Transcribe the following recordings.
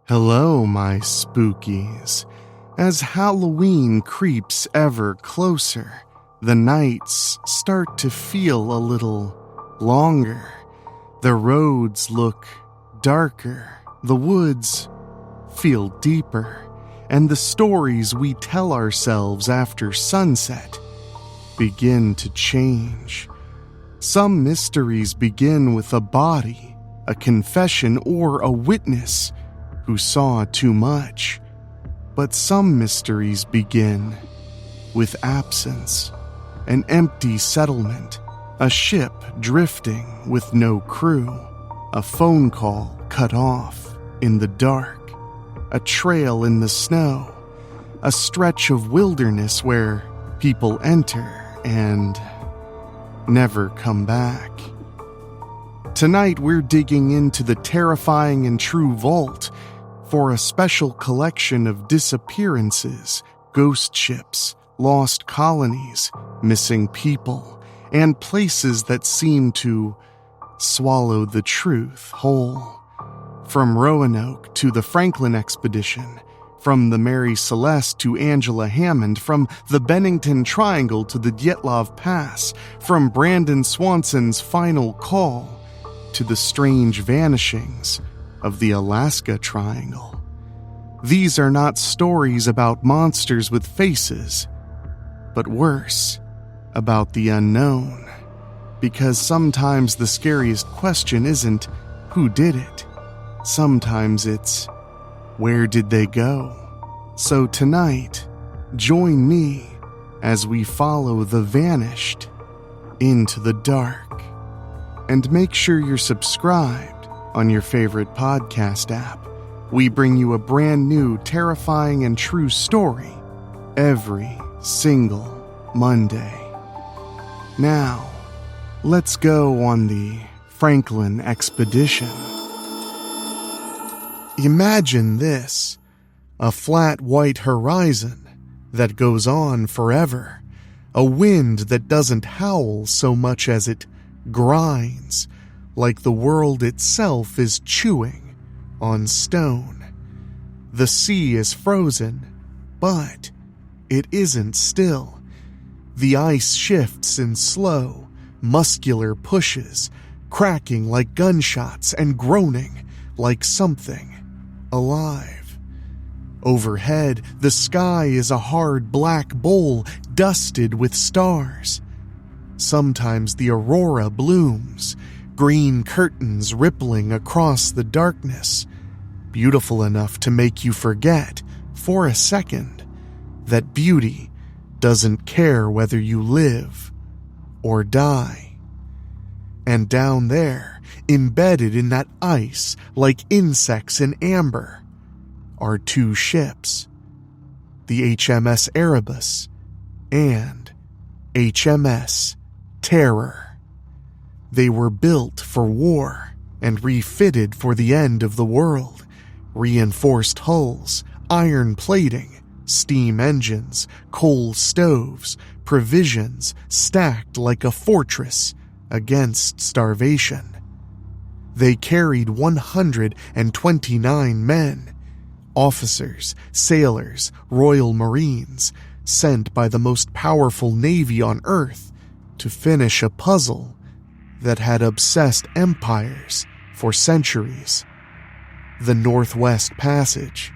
Hello, my spookies. As Halloween creeps ever closer, the nights start to feel a little longer. The roads look darker, the woods feel deeper, and the stories we tell ourselves after sunset begin to change. Some mysteries begin with a body, a confession, or a witness who saw too much. But some mysteries begin with absence, an empty settlement, a ship drifting with no crew, a phone call cut off in the dark, a trail in the snow, a stretch of wilderness where people enter and never come back. Tonight we're digging into the terrifying and true vault for a special collection of disappearances, ghost ships, lost colonies, missing people, and places that seem to swallow the truth whole. From Roanoke to the Franklin expedition, from the Mary Celeste to Angela Hammond, from the Bennington Triangle to the Dyatlov Pass, from Brandon Swanson's final call to the strange vanishings of the Alaska Triangle. These are not stories about monsters with faces, but worse, about the unknown. Because sometimes the scariest question isn't who did it. Sometimes it's where did they go? So tonight, join me as we follow the vanished into the dark. And make sure you're subscribed on your favorite podcast app. We bring you a brand new, terrifying, and true story every single Monday. Now, let's go on the Franklin expedition. Imagine this, a flat white horizon that goes on forever, a wind that doesn't howl so much as it grinds, like the world itself is chewing on stone. The sea is frozen, but it isn't still. The ice shifts in slow, muscular pushes, cracking like gunshots and groaning like something alive. Overhead, the sky is a hard black bowl dusted with stars. Sometimes the aurora blooms, green curtains rippling across the darkness, beautiful enough to make you forget, for a second, that beauty doesn't care whether you live or die. And down there, embedded in that ice like insects in amber, are two ships, the HMS Erebus and HMS Terror. They were built for war and refitted for the end of the world. Reinforced hulls, iron plating, steam engines, coal stoves, provisions stacked like a fortress against starvation. They carried 129 men, officers, sailors, Royal Marines, sent by the most powerful navy on Earth to finish a puzzle that had obsessed empires for centuries. The Northwest Passage,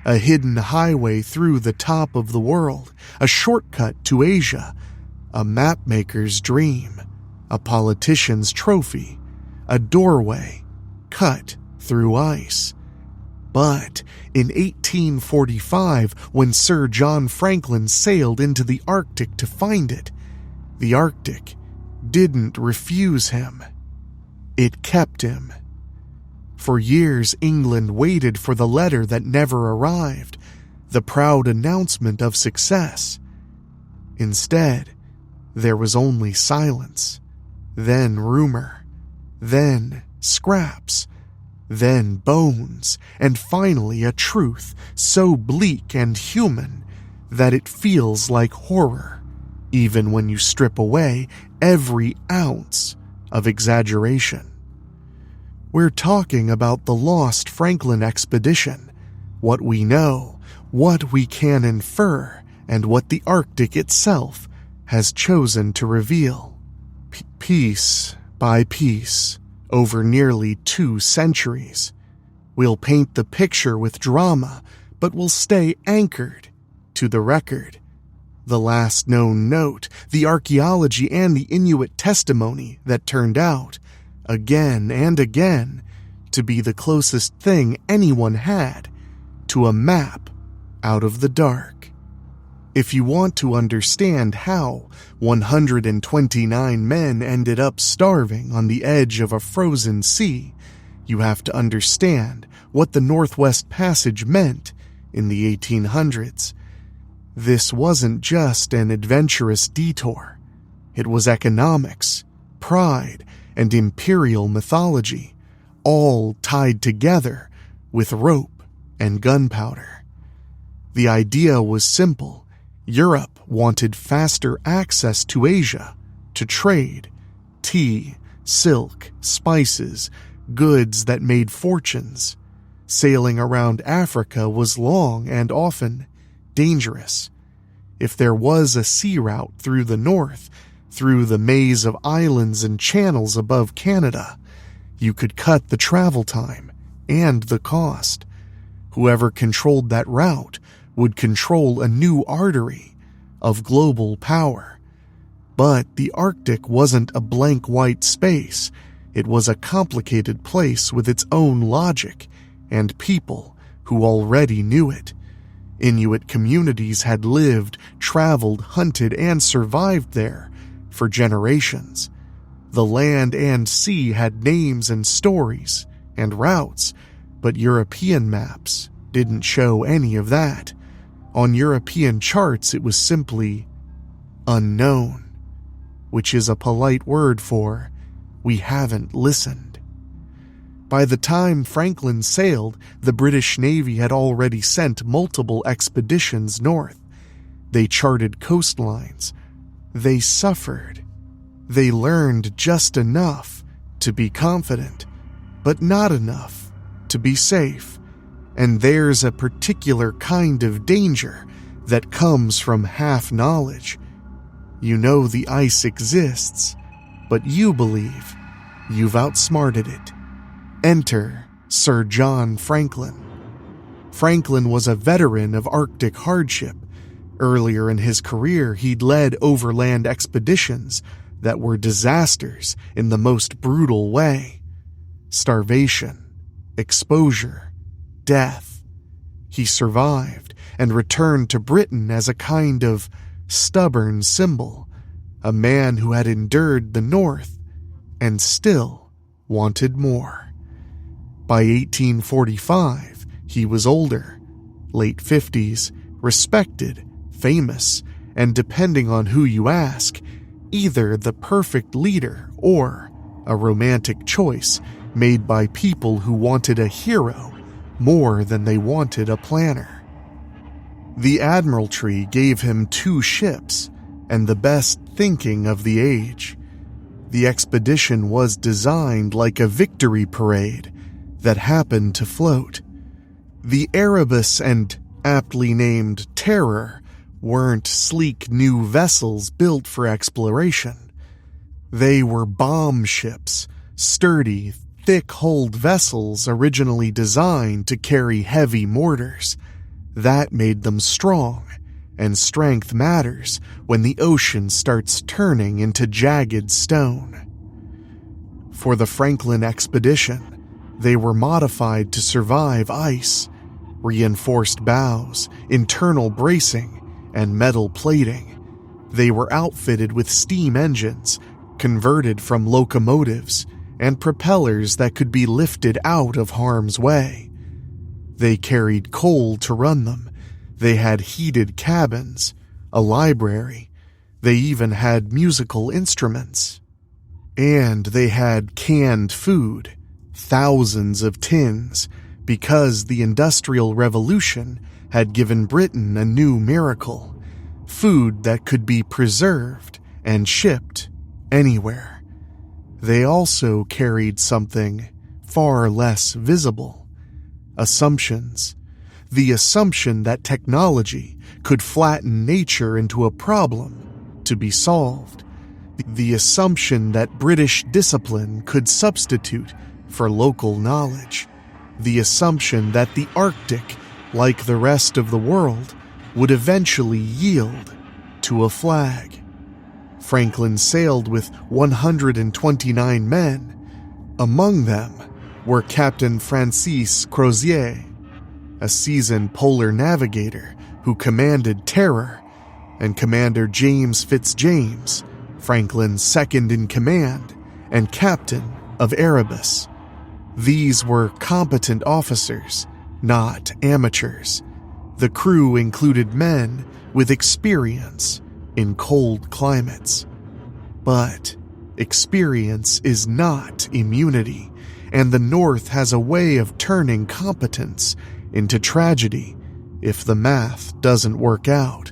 a hidden highway through the top of the world, a shortcut to Asia, a mapmaker's dream, a politician's trophy, a doorway cut through ice. But in 1845, when Sir John Franklin sailed into the Arctic to find it, the Arctic didn't refuse him. It kept him. For years, England waited for the letter that never arrived, the proud announcement of success. Instead, there was only silence, then rumor, then scraps, then bones, and finally a truth so bleak and human that it feels like horror, even when you strip away every ounce of exaggeration. We're talking about the lost Franklin expedition, what we know, what we can infer, and what the Arctic itself has chosen to reveal. Piece by piece, over nearly 2 centuries. We'll paint the picture with drama, but we'll stay anchored to the record. The last known note, the archaeology and the Inuit testimony that turned out, again and again, to be the closest thing anyone had to a map out of the dark. If you want to understand how 129 men ended up starving on the edge of a frozen sea, you have to understand what the Northwest Passage meant in the 1800s. This wasn't just an adventurous detour. It was economics, pride, and imperial mythology, all tied together with rope and gunpowder. The idea was simple. Europe wanted faster access to Asia to trade, tea, silk, spices, goods that made fortunes. Sailing around Africa was long and often dangerous. If there was a sea route through the north, through the maze of islands and channels above Canada, you could cut the travel time and the cost. Whoever controlled that route would control a new artery of global power. But the Arctic wasn't a blank white space. It was a complicated place with its own logic and people who already knew it. Inuit communities had lived, traveled, hunted, and survived there for generations. The land and sea had names and stories and routes, but European maps didn't show any of that. On European charts, it was simply unknown, which is a polite word for we haven't listened. By the time Franklin sailed, the British Navy had already sent multiple expeditions north. They charted coastlines. They suffered. They learned just enough to be confident, but not enough to be safe. And there's a particular kind of danger that comes from half knowledge. You know the ice exists, but you believe you've outsmarted it. Enter Sir John Franklin. Franklin was a veteran of Arctic hardship. Earlier in his career, he'd led overland expeditions that were disasters in the most brutal way. Starvation, exposure, death. He survived and returned to Britain as a kind of stubborn symbol, a man who had endured the North and still wanted more. By 1845, he was older, late 50s, respected, famous, and depending on who you ask, either the perfect leader or a romantic choice made by people who wanted a hero more than they wanted a planner. The Admiralty gave him 2 ships and the best thinking of the age. The expedition was designed like a victory parade that happened to float. The Erebus and aptly named Terror weren't sleek new vessels built for exploration. They were bomb ships, sturdy, thick-hulled vessels originally designed to carry heavy mortars. That made them strong, and strength matters when the ocean starts turning into jagged stone. For the Franklin expedition, they were modified to survive ice, reinforced bows, internal bracing, and metal plating. They were outfitted with steam engines, converted from locomotives, and propellers that could be lifted out of harm's way. They carried coal to run them. They had heated cabins, a library. They even had musical instruments. And they had canned food, thousands of tins, because the Industrial Revolution had given Britain a new miracle, food that could be preserved and shipped anywhere. They also carried something far less visible. Assumptions. The assumption that technology could flatten nature into a problem to be solved. The assumption that British discipline could substitute for local knowledge. The assumption that the Arctic, like the rest of the world, would eventually yield to a flag. Franklin sailed with 129 men. Among them were Captain Francis Crozier, a seasoned polar navigator who commanded Terror, and Commander James Fitzjames, Franklin's second-in-command and captain of Erebus. These were competent officers, not amateurs. The crew included men with experience in cold climates. But experience is not immunity, and the North has a way of turning competence into tragedy if the math doesn't work out.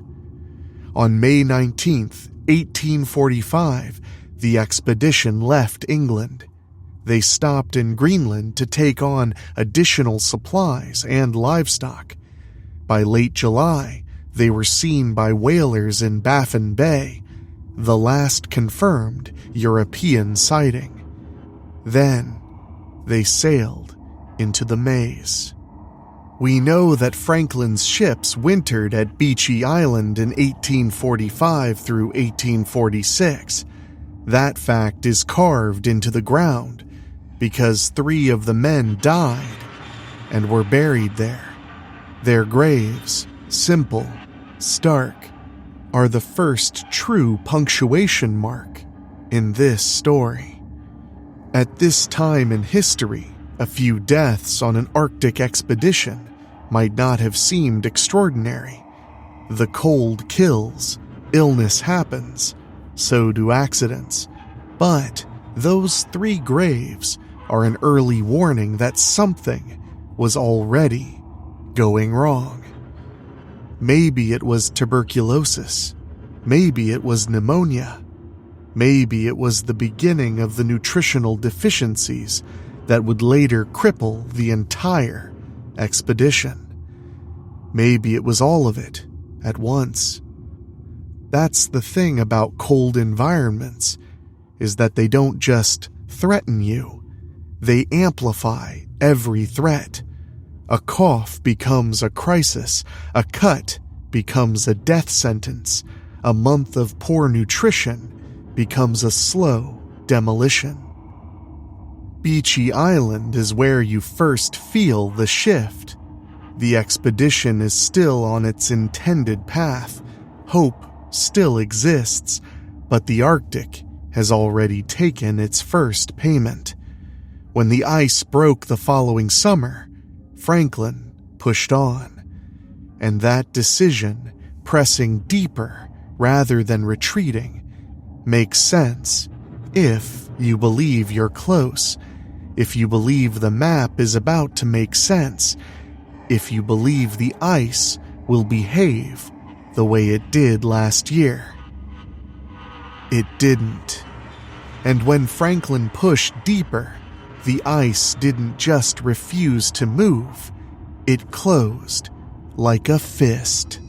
On May 19th, 1845, the expedition left England. They stopped in Greenland to take on additional supplies and livestock. By late July, they were seen by whalers in Baffin Bay, the last confirmed European sighting. Then, they sailed into the maze. We know that Franklin's ships wintered at Beechey Island in 1845 through 1846. That fact is carved into the ground because 3 of the men died and were buried there. Their graves, simple, stark, are the first true punctuation mark in this story. At this time in history, a few deaths on an Arctic expedition might not have seemed extraordinary. The cold kills, illness happens, so do accidents. But those 3 graves are an early warning that something was already going wrong. Maybe it was tuberculosis. Maybe it was pneumonia. Maybe it was the beginning of the nutritional deficiencies that would later cripple the entire expedition. Maybe it was all of it at once. That's the thing about cold environments, is that they don't just threaten you. They amplify every threat. A cough becomes a crisis. A cut becomes a death sentence. A month of poor nutrition becomes a slow demolition. Beechey Island is where you first feel the shift. The expedition is still on its intended path. Hope still exists, but the Arctic has already taken its first payment. When the ice broke the following summer, Franklin pushed on. And that decision, pressing deeper rather than retreating, makes sense if you believe you're close, if you believe the map is about to make sense, if you believe the ice will behave the way it did last year. It didn't. And when Franklin pushed deeper, the ice didn't just refuse to move, it closed like a fist.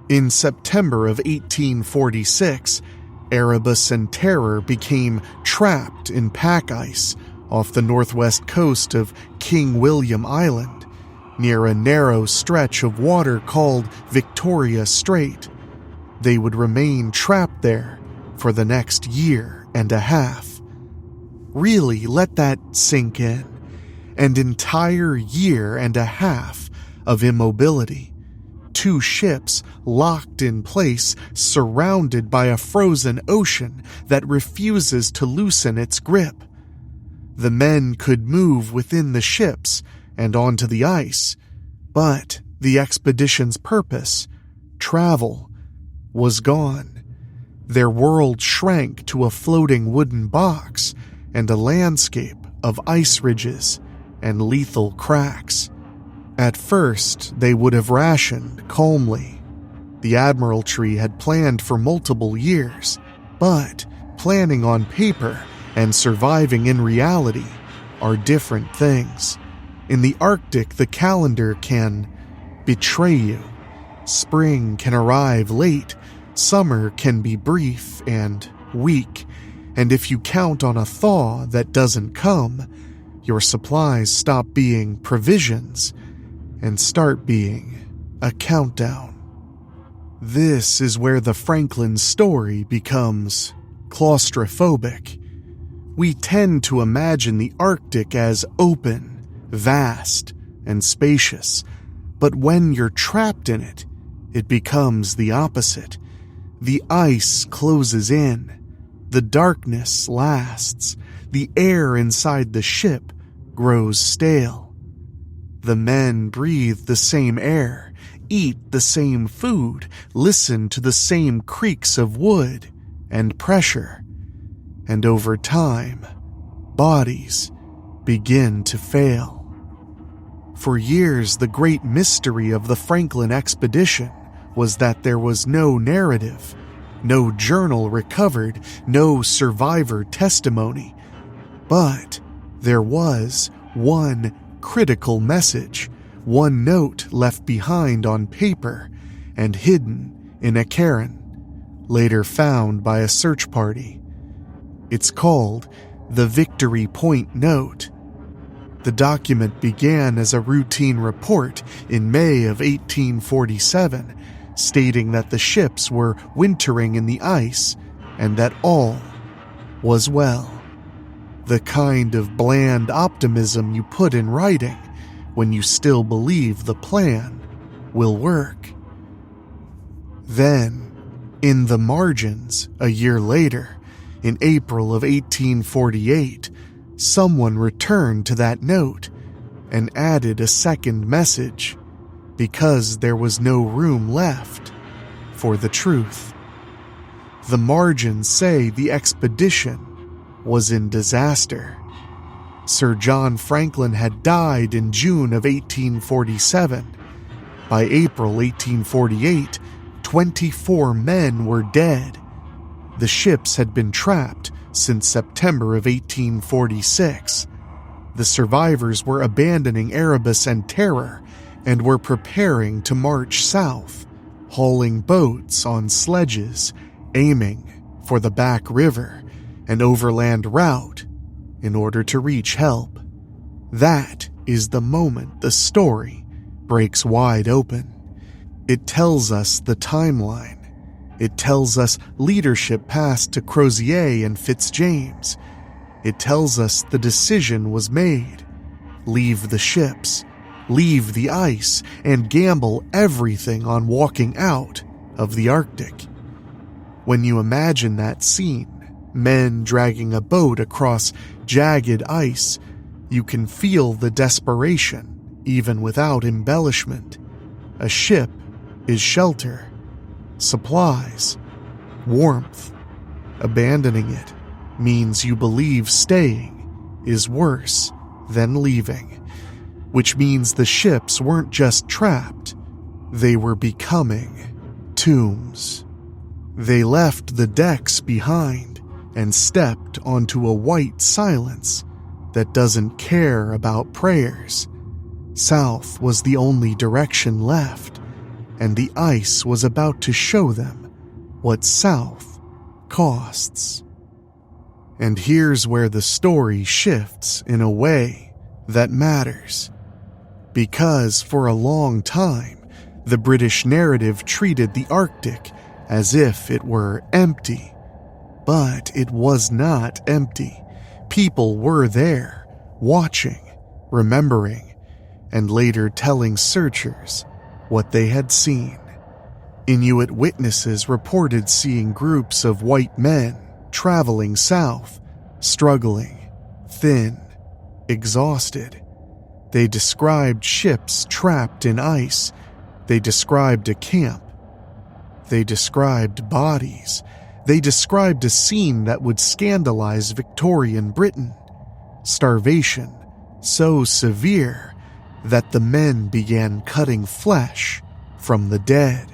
In September of 1846, Erebus and Terror became trapped in pack ice off the northwest coast of King William Island, near a narrow stretch of water called Victoria Strait. They would remain trapped there for the next year and a half. Really, let that sink in. An entire year and a half of immobility. 2 ships locked in place, surrounded by a frozen ocean that refuses to loosen its grip. The men could move within the ships and onto the ice, but the expedition's purpose, travel, was gone. Their world shrank to a floating wooden box and a landscape of ice ridges and lethal cracks. At first, they would have rationed calmly. The Admiralty had planned for multiple years, but planning on paper and surviving in reality are different things. In the Arctic, the calendar can betray you. Spring can arrive late, summer can be brief and weak, and if you count on a thaw that doesn't come, your supplies stop being provisions and start being a countdown. This is where the Franklin story becomes claustrophobic. We tend to imagine the Arctic as open, vast, and spacious, but when you're trapped in it, it becomes the opposite. The ice closes in, the darkness lasts, the air inside the ship grows stale. The men breathe the same air, eat the same food, listen to the same creaks of wood and pressure, and over time, bodies begin to fail. For years, the great mystery of the Franklin expedition was that there was no narrative, no journal recovered, no survivor testimony. But there was one critical message, one note left behind on paper and hidden in a cairn, later found by a search party. It's called the Victory Point Note. The document began as a routine report in May of 1847, stating that the ships were wintering in the ice and that all was well. The kind of bland optimism you put in writing when you still believe the plan will work. Then, in the margins, a year later, in April of 1848, someone returned to that note and added a second message because there was no room left for the truth. The margins say the expedition was in disaster. Sir John Franklin had died in June of 1847. By April 1848, 24 men were dead. The ships had been trapped since September of 1846. The survivors were abandoning Erebus and Terror and were preparing to march south, hauling boats on sledges, aiming for the Back River, an overland route, in order to reach help. That is the moment the story breaks wide open. It tells us the timeline. It tells us leadership passed to Crozier and Fitzjames. It tells us the decision was made. Leave the ships, leave the ice, and gamble everything on walking out of the Arctic. When you imagine that scene, men dragging a boat across jagged ice, you can feel the desperation, even without embellishment. A ship is shelter, supplies, warmth. Abandoning it means you believe staying is worse than leaving, which means the ships weren't just trapped, they were becoming tombs. They left the decks behind and stepped onto a white silence that doesn't care about prayers. South was the only direction left, and the ice was about to show them what south costs. And here's where the story shifts in a way that matters. Because for a long time, the British narrative treated the Arctic as if it were empty. But it was not empty. People were there, watching, remembering, and later telling searchers what they had seen. Inuit witnesses reported seeing groups of white men traveling south, struggling, thin, exhausted. They described ships trapped in ice. They described a camp. They described bodies. They described a scene that would scandalize Victorian Britain. Starvation so severe that the men began cutting flesh from the dead.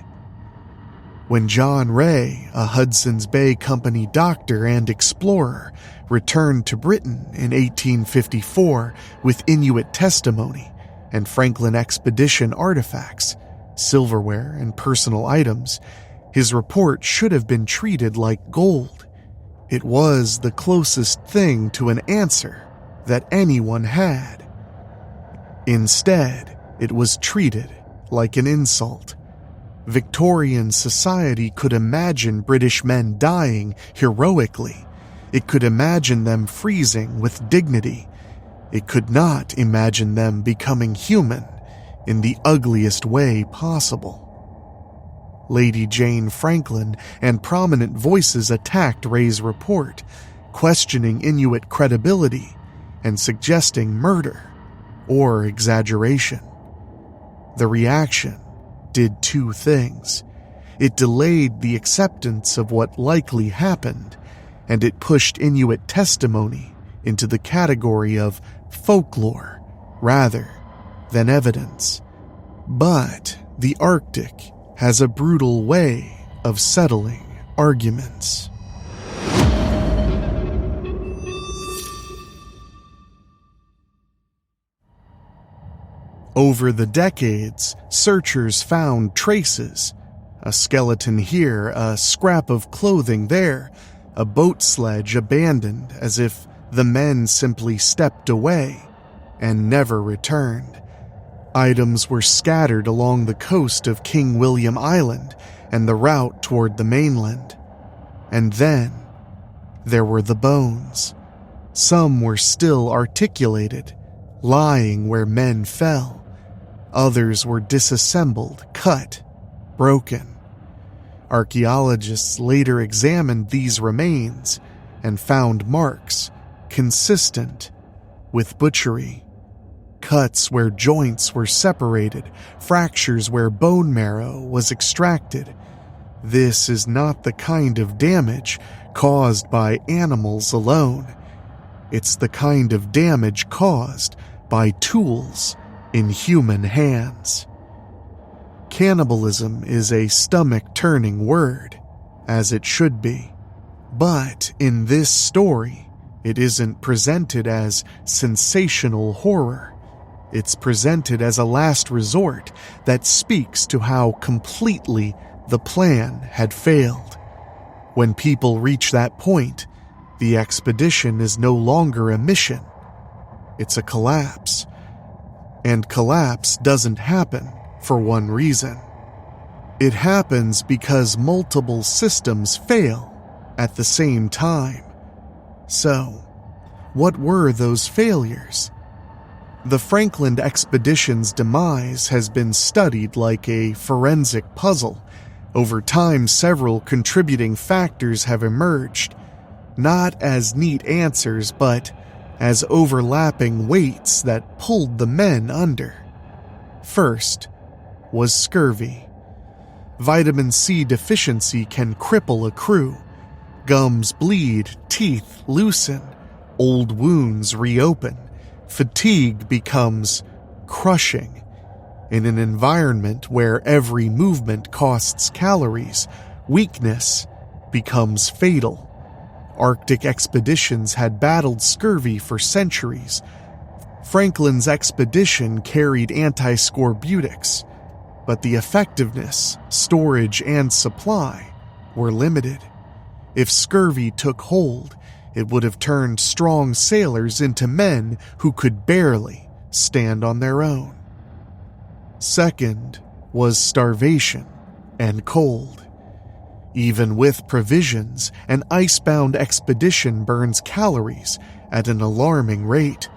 When John Ray, a Hudson's Bay Company doctor and explorer, returned to Britain in 1854 with Inuit testimony and Franklin expedition artifacts, silverware, and personal items, his report should have been treated like gold. It was the closest thing to an answer that anyone had. Instead, it was treated like an insult. Victorian society could imagine British men dying heroically. It could imagine them freezing with dignity. It could not imagine them becoming human in the ugliest way possible. Lady Jane Franklin and prominent voices attacked Ray's report, questioning Inuit credibility and suggesting murder or exaggeration. The reaction did two things. It delayed the acceptance of what likely happened, and it pushed Inuit testimony into the category of folklore rather than evidence. But the Arctic has a brutal way of settling arguments. Over the decades, searchers found traces. A skeleton here, a scrap of clothing there, a boat sledge abandoned as if the men simply stepped away and never returned. Items were scattered along the coast of King William Island and the route toward the mainland. And then there were the bones. Some were still articulated, lying where men fell. Others were disassembled, cut, broken. Archaeologists later examined these remains and found marks consistent with butchery. Cuts where joints were separated, fractures where bone marrow was extracted. This is not the kind of damage caused by animals alone. It's the kind of damage caused by tools in human hands. Cannibalism is a stomach-turning word, as it should be. But in this story, it isn't presented as sensational horror. It's presented as a last resort that speaks to how completely the plan had failed. When people reach that point, the expedition is no longer a mission. It's a collapse. And collapse doesn't happen for one reason. It happens because multiple systems fail at the same time. So, what were those failures? The Franklin expedition's demise has been studied like a forensic puzzle. Over time, several contributing factors have emerged, not as neat answers, but as overlapping weights that pulled the men under. First was scurvy. Vitamin C deficiency can cripple a crew. Gums bleed, teeth loosen, old wounds reopen. Fatigue becomes crushing. In an environment where every movement costs calories, weakness becomes fatal. Arctic expeditions had battled scurvy for centuries. Franklin's expedition carried anti-scorbutics, but the effectiveness, storage, and supply were limited. If scurvy took hold, it would have turned strong sailors into men who could barely stand on their own. Second was starvation and cold. Even with provisions, an icebound expedition burns calories at an alarming rate.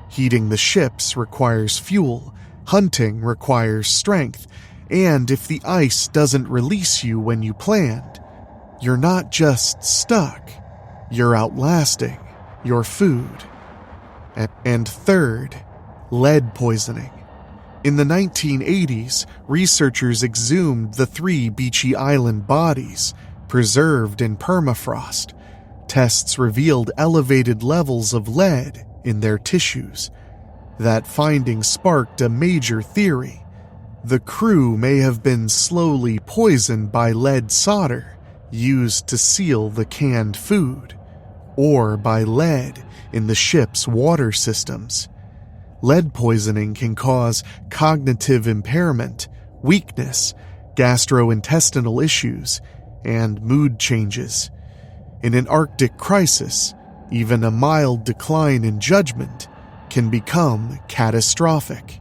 Heating the ships requires fuel, hunting requires strength, and if the ice doesn't release you when you planned, you're not just stuck, you're outlasting your food. And third, lead poisoning. In the 1980s, researchers exhumed the 3 Beechy Island bodies, preserved in permafrost. Tests revealed elevated levels of lead in their tissues. That finding sparked a major theory. The crew may have been slowly poisoned by lead solder used to seal the canned food, or by lead in the ship's water systems. Lead poisoning can cause cognitive impairment, weakness, gastrointestinal issues, and mood changes. In an Arctic crisis, even a mild decline in judgment can become catastrophic.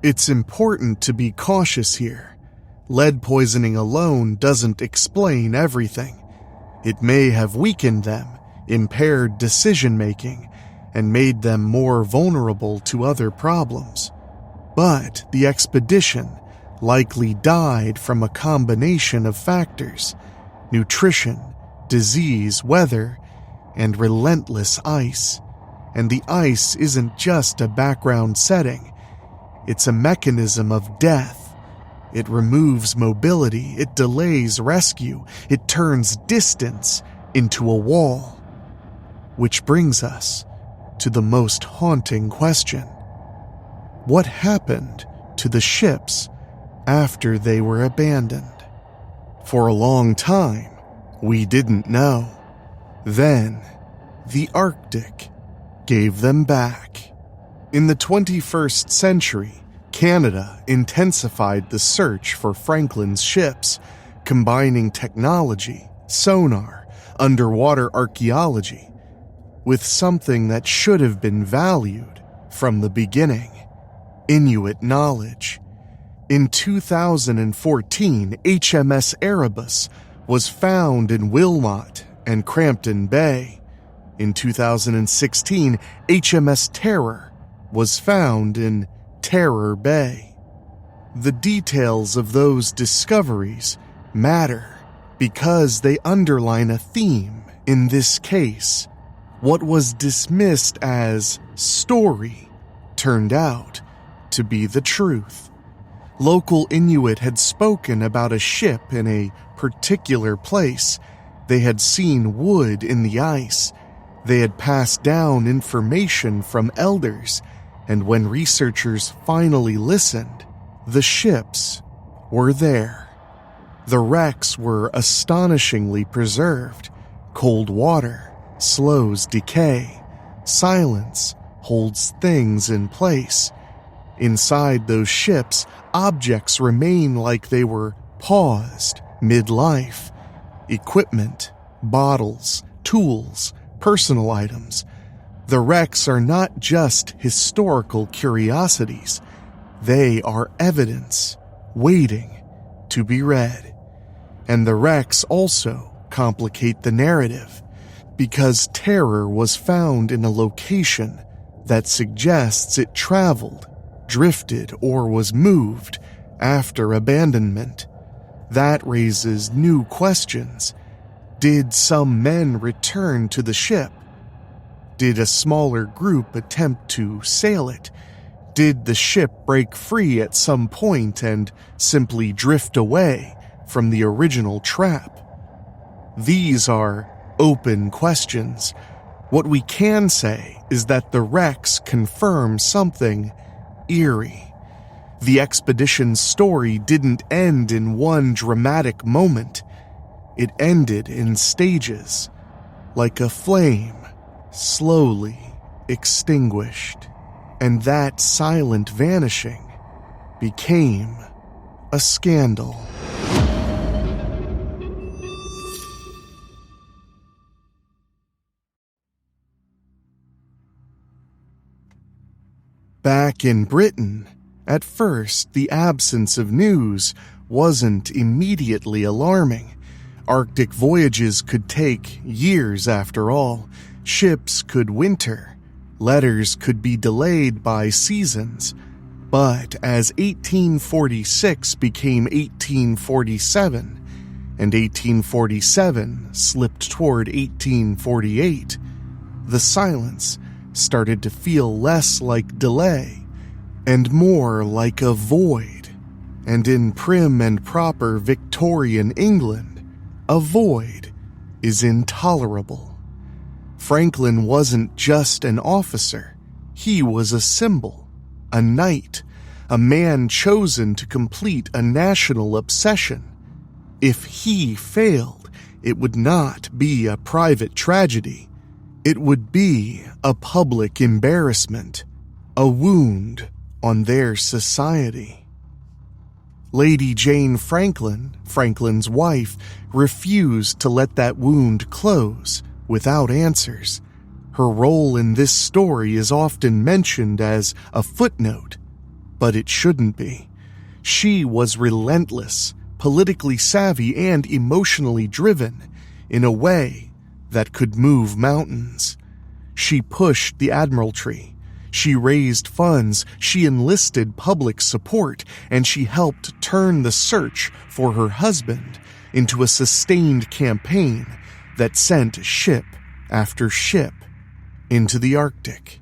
It's important to be cautious here. Lead poisoning alone doesn't explain everything. It may have weakened them, impaired decision-making, and made them more vulnerable to other problems. But the expedition likely died from a combination of factors: nutrition, disease, weather, and relentless ice. And the ice isn't just a background setting. It's a mechanism of death. It removes mobility, it delays rescue, it turns distance into a wall. Which brings us to the most haunting question. What happened to the ships after they were abandoned? For a long time, we didn't know. Then, the Arctic gave them back. In the 21st century, Canada intensified the search for Franklin's ships, combining technology, sonar, underwater archaeology, with something that should have been valued from the beginning: Inuit knowledge. In 2014, HMS Erebus was found in Wilmot and Crampton Bay. In 2016, HMS Terror was found in Terror Bay. The details of those discoveries matter because they underline a theme in this case. What was dismissed as story turned out to be the truth. Local Inuit had spoken about a ship in a particular place. They had seen wood in the ice. They had passed down information from elders, and when researchers finally listened, the ships were there. The wrecks were astonishingly preserved. Cold water slows decay. Silence holds things in place. Inside those ships, objects remain like they were paused mid-life. Equipment, bottles, tools, personal items. The wrecks are not just historical curiosities. They are evidence waiting to be read. And the wrecks also complicate the narrative, because Terror was found in a location that suggests it traveled, drifted, or was moved after abandonment. That raises new questions. Did some men return to the ship? Did a smaller group attempt to sail it? Did the ship break free at some point and simply drift away from the original trap? These are open questions. What we can say is that the wrecks confirm something eerie. The expedition's story didn't end in one dramatic moment. It ended in stages, like a flame slowly extinguished. And that silent vanishing became a scandal. Back in Britain, at first the absence of news wasn't immediately alarming. Arctic voyages could take years after all. Ships could winter. Letters could be delayed by seasons. But as 1846 became 1847, and 1847 slipped toward 1848, the silence started to feel less like delay and more like a void. And in prim and proper Victorian England, a void is intolerable. Franklin wasn't just an officer. He was a symbol, a knight, a man chosen to complete a national obsession. If he failed, it would not be a private tragedy. It would be a public embarrassment, a wound on their society. Lady Jane Franklin, Franklin's wife, refused to let that wound close without answers. Her role in this story is often mentioned as a footnote, but it shouldn't be. She was relentless, politically savvy, and emotionally driven in a way that could move mountains. She pushed the Admiralty. She raised funds, she enlisted public support, and she helped turn the search for her husband into a sustained campaign that sent ship after ship into the Arctic.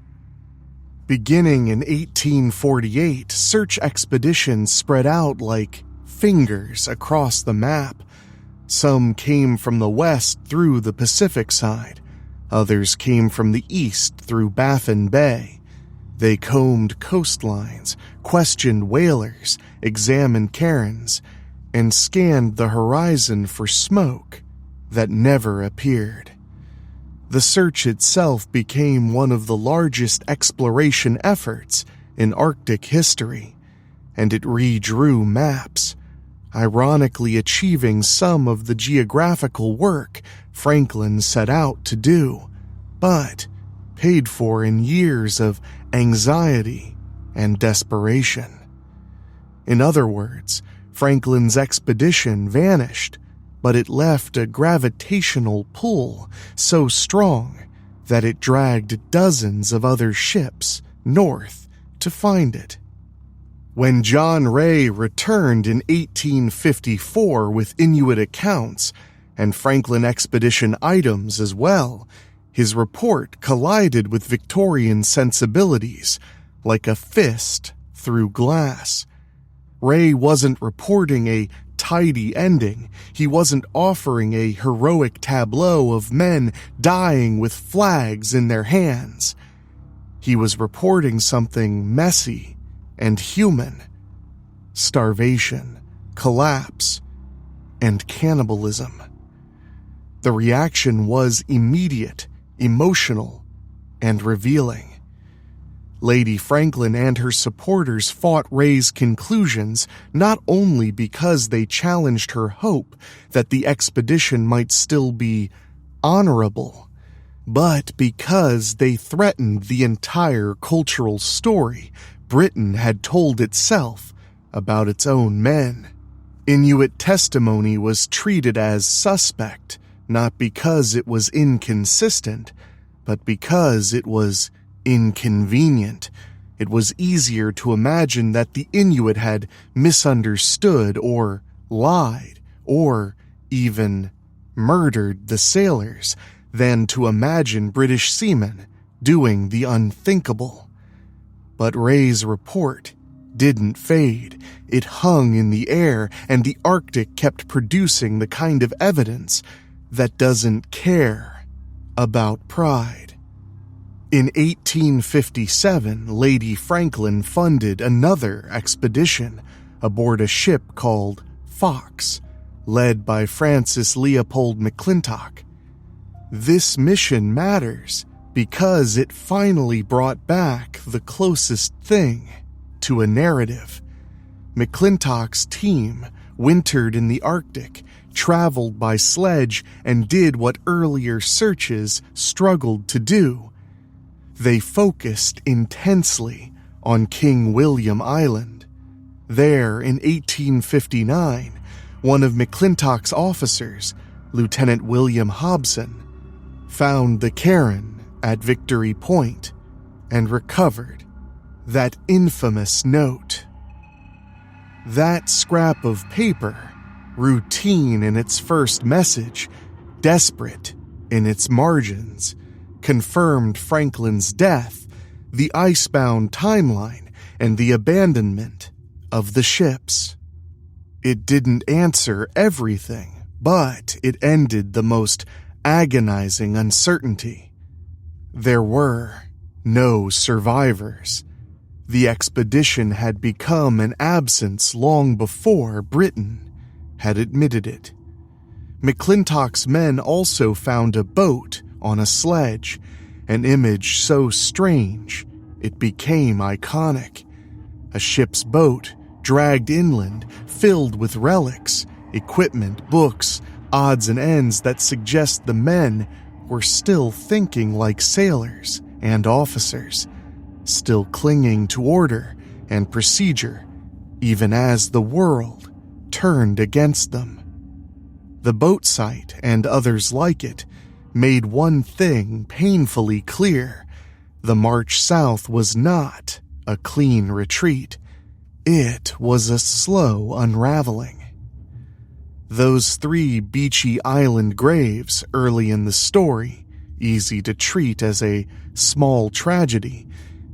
Beginning in 1848, search expeditions spread out like fingers across the map. Some came from the west through the Pacific side. Others came from the east through Baffin Bay. They combed coastlines, questioned whalers, examined cairns, and scanned the horizon for smoke that never appeared. The search itself became one of the largest exploration efforts in Arctic history, and it redrew maps, ironically achieving some of the geographical work Franklin set out to do, but paid for in years of anxiety and desperation. In other words, Franklin's expedition vanished, but it left a gravitational pull so strong that it dragged dozens of other ships north to find it. When John Ray returned in 1854 with Inuit accounts and Franklin expedition items as well, his report collided with Victorian sensibilities like a fist through glass. Ray wasn't reporting a tidy ending. He wasn't offering a heroic tableau of men dying with flags in their hands. He was reporting something messy and human: starvation, collapse, and cannibalism. The reaction was immediate, emotional, and revealing. Lady Franklin and her supporters fought Ray's conclusions not only because they challenged her hope that the expedition might still be honorable, but because they threatened the entire cultural story Britain had told itself about its own men. Inuit testimony was treated as suspect, not because it was inconsistent, but because it was inconvenient. It was easier to imagine that the Inuit had misunderstood or lied or even murdered the sailors than to imagine British seamen doing the unthinkable. But Ray's report didn't fade. It hung in the air, and the Arctic kept producing the kind of evidence that doesn't care about pride. In 1857, Lady Franklin funded another expedition aboard a ship called Fox, led by Francis Leopold McClintock. This mission matters because it finally brought back the closest thing to a narrative. McClintock's team wintered in the Arctic, traveled by sledge, and did what earlier searches struggled to do. They focused intensely on King William Island. There, in 1859, one of McClintock's officers, Lieutenant William Hobson, found the cairn at Victory Point and recovered that infamous note. That scrap of paper, routine in its first message, desperate in its margins, confirmed Franklin's death, the icebound timeline, and the abandonment of the ships. It didn't answer everything, but it ended the most agonizing uncertainty. There were no survivors. The expedition had become an absence long before Britain had admitted it. McClintock's men also found a boat on a sledge, an image so strange it became iconic. A ship's boat dragged inland, filled with relics, equipment, books, odds and ends that suggest the men were still thinking like sailors and officers, still clinging to order and procedure, even as the world turned against them. The boat site and others like it made one thing painfully clear: the march south was not a clean retreat. It was a slow unraveling. Those 3 beachy island graves early in the story, easy to treat as a small tragedy,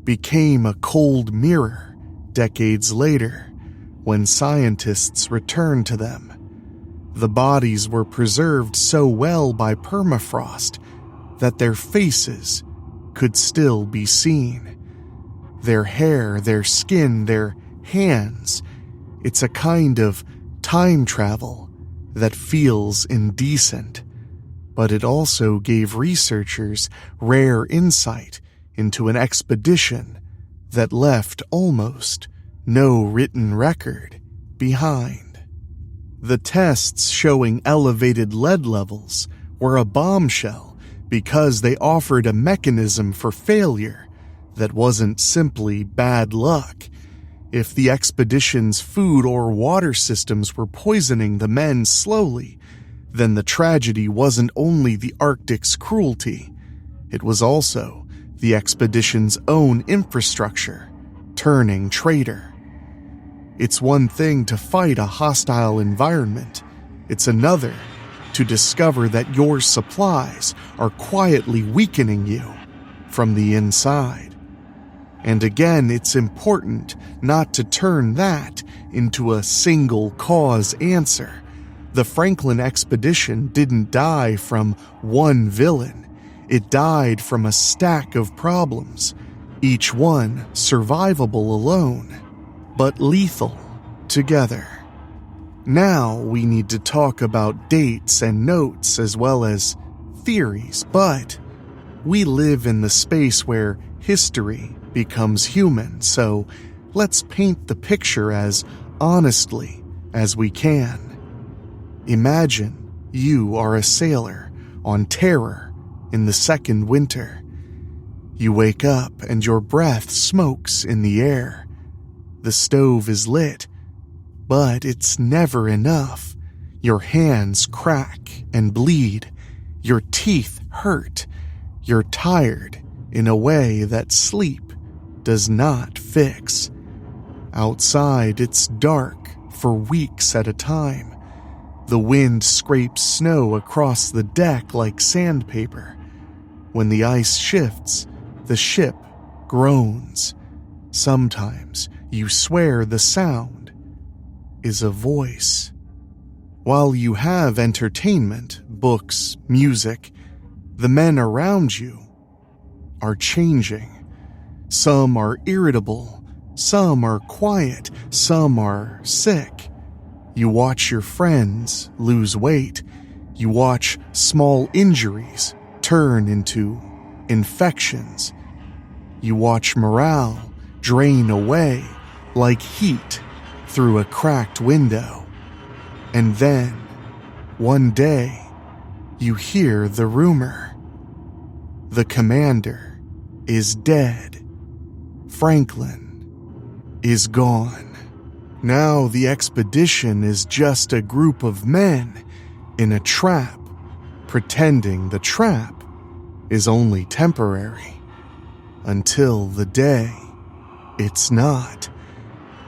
became a cold mirror decades later when scientists returned to them. The bodies were preserved so well by permafrost that their faces could still be seen. Their hair, their skin, their hands. It's a kind of time travel that feels indecent, but it also gave researchers rare insight into an expedition that left almost no written record behind. The tests showing elevated lead levels were a bombshell because they offered a mechanism for failure that wasn't simply bad luck. If the expedition's food or water systems were poisoning the men slowly, then the tragedy wasn't only the Arctic's cruelty, it was also the expedition's own infrastructure turning traitor. It's one thing to fight a hostile environment. It's another to discover that your supplies are quietly weakening you from the inside. And again, it's important not to turn that into a single cause answer. The Franklin expedition didn't die from one villain. It died from a stack of problems, each one survivable alone, but lethal together. Now we need to talk about dates and notes as well as theories, but we live in the space where history becomes human, so let's paint the picture as honestly as we can. Imagine you are a sailor on Terror in the second winter. You wake up and your breath smokes in the air. The stove is lit, but it's never enough. Your hands crack and bleed. Your teeth hurt. You're tired in a way that sleep does not fix. Outside, it's dark for weeks at a time. The wind scrapes snow across the deck like sandpaper. When the ice shifts, the ship groans. Sometimes you swear the sound is a voice. While you have entertainment, books, music, the men around you are changing. Some are irritable, some are quiet, some are sick. You watch your friends lose weight. You watch small injuries turn into infections. You watch morale drain away like heat through a cracked window. And then, one day, you hear the rumor. The commander is dead. Franklin is gone. Now the expedition is just a group of men in a trap, pretending the trap is only temporary. Until the day it's not.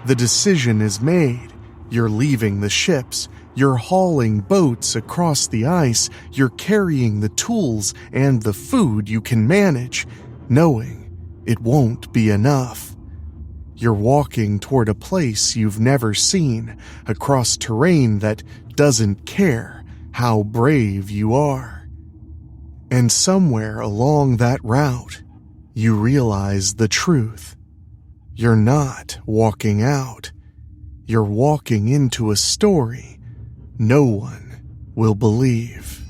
The decision is made. You're leaving the ships. You're hauling boats across the ice. You're carrying the tools and the food you can manage, knowing it won't be enough. You're walking toward a place you've never seen, across terrain that doesn't care how brave you are. And somewhere along that route, you realize the truth. You're not walking out. You're walking into a story no one will believe.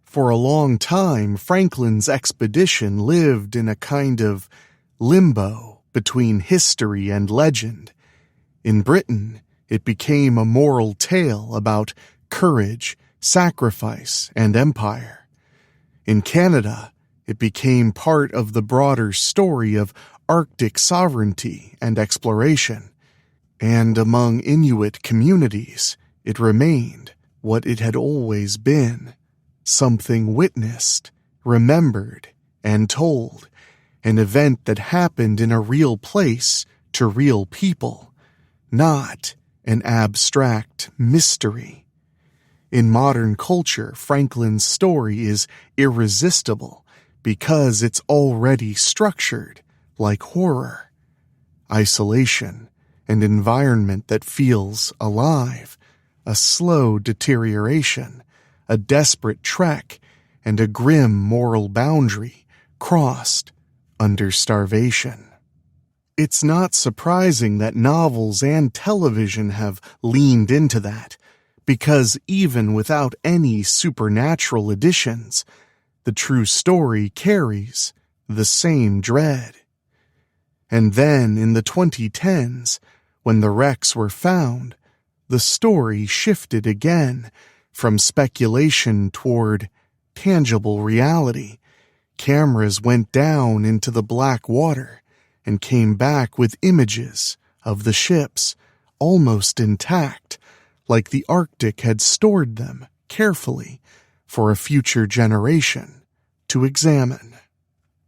For a long time, Franklin's expedition lived in a kind of limbo between history and legend. In Britain, it became a moral tale about courage, sacrifice, and empire. In Canada, it became part of the broader story of Arctic sovereignty and exploration. And among Inuit communities, it remained what it had always been. Something witnessed, remembered, and told. An event that happened in a real place to real people, not an abstract mystery. In modern culture, Franklin's story is irresistible because it's already structured like horror. Isolation, an environment that feels alive, a slow deterioration, a desperate trek, and a grim moral boundary crossed under starvation. It's not surprising that novels and television have leaned into that, because even without any supernatural additions, the true story carries the same dread. And then in the 2010s, when the wrecks were found, the story shifted again from speculation toward tangible reality. Cameras went down into the black water and came back with images of the ships, almost intact, like the Arctic had stored them carefully for a future generation to examine.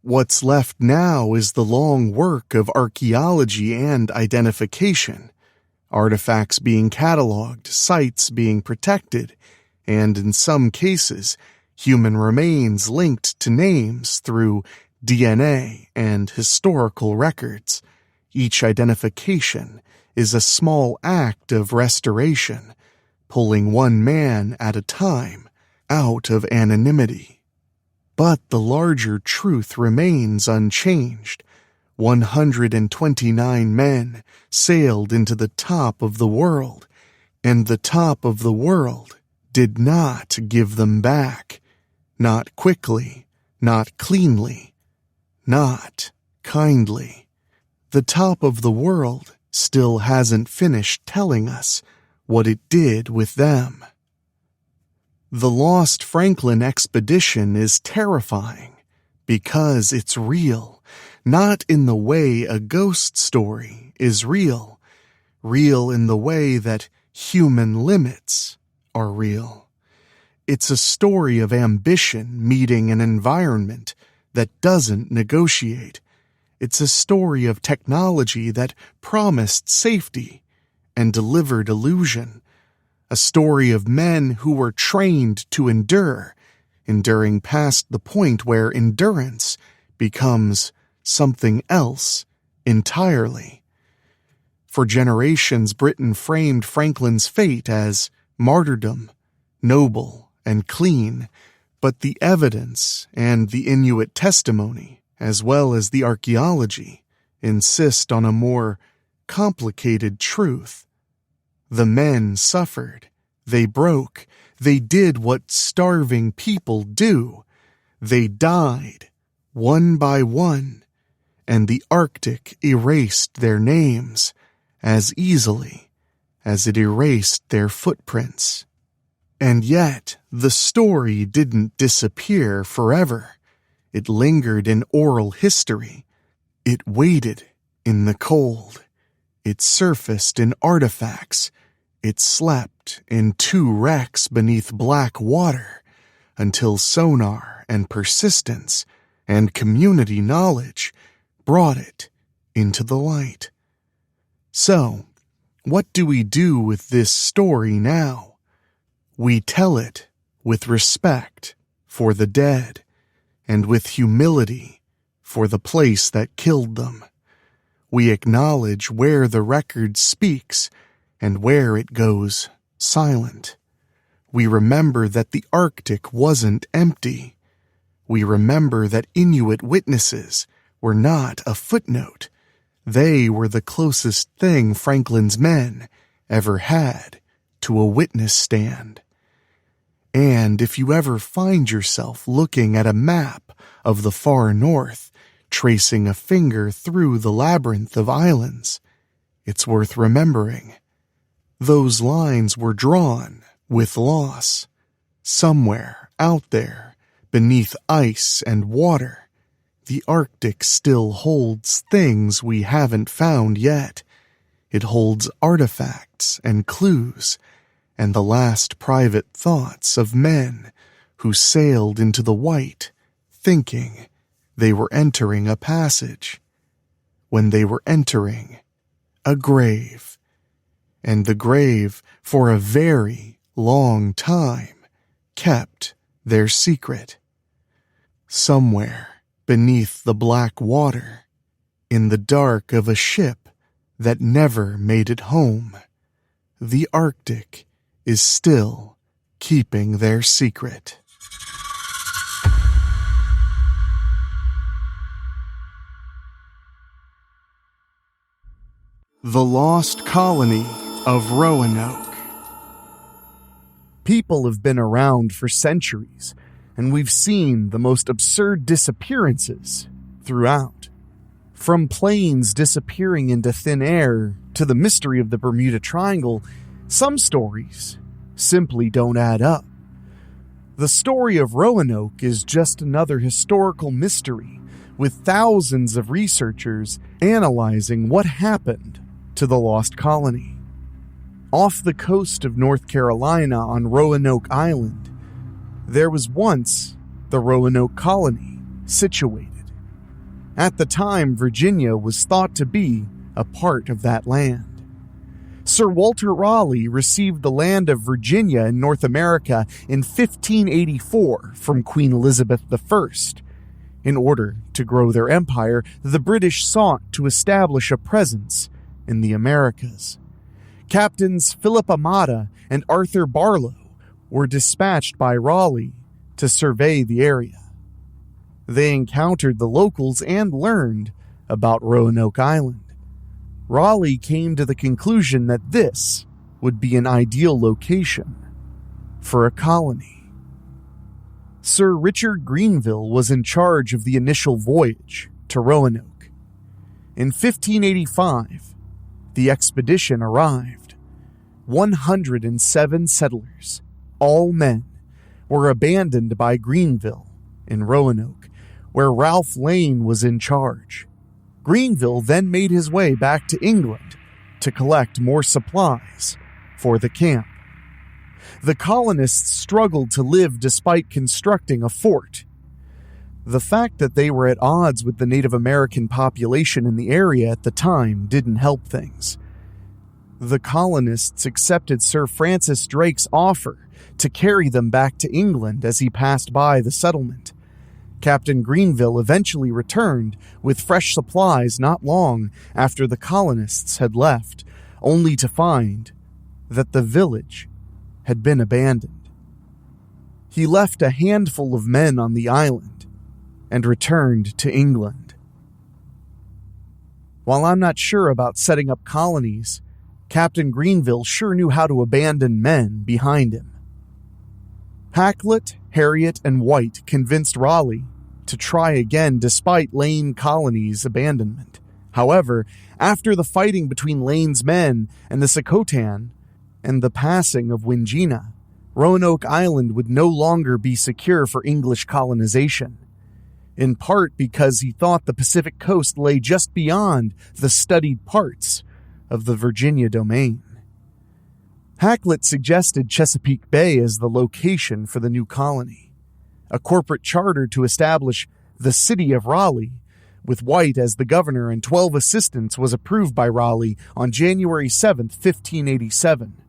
What's left now is the long work of archaeology and identification, artifacts being cataloged, sites being protected, and in some cases, human remains linked to names through DNA and historical records. Each identification is a small act of restoration, pulling one man at a time out of anonymity. But the larger truth remains unchanged. 129 men sailed into the top of the world, and the top of the world did not give them back. Not quickly, not cleanly, not kindly. The top of the world still hasn't finished telling us what it did with them. The Lost Franklin expedition is terrifying because it's real, not in the way a ghost story is real, real in the way that human limits are real. It's a story of ambition meeting an environment that doesn't negotiate. It's a story of technology that promised safety and delivered illusion. A story of men who were trained to endure, enduring past the point where endurance becomes something else entirely. For generations, Britain framed Franklin's fate as martyrdom, noble and clean, but the evidence and the Inuit testimony, as well as the archaeology, insist on a more complicated truth. The men suffered, they broke, they did what starving people do. They died, one by one, and the Arctic erased their names as easily as it erased their footprints. And yet, the story didn't disappear forever. It lingered in oral history. It waited in the cold. It surfaced in artifacts. It slept in 2 wrecks beneath black water until sonar and persistence and community knowledge brought it into the light. So, what do we do with this story now? We tell it with respect for the dead and with humility for the place that killed them. We acknowledge where the record speaks and where it goes silent. We remember that the Arctic wasn't empty. We remember that Inuit witnesses were not a footnote. They were the closest thing Franklin's men ever had to a witness stand. And if you ever find yourself looking at a map of the far north, tracing a finger through the labyrinth of islands, it's worth remembering. Those lines were drawn with loss. Somewhere out there, beneath ice and water, the Arctic still holds things we haven't found yet. It holds artifacts and clues, and the last private thoughts of men who sailed into the white, thinking they were entering a passage, when they were entering a grave. And the grave, for a very long time, kept their secret. Somewhere beneath the black water, in the dark of a ship that never made it home, the Arctic is still keeping their secret. The Lost Colony of Roanoke. People have been around for centuries, and we've seen the most absurd disappearances throughout. From planes disappearing into thin air to the mystery of the Bermuda Triangle, some stories simply don't add up. The story of Roanoke is just another historical mystery, with thousands of researchers analyzing what happened to the lost colony. Off the coast of North Carolina on Roanoke Island, there was once the Roanoke colony situated. At the time, Virginia was thought to be a part of that land. Sir Walter Raleigh received the land of Virginia in North America in 1584 from Queen Elizabeth I. In order to grow their empire, the British sought to establish a presence in the Americas. Captains Philip Amata and Arthur Barlow were dispatched by Raleigh to survey the area. They encountered the locals and learned about Roanoke Island. Raleigh came to the conclusion that this would be an ideal location for a colony. Sir Richard Grenville was in charge of the initial voyage to Roanoke. In 1585, the expedition arrived. 107 settlers, all men, were abandoned by Grenville in Roanoke, where Ralph Lane was in charge. Grenville then made his way back to England to collect more supplies for the camp. The colonists struggled to live despite constructing a fort. The fact that they were at odds with the Native American population in the area at the time didn't help things. The colonists accepted Sir Francis Drake's offer to carry them back to England as he passed by the settlement. Captain Grenville eventually returned with fresh supplies not long after the colonists had left, only to find that the village had been abandoned. He left a handful of men on the island and returned to England. While I'm not sure about setting up colonies, Captain Grenville sure knew how to abandon men behind him. Hakluyt, Harriet, and White convinced Raleigh to try again despite Lane Colony's abandonment. However, after the fighting between Lane's men and the Socotan and the passing of Wingina, Roanoke Island would no longer be secure for English colonization, in part because he thought the Pacific coast lay just beyond the studied parts of the Virginia domain. Hakluyt suggested Chesapeake Bay as the location for the new colony. A corporate charter to establish the city of Raleigh, with White as the governor and 12 assistants, was approved by Raleigh on January 7, 1587.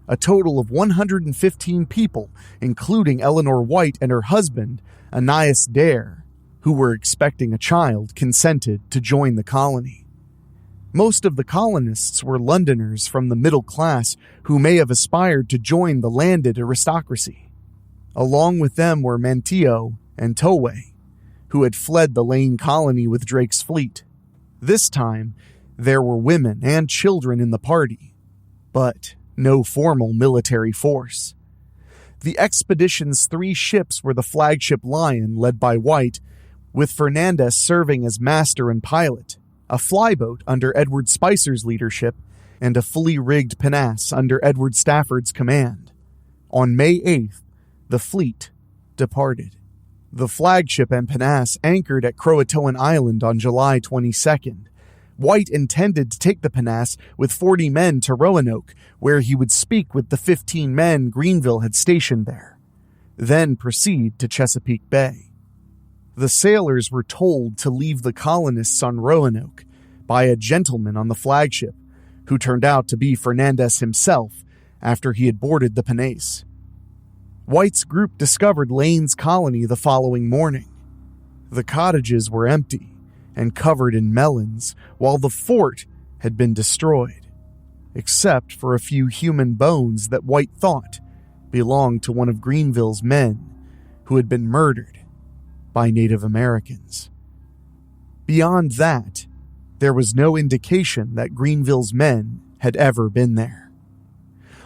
A total of 115 people, including Eleanor White and her husband, Ananias Dare, who were expecting a child, consented to join the colony. Most of the colonists were Londoners from the middle class who may have aspired to join the landed aristocracy. Along with them were Manteo and Toway, who had fled the Lane colony with Drake's fleet. This time, there were women and children in the party, but no formal military force. The expedition's 3 ships were the flagship Lion, led by White, with Fernandez serving as master and pilot, a flyboat under Edward Spicer's leadership, and a fully rigged pinnace under Edward Stafford's command. On May 8th, the fleet departed. The flagship and pinnace anchored at Croatoan Island on July 22nd. White intended to take the pinnace with 40 men to Roanoke, where he would speak with the 15 men Greenville had stationed there, then proceed to Chesapeake Bay. The sailors were told to leave the colonists on Roanoke by a gentleman on the flagship, who turned out to be Fernandez himself after he had boarded the pinnace. White's group discovered Lane's colony the following morning. The cottages were empty and covered in melons, while the fort had been destroyed, except for a few human bones that White thought belonged to one of Greenville's men who had been murdered by Native Americans. Beyond that, there was no indication that Greenville's men had ever been there.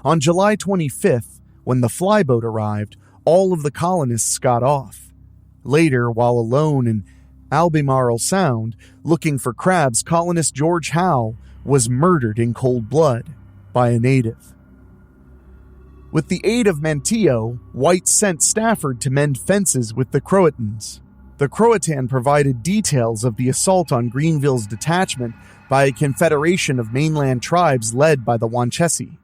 On July 25th, when the flyboat arrived, all of the colonists got off. Later, while alone in Albemarle Sound, looking for crabs, colonist George Howe was murdered in cold blood by a native. With the aid of Manteo, White sent Stafford to mend fences with the Croatans. The Croatan provided details of the assault on Greenville's detachment by a confederation of mainland tribes led by the Wanchese.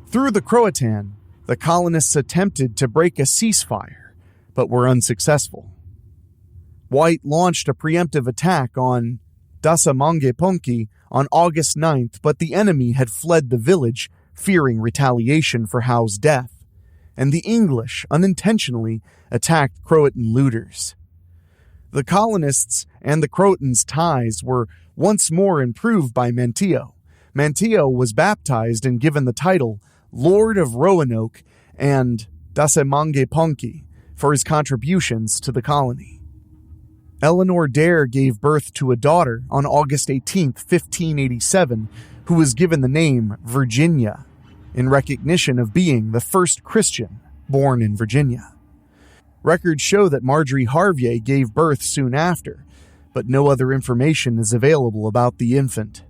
Through the Croatan, the colonists attempted to break a ceasefire, but were unsuccessful. White launched a preemptive attack on Dasamangeponki on August 9th, but the enemy had fled the village, fearing retaliation for Howe's death, and the English unintentionally attacked Croatan looters. The colonists and the Croatans' ties were once more improved by Manteo. Manteo was baptized and given the title Lord of Roanoke and Dasamangeponki for his contributions to the colony. Eleanor Dare gave birth to a daughter on August 18, 1587, who was given the name Virginia, in recognition of being the first Christian born in Virginia. Records show that Marjorie Harvier gave birth soon after, but no other information is available about the infant.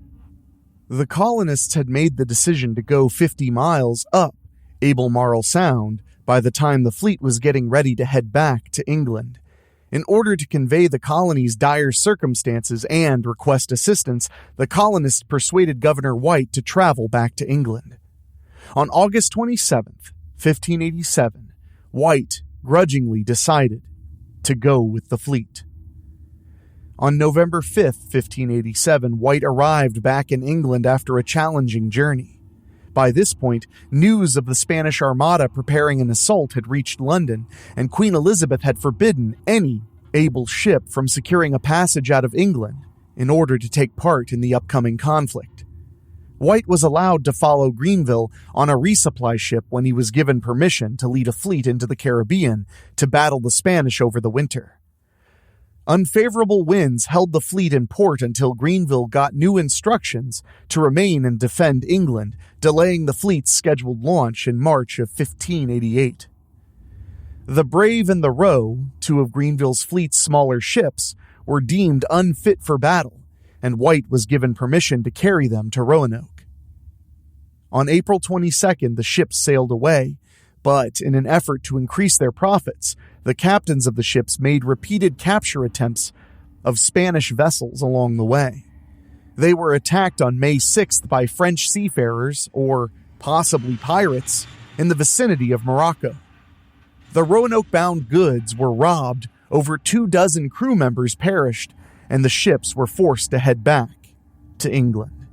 The colonists had made the decision to go 50 miles up Albemarle Sound by the time the fleet was getting ready to head back to England. In order to convey the colony's dire circumstances and request assistance, the colonists persuaded Governor White to travel back to England. On August 27, 1587, White grudgingly decided to go with the fleet. On November 5, 1587, White arrived back in England after a challenging journey. By this point, news of the Spanish Armada preparing an assault had reached London, and Queen Elizabeth had forbidden any able ship from securing a passage out of England in order to take part in the upcoming conflict. White was allowed to follow Greenville on a resupply ship when he was given permission to lead a fleet into the Caribbean to battle the Spanish over the winter. Unfavorable winds held the fleet in port until Greenville got new instructions to remain and defend England, delaying the fleet's scheduled launch in March of 1588. The Brave and the Roe, 2 of Greenville's fleet's smaller ships, were deemed unfit for battle, and White was given permission to carry them to Roanoke. On April 22nd, the ships sailed away, but in an effort to increase their profits, the captains of the ships made repeated capture attempts of Spanish vessels along the way. They were attacked on May 6th by French seafarers, or possibly pirates, in the vicinity of Morocco. The Roanoke-bound goods were robbed, over 24 crew members perished, and the ships were forced to head back to England.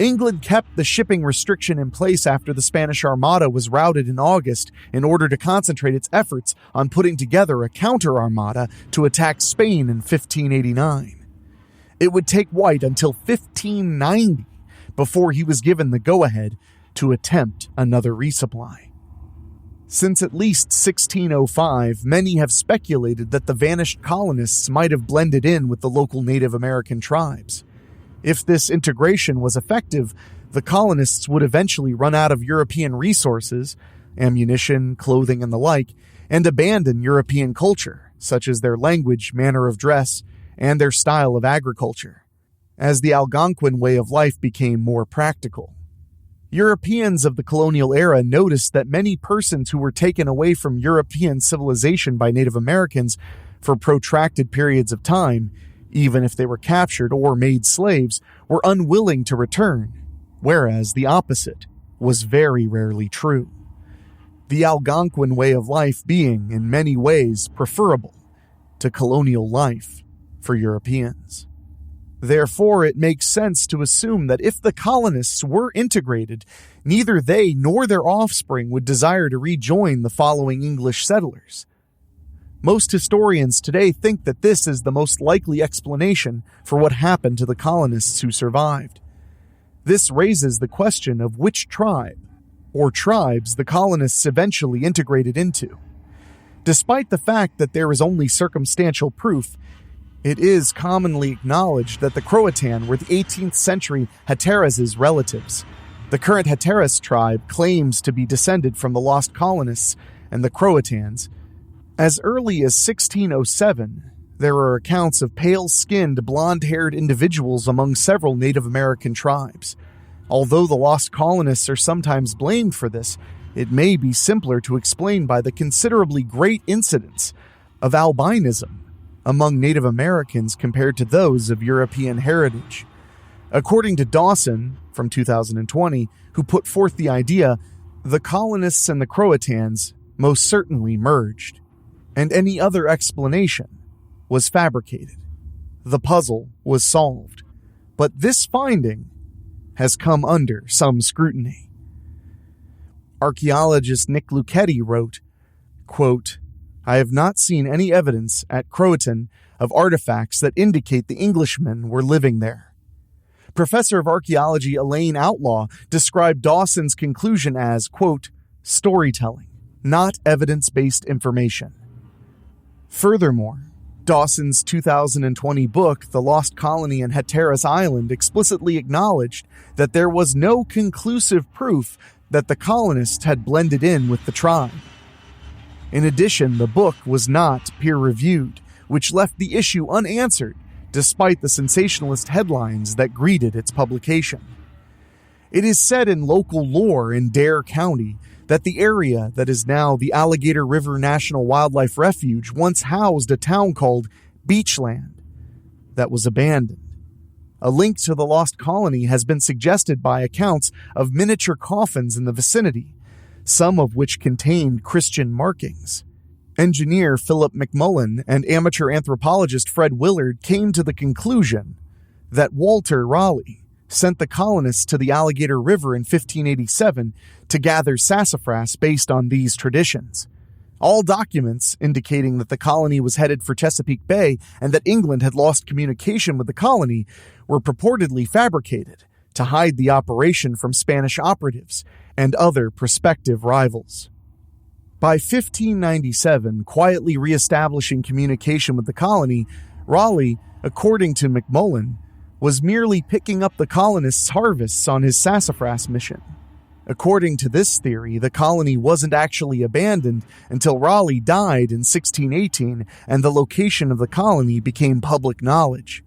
England kept the shipping restriction in place after the Spanish Armada was routed in August in order to concentrate its efforts on putting together a counter-armada to attack Spain in 1589. It would take White until 1590 before he was given the go-ahead to attempt another resupply. Since at least 1605, many have speculated that the vanished colonists might have blended in with the local Native American tribes. If this integration was effective, the colonists would eventually run out of European resources, ammunition, clothing, and the like, and abandon European culture, such as their language, manner of dress, and their style of agriculture, as the Algonquin way of life became more practical. Europeans of the colonial era noticed that many persons who were taken away from European civilization by Native Americans for protracted periods of time, even if they were captured or made slaves, were unwilling to return, whereas the opposite was very rarely true. The Algonquin way of life being, in many ways, preferable to colonial life for Europeans. Therefore, it makes sense to assume that if the colonists were integrated, neither they nor their offspring would desire to rejoin the following English settlers. Most historians today think that this is the most likely explanation for what happened to the colonists who survived. This raises the question of which tribe, or tribes, the colonists eventually integrated into. Despite the fact that there is only circumstantial proof, it is commonly acknowledged that the Croatan were the 18th century Hatteras' relatives. The current Hatteras tribe claims to be descended from the lost colonists and the Croatans. As early as 1607, there are accounts of pale-skinned, blonde-haired individuals among several Native American tribes. Although the lost colonists are sometimes blamed for this, it may be simpler to explain by the considerably great incidence of albinism among Native Americans compared to those of European heritage. According to Dawson, from 2020, who put forth the idea, the colonists and the Croatans most certainly merged, and any other explanation was fabricated. The puzzle was solved, but this finding has come under some scrutiny. Archaeologist Nick Lucchetti wrote, quote, "I have not seen any evidence at Croatan of artifacts that indicate the Englishmen were living there." Professor of Archaeology Elaine Outlaw described Dawson's conclusion as, quote, "storytelling, not evidence-based information." Furthermore, Dawson's 2020 book, The Lost Colony in Hatteras Island, explicitly acknowledged that there was no conclusive proof that the colonists had blended in with the tribe. In addition, the book was not peer-reviewed, which left the issue unanswered despite the sensationalist headlines that greeted its publication. It is said in local lore in Dare County that the area that is now the Alligator River National Wildlife Refuge once housed a town called Beachland that was abandoned. A link to the lost colony has been suggested by accounts of miniature coffins in the vicinity, some of which contained Christian markings. Engineer Philip McMullen and amateur anthropologist Fred Willard came to the conclusion that Walter Raleigh sent the colonists to the Alligator River in 1587 to gather sassafras based on these traditions. All documents indicating that the colony was headed for Chesapeake Bay and that England had lost communication with the colony were purportedly fabricated to hide the operation from Spanish operatives and other prospective rivals. By 1597, quietly reestablishing communication with the colony, Raleigh, according to McMullen, was merely picking up the colonists' harvests on his sassafras mission. According to this theory, the colony wasn't actually abandoned until Raleigh died in 1618 and the location of the colony became public knowledge.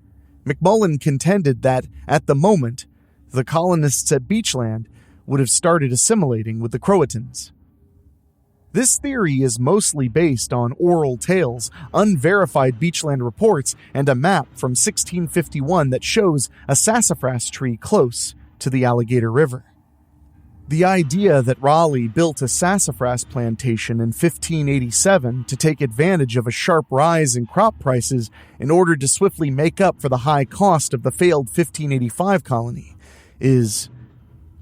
McMullen contended that, at the moment, the colonists at Beachland would have started assimilating with the Croatans. This theory is mostly based on oral tales, unverified Beachland reports, and a map from 1651 that shows a sassafras tree close to the Alligator River. The idea that Raleigh built a sassafras plantation in 1587 to take advantage of a sharp rise in crop prices in order to swiftly make up for the high cost of the failed 1585 colony is,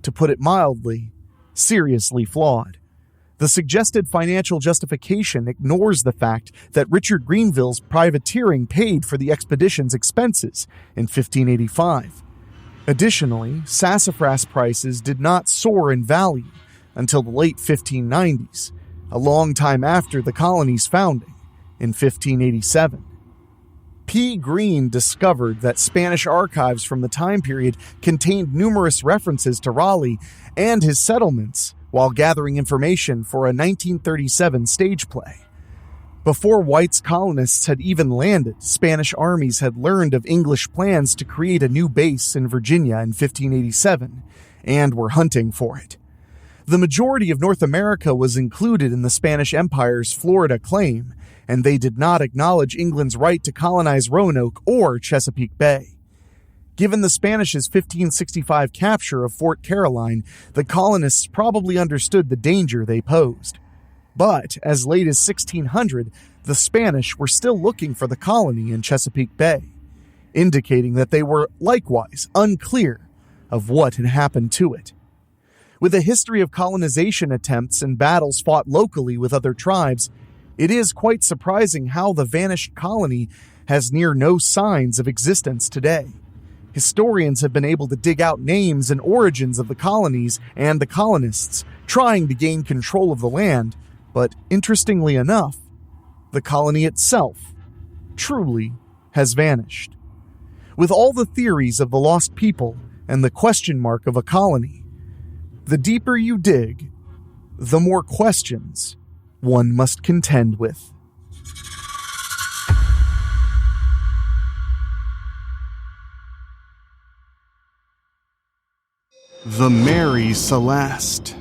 to put it mildly, seriously flawed. The suggested financial justification ignores the fact that Richard Grenville's privateering paid for the expedition's expenses in 1585. Additionally, sassafras prices did not soar in value until the late 1590s, a long time after the colony's founding in 1587. P. Green discovered that Spanish archives from the time period contained numerous references to Raleigh and his settlements while gathering information for a 1937 stage play. Before White's colonists had even landed, Spanish armies had learned of English plans to create a new base in Virginia in 1587 and were hunting for it. The majority of North America was included in the Spanish Empire's Florida claim, and they did not acknowledge England's right to colonize Roanoke or Chesapeake Bay. Given the Spanish's 1565 capture of Fort Caroline, the colonists probably understood the danger they posed. But as late as 1600, the Spanish were still looking for the colony in Chesapeake Bay, indicating that they were likewise unclear of what had happened to it. With a history of colonization attempts and battles fought locally with other tribes, it is quite surprising how the vanished colony has near no signs of existence today. Historians have been able to dig out names and origins of the colonies and the colonists, trying to gain control of the land, but interestingly enough, the colony itself truly has vanished. With all the theories of the lost people and the question mark of a colony, the deeper you dig, the more questions one must contend with. The Mary Celeste.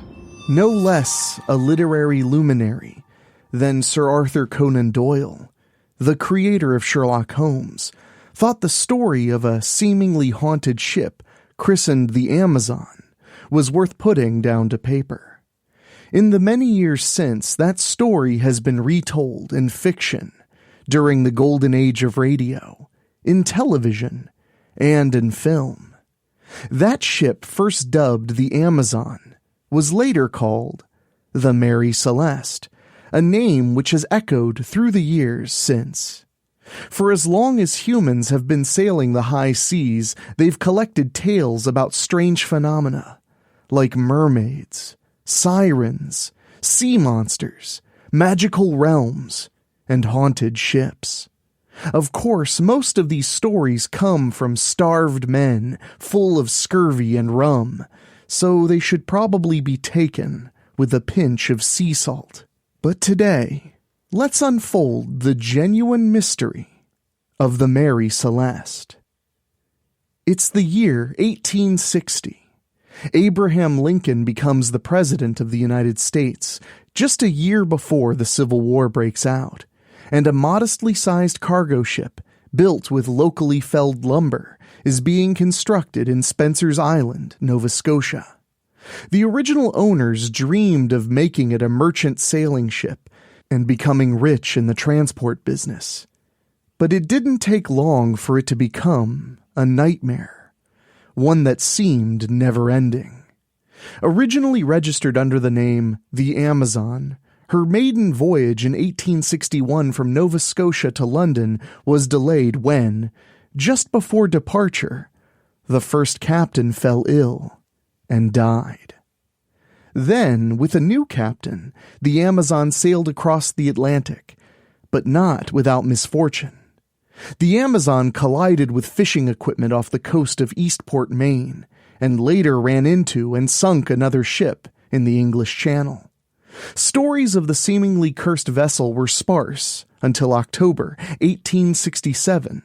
No less a literary luminary than Sir Arthur Conan Doyle, the creator of Sherlock Holmes, thought the story of a seemingly haunted ship christened the Amazon was worth putting down to paper. In the many years since, that story has been retold in fiction, during the golden age of radio, in television, and in film. That ship, first dubbed the Amazon, was later called the Mary Celeste, a name which has echoed through the years since. For as long as humans have been sailing the high seas, they've collected tales about strange phenomena, like mermaids, sirens, sea monsters, magical realms, and haunted ships. Of course, most of these stories come from starved men full of scurvy and rum, so they should probably be taken with a pinch of sea salt. But today, let's unfold the genuine mystery of the Mary Celeste. It's the year 1860. Abraham Lincoln becomes the President of the United States just a year before the Civil War breaks out, and a modestly sized cargo ship, built with locally felled lumber, is being constructed in Spencer's Island, Nova Scotia. The original owners dreamed of making it a merchant sailing ship and becoming rich in the transport business. But it didn't take long for it to become a nightmare, one that seemed never-ending. Originally registered under the name the Amazon, her maiden voyage in 1861 from Nova Scotia to London was delayed when, just before departure, the first captain fell ill and died. Then, with a new captain, the Amazon sailed across the Atlantic, but not without misfortune. The Amazon collided with fishing equipment off the coast of Eastport, Maine, and later ran into and sunk another ship in the English Channel. Stories of the seemingly cursed vessel were sparse until October 1867,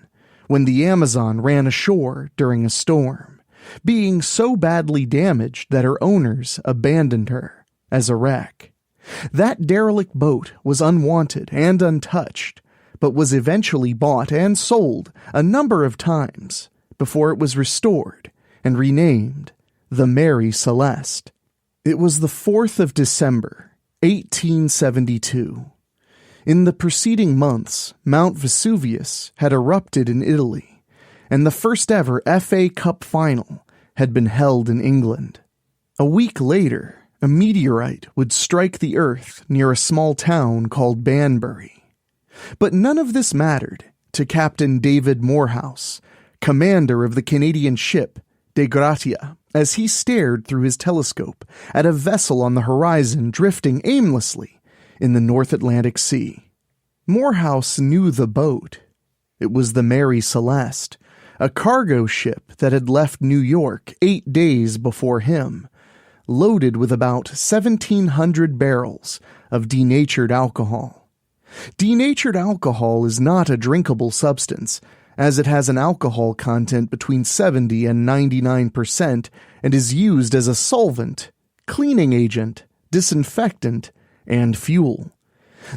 when the Amazon ran ashore during a storm, being so badly damaged that her owners abandoned her as a wreck. That derelict boat was unwanted and untouched, but was eventually bought and sold a number of times before it was restored and renamed the Mary Celeste. It was the 4th of December, 1872. In the preceding months, Mount Vesuvius had erupted in Italy, and the first ever FA Cup final had been held in England. A week later, a meteorite would strike the earth near a small town called Banbury. But none of this mattered to Captain David Morehouse, commander of the Canadian ship De Gratia, as he stared through his telescope at a vessel on the horizon drifting aimlessly in the North Atlantic Sea. Morehouse knew the boat. It was the Mary Celeste, a cargo ship that had left New York 8 days before him, loaded with about 1,700 barrels of denatured alcohol. Denatured alcohol is not a drinkable substance, as it has an alcohol content between 70 and 99% and is used as a solvent, cleaning agent, disinfectant, and fuel.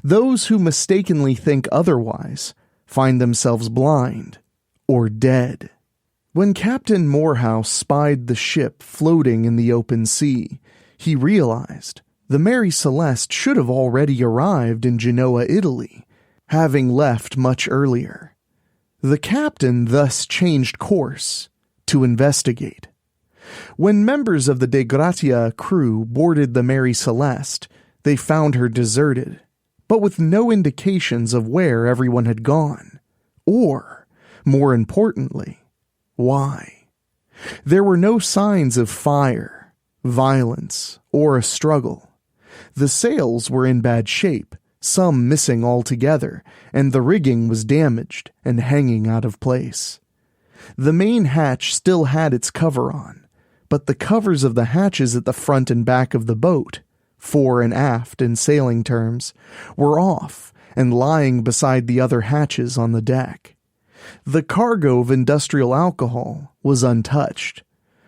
Those who mistakenly think otherwise find themselves blind or dead. When Captain Morehouse spied the ship floating in the open sea, he realized the Mary Celeste should have already arrived in Genoa, Italy, having left much earlier. The captain thus changed course to investigate. When members of the De Gratia crew boarded the Mary Celeste, they found her deserted, but with no indications of where everyone had gone, or, more importantly, why. There were no signs of fire, violence, or a struggle. The sails were in bad shape, some missing altogether, and the rigging was damaged and hanging out of place. The main hatch still had its cover on, but the covers of the hatches at the front and back of the boat, fore and aft in sailing terms, were off and lying beside the other hatches on the deck. The cargo of industrial alcohol was untouched.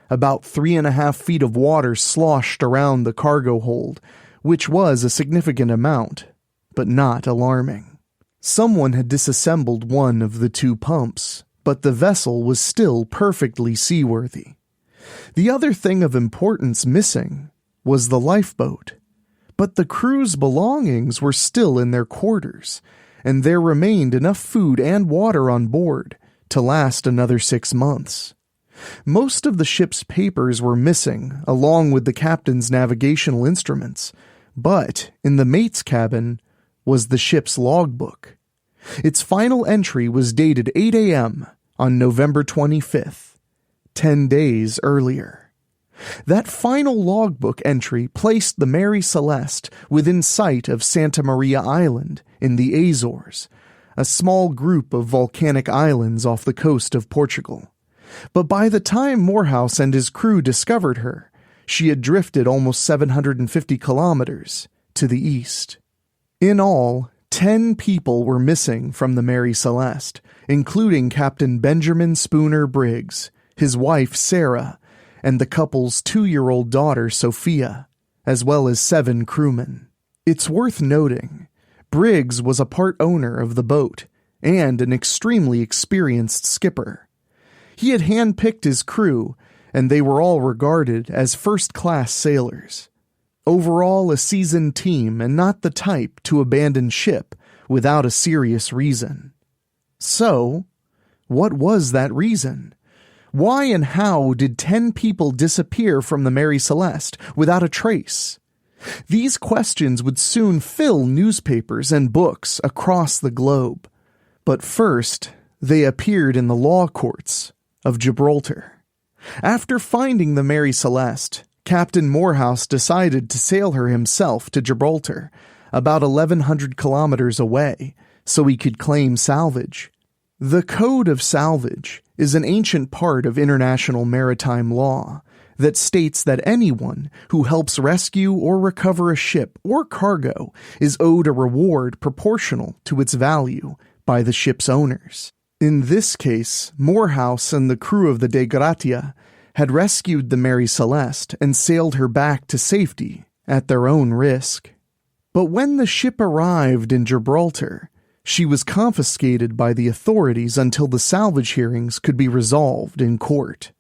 About 3.5 feet of water sloshed around the cargo hold, which was a significant amount, but not alarming. Someone had disassembled one of the 2 pumps, but the vessel was still perfectly seaworthy. The other thing of importance missing was the lifeboat, but the crew's belongings were still in their quarters, and there remained enough food and water on board to last another 6 months. Most of the ship's papers were missing, along with the captain's navigational instruments, but in the mate's cabin was the ship's logbook. Its final entry was dated 8 a.m. on November 25th, 10 days earlier. That final logbook entry placed the Mary Celeste within sight of Santa Maria Island in the Azores, a small group of volcanic islands off the coast of Portugal. But by the time Morehouse and his crew discovered her, she had drifted almost 750 kilometers to the east. In all, 10 people were missing from the Mary Celeste, including Captain Benjamin Spooner Briggs, his wife Sarah, and the couple's 2-year-old daughter Sophia, as well as 7 crewmen. It's worth noting, Briggs was a part owner of the boat and an extremely experienced skipper. He had handpicked his crew, and they were all regarded as first-class sailors. Overall, a seasoned team and not the type to abandon ship without a serious reason. So, what was that reason? Why and how did 10 people disappear from the Mary Celeste without a trace? These questions would soon fill newspapers and books across the globe. But first, they appeared in the law courts of Gibraltar. After finding the Mary Celeste, Captain Morehouse decided to sail her himself to Gibraltar, about 1,100 kilometers away, so he could claim salvage. The Code of Salvage is an ancient part of international maritime law that states that anyone who helps rescue or recover a ship or cargo is owed a reward proportional to its value by the ship's owners. In this case, Morehouse and the crew of the De Gratia had rescued the Mary Celeste and sailed her back to safety at their own risk. But when the ship arrived in Gibraltar, she was confiscated by the authorities until the salvage hearings could be resolved in court.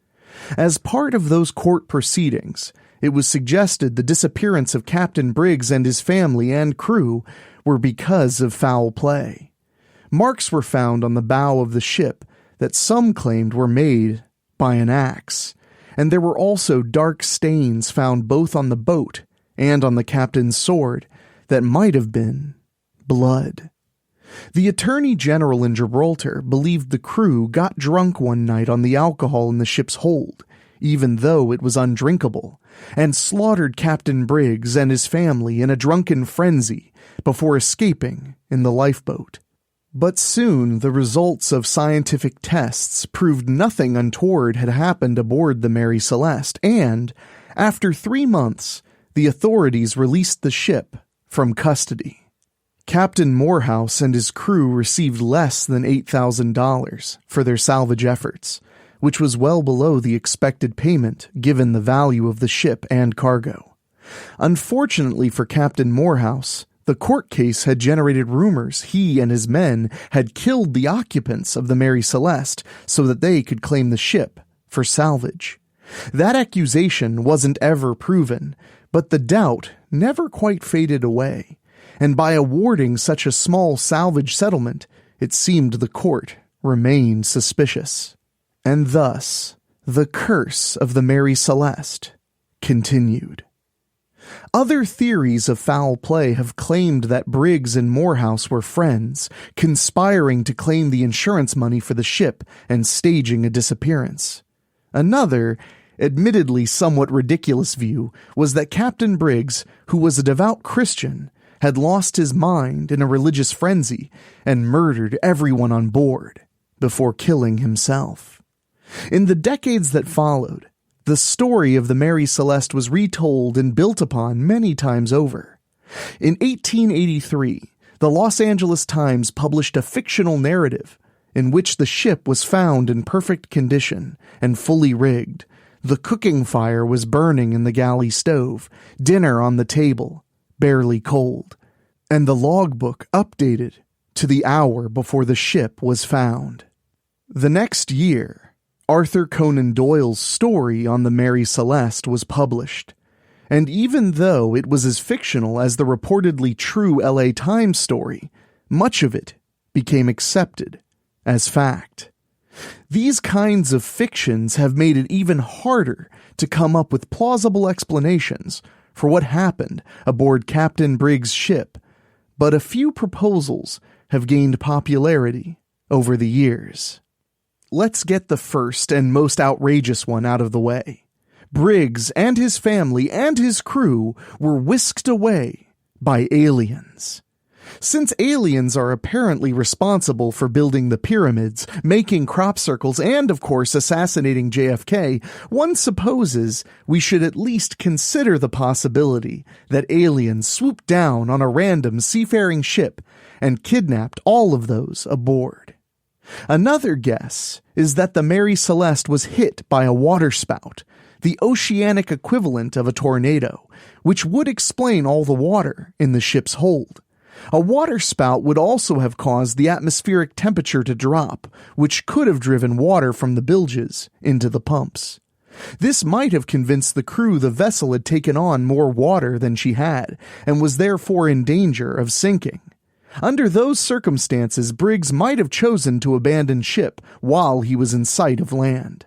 As part of those court proceedings, it was suggested the disappearance of Captain Briggs and his family and crew were because of foul play. Marks were found on the bow of the ship that some claimed were made by an axe, and there were also dark stains found both on the boat and on the captain's sword that might have been blood. The Attorney General in Gibraltar believed the crew got drunk one night on the alcohol in the ship's hold, even though it was undrinkable, and slaughtered Captain Briggs and his family in a drunken frenzy before escaping in the lifeboat. But soon the results of scientific tests proved nothing untoward had happened aboard the Mary Celeste, and, after 3 months, the authorities released the ship from custody. Captain Morehouse and his crew received less than $8,000 for their salvage efforts, which was well below the expected payment given the value of the ship and cargo. Unfortunately for Captain Morehouse, the court case had generated rumors he and his men had killed the occupants of the Mary Celeste so that they could claim the ship for salvage. That accusation wasn't ever proven, but the doubt never quite faded away, and by awarding such a small salvage settlement, it seemed the court remained suspicious. And thus, the curse of the Mary Celeste continued. Other theories of foul play have claimed that Briggs and Morehouse were friends, conspiring to claim the insurance money for the ship and staging a disappearance. Another, admittedly somewhat ridiculous view was that Captain Briggs, who was a devout Christian, had lost his mind in a religious frenzy and murdered everyone on board before killing himself. In the decades that followed, the story of the Mary Celeste was retold and built upon many times over. In 1883, the Los Angeles Times published a fictional narrative in which the ship was found in perfect condition and fully rigged. The cooking fire was burning in the galley stove, dinner on the table, barely cold, and the logbook updated to the hour before the ship was found. The next year, Arthur Conan Doyle's story on the Mary Celeste was published, and even though it was as fictional as the reportedly true LA Times story, much of it became accepted as fact. These kinds of fictions have made it even harder to come up with plausible explanations for what happened aboard Captain Briggs' ship, but a few proposals have gained popularity over the years. Let's get the first and most outrageous one out of the way. Briggs and his family and his crew were whisked away by aliens. Since aliens are apparently responsible for building the pyramids, making crop circles, and, of course, assassinating JFK, one supposes we should at least consider the possibility that aliens swooped down on a random seafaring ship and kidnapped all of those aboard. Another guess is that the Mary Celeste was hit by a waterspout, the oceanic equivalent of a tornado, which would explain all the water in the ship's hold. A waterspout would also have caused the atmospheric temperature to drop, which could have driven water from the bilges into the pumps. This might have convinced the crew the vessel had taken on more water than she had, and was therefore in danger of sinking. Under those circumstances, Briggs might have chosen to abandon ship while he was in sight of land.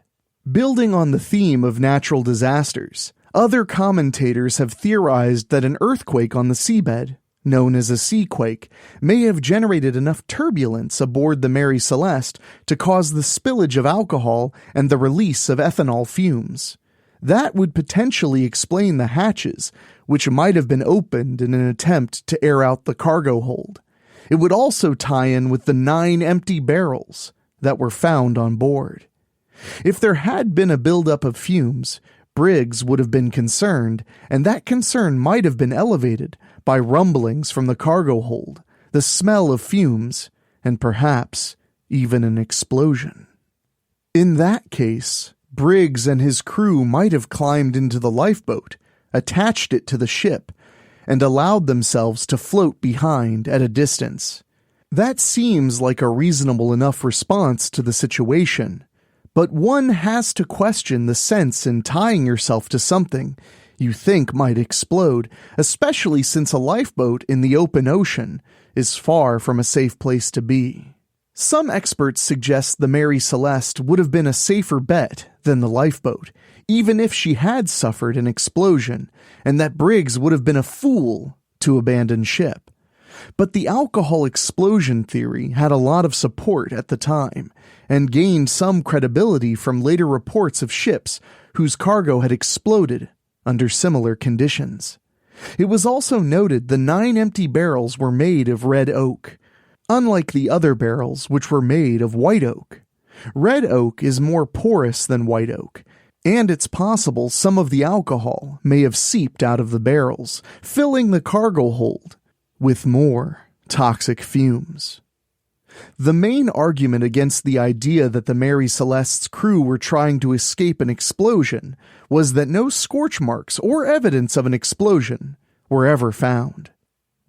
Building on the theme of natural disasters, other commentators have theorized that an earthquake on the seabed, known as a seaquake, may have generated enough turbulence aboard the Mary Celeste to cause the spillage of alcohol and the release of ethanol fumes. That would potentially explain the hatches, which might have been opened in an attempt to air out the cargo hold. It would also tie in with the 9 empty barrels that were found on board. If there had been a buildup of fumes, Briggs would have been concerned, and that concern might have been elevated by rumblings from the cargo hold, the smell of fumes, and perhaps even an explosion. In that case, Briggs and his crew might have climbed into the lifeboat, attached it to the ship, and allowed themselves to float behind at a distance. That seems like a reasonable enough response to the situation, but one has to question the sense in tying yourself to something you think might explode, especially since a lifeboat in the open ocean is far from a safe place to be. Some experts suggest the Mary Celeste would have been a safer bet than the lifeboat, even if she had suffered an explosion, and that Briggs would have been a fool to abandon ship. But the alcohol explosion theory had a lot of support at the time, and gained some credibility from later reports of ships whose cargo had exploded under similar conditions. It was also noted the 9 empty barrels were made of red oak, unlike the other barrels which were made of white oak. Red oak is more porous than white oak, and it's possible some of the alcohol may have seeped out of the barrels, filling the cargo hold with more toxic fumes. The main argument against the idea that the Mary Celeste's crew were trying to escape an explosion was that no scorch marks or evidence of an explosion were ever found.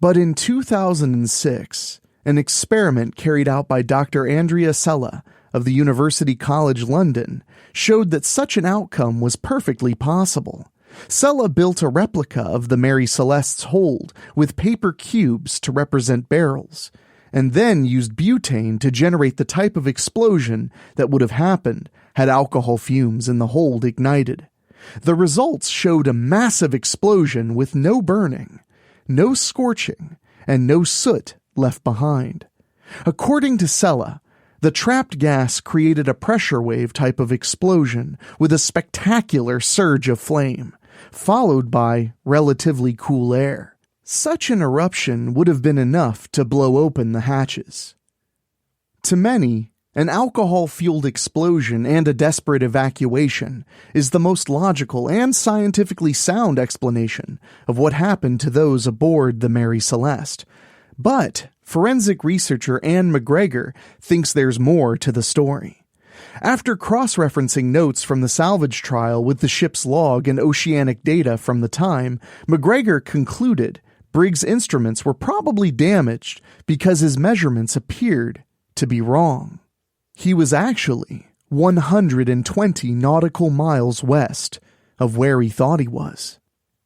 But in 2006, an experiment carried out by Dr. Andrea Sella of the University College London showed that such an outcome was perfectly possible. Sella built a replica of the Mary Celeste's hold with paper cubes to represent barrels, and then used butane to generate the type of explosion that would have happened had alcohol fumes in the hold ignited. The results showed a massive explosion with no burning, no scorching, and no soot left behind. According to Sella, the trapped gas created a pressure wave type of explosion with a spectacular surge of flame, followed by relatively cool air. Such an eruption would have been enough to blow open the hatches. To many, an alcohol-fueled explosion and a desperate evacuation is the most logical and scientifically sound explanation of what happened to those aboard the Mary Celeste. But forensic researcher Anne McGregor thinks there's more to the story. After cross-referencing notes from the salvage trial with the ship's log and oceanic data from the time, McGregor concluded Briggs' instruments were probably damaged because his measurements appeared to be wrong. He was actually 120 nautical miles west of where he thought he was.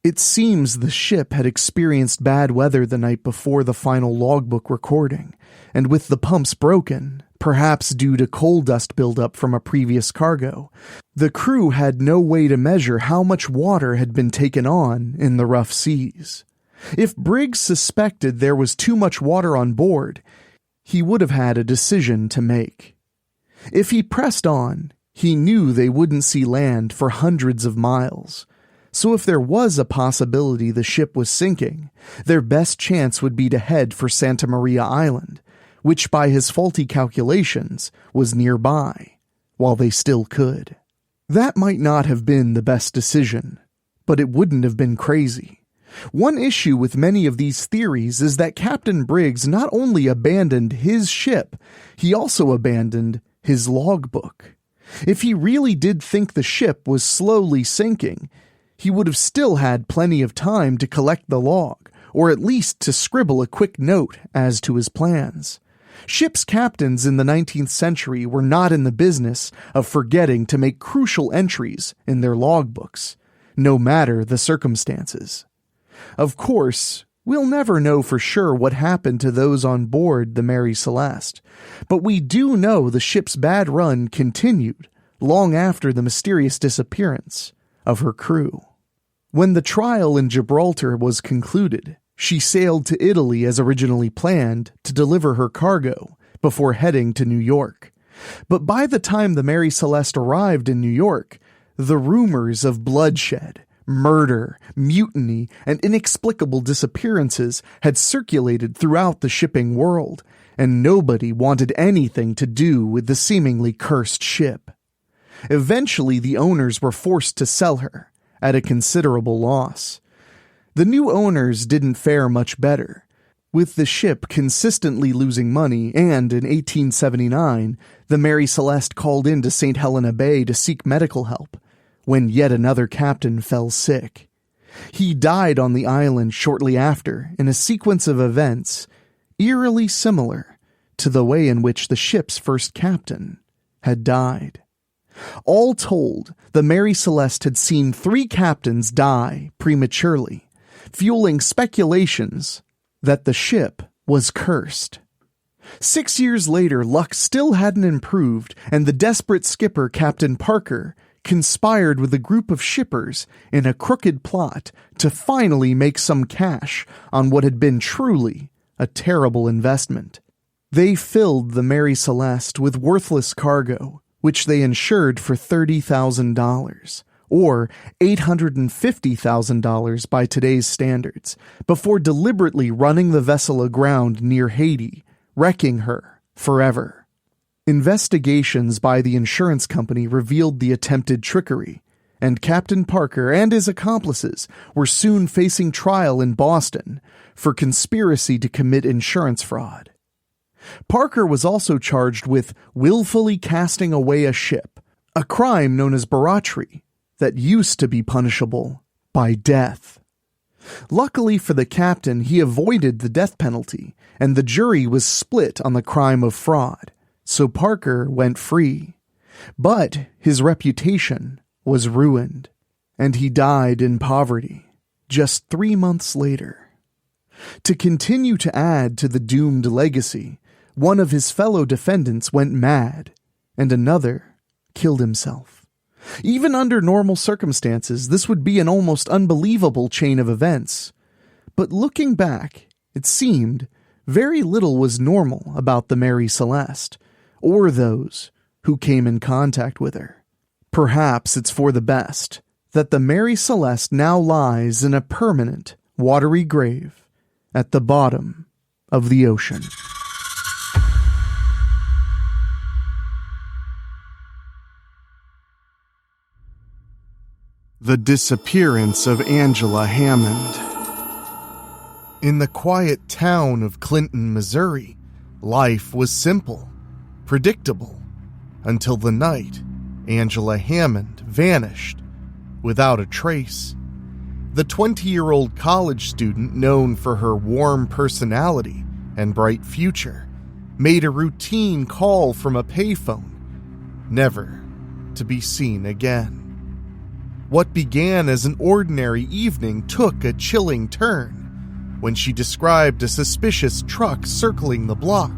It seems the ship had experienced bad weather the night before the final logbook recording, and with the pumps broken, perhaps due to coal dust buildup from a previous cargo, the crew had no way to measure how much water had been taken on in the rough seas. If Briggs suspected there was too much water on board, he would have had a decision to make. If he pressed on, he knew they wouldn't see land for hundreds of miles. So if there was a possibility the ship was sinking, their best chance would be to head for Santa Maria Island, which by his faulty calculations was nearby, while they still could. That might not have been the best decision, but it wouldn't have been crazy. One issue with many of these theories is that Captain Briggs not only abandoned his ship, he also abandoned his logbook. If he really did think the ship was slowly sinking, he would have still had plenty of time to collect the log, or at least to scribble a quick note as to his plans. Ships' captains in the 19th century were not in the business of forgetting to make crucial entries in their logbooks, no matter the circumstances. Of course, we'll never know for sure what happened to those on board the Mary Celeste, but we do know the ship's bad run continued long after the mysterious disappearance of her crew. When the trial in Gibraltar was concluded, she sailed to Italy as originally planned to deliver her cargo before heading to New York. But by the time the Mary Celeste arrived in New York, the rumors of bloodshed, murder, mutiny, and inexplicable disappearances had circulated throughout the shipping world, and nobody wanted anything to do with the seemingly cursed ship. Eventually, the owners were forced to sell her at a considerable loss. The new owners didn't fare much better, with the ship consistently losing money, and in 1879, the Mary Celeste called into St. Helena Bay to seek medical help, when yet another captain fell sick. He died on the island shortly after in a sequence of events eerily similar to the way in which the ship's first captain had died. All told, the Mary Celeste had seen 3 captains die prematurely, fueling speculations that the ship was cursed. 6 years later, luck still hadn't improved, and the desperate skipper, Captain Parker, conspired with a group of shippers in a crooked plot to finally make some cash on what had been truly a terrible investment. They filled the Mary Celeste with worthless cargo, which they insured for $30,000, or $850,000 by today's standards, before deliberately running the vessel aground near Haiti, wrecking her forever. Investigations by the insurance company revealed the attempted trickery, and Captain Parker and his accomplices were soon facing trial in Boston for conspiracy to commit insurance fraud. Parker was also charged with willfully casting away a ship, a crime known as baratry that used to be punishable by death. Luckily for the captain, he avoided the death penalty, and the jury was split on the crime of fraud, so Parker went free. But his reputation was ruined, and he died in poverty just 3 months later. To continue to add to the doomed legacy, one of his fellow defendants went mad, and another killed himself. Even under normal circumstances, this would be an almost unbelievable chain of events. But looking back, it seemed very little was normal about the Mary Celeste, or those who came in contact with her. Perhaps it's for the best that the Mary Celeste now lies in a permanent, watery grave at the bottom of the ocean. The Disappearance of Angela Hammond. In the quiet town of Clinton, Missouri, life was simple, predictable, until the night Angela Hammond vanished without a trace. The 20-year-old college student, known for her warm personality and bright future, made a routine call from a payphone, never to be seen again. What began as an ordinary evening took a chilling turn when she described a suspicious truck circling the block.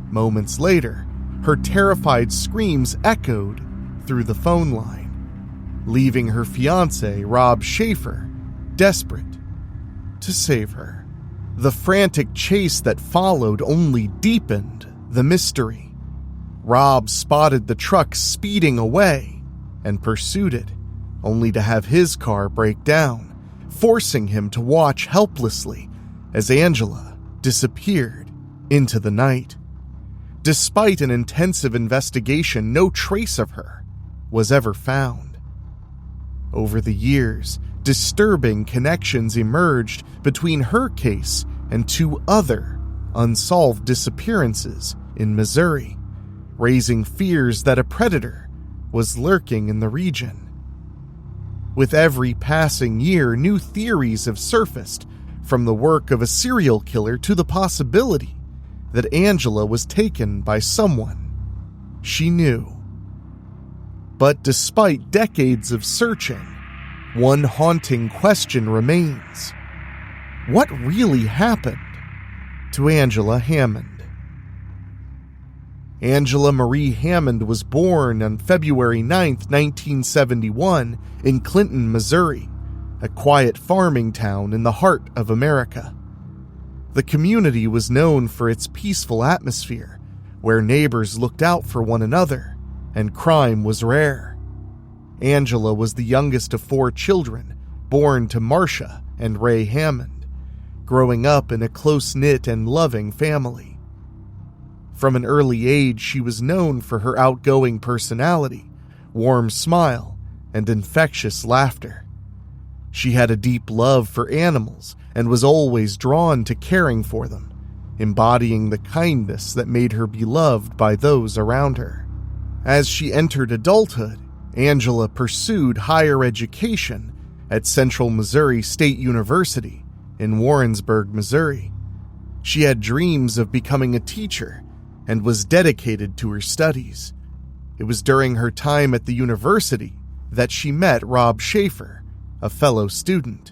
Moments later, her terrified screams echoed through the phone line, leaving her fiancé, Rob Schaefer, desperate to save her. The frantic chase that followed only deepened the mystery. Rob spotted the truck speeding away and pursued it, only to have his car break down, forcing him to watch helplessly as Angela disappeared into the night. Despite an intensive investigation, no trace of her was ever found. Over the years, disturbing connections emerged between her case and 2 other unsolved disappearances in Missouri, raising fears that a predator was lurking in the region. With every passing year, new theories have surfaced, from the work of a serial killer to the possibility that Angela was taken by someone she knew. But despite decades of searching, one haunting question remains. What really happened to Angela Hammond? Angela Marie Hammond was born on February 9, 1971, in Clinton, Missouri, a quiet farming town in the heart of America. The community was known for its peaceful atmosphere, where neighbors looked out for one another, and crime was rare. Angela was the youngest of 4 children, born to Marcia and Ray Hammond, growing up in a close-knit and loving family. From an early age, she was known for her outgoing personality, warm smile, and infectious laughter. She had a deep love for animals and was always drawn to caring for them, embodying the kindness that made her beloved by those around her. As she entered adulthood, Angela pursued higher education at Central Missouri State University in Warrensburg, Missouri. She had dreams of becoming a teacher and was dedicated to her studies. It was during her time at the university that she met Rob Schaefer, a fellow student.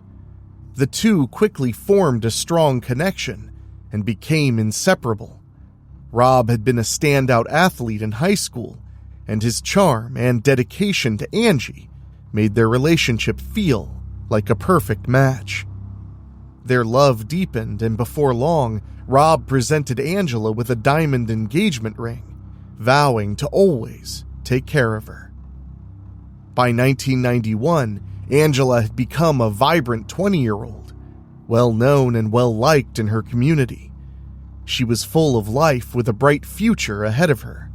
The two quickly formed a strong connection and became inseparable, Rob had been a standout athlete in high school, and his charm and dedication to Angie made their relationship feel like a perfect match. Their love deepened, and before long, Rob presented Angela with a diamond engagement ring, vowing to always take care of her. By 1991, Angela had become a vibrant 20-year-old, well-known and well-liked in her community. She was full of life with a bright future ahead of her.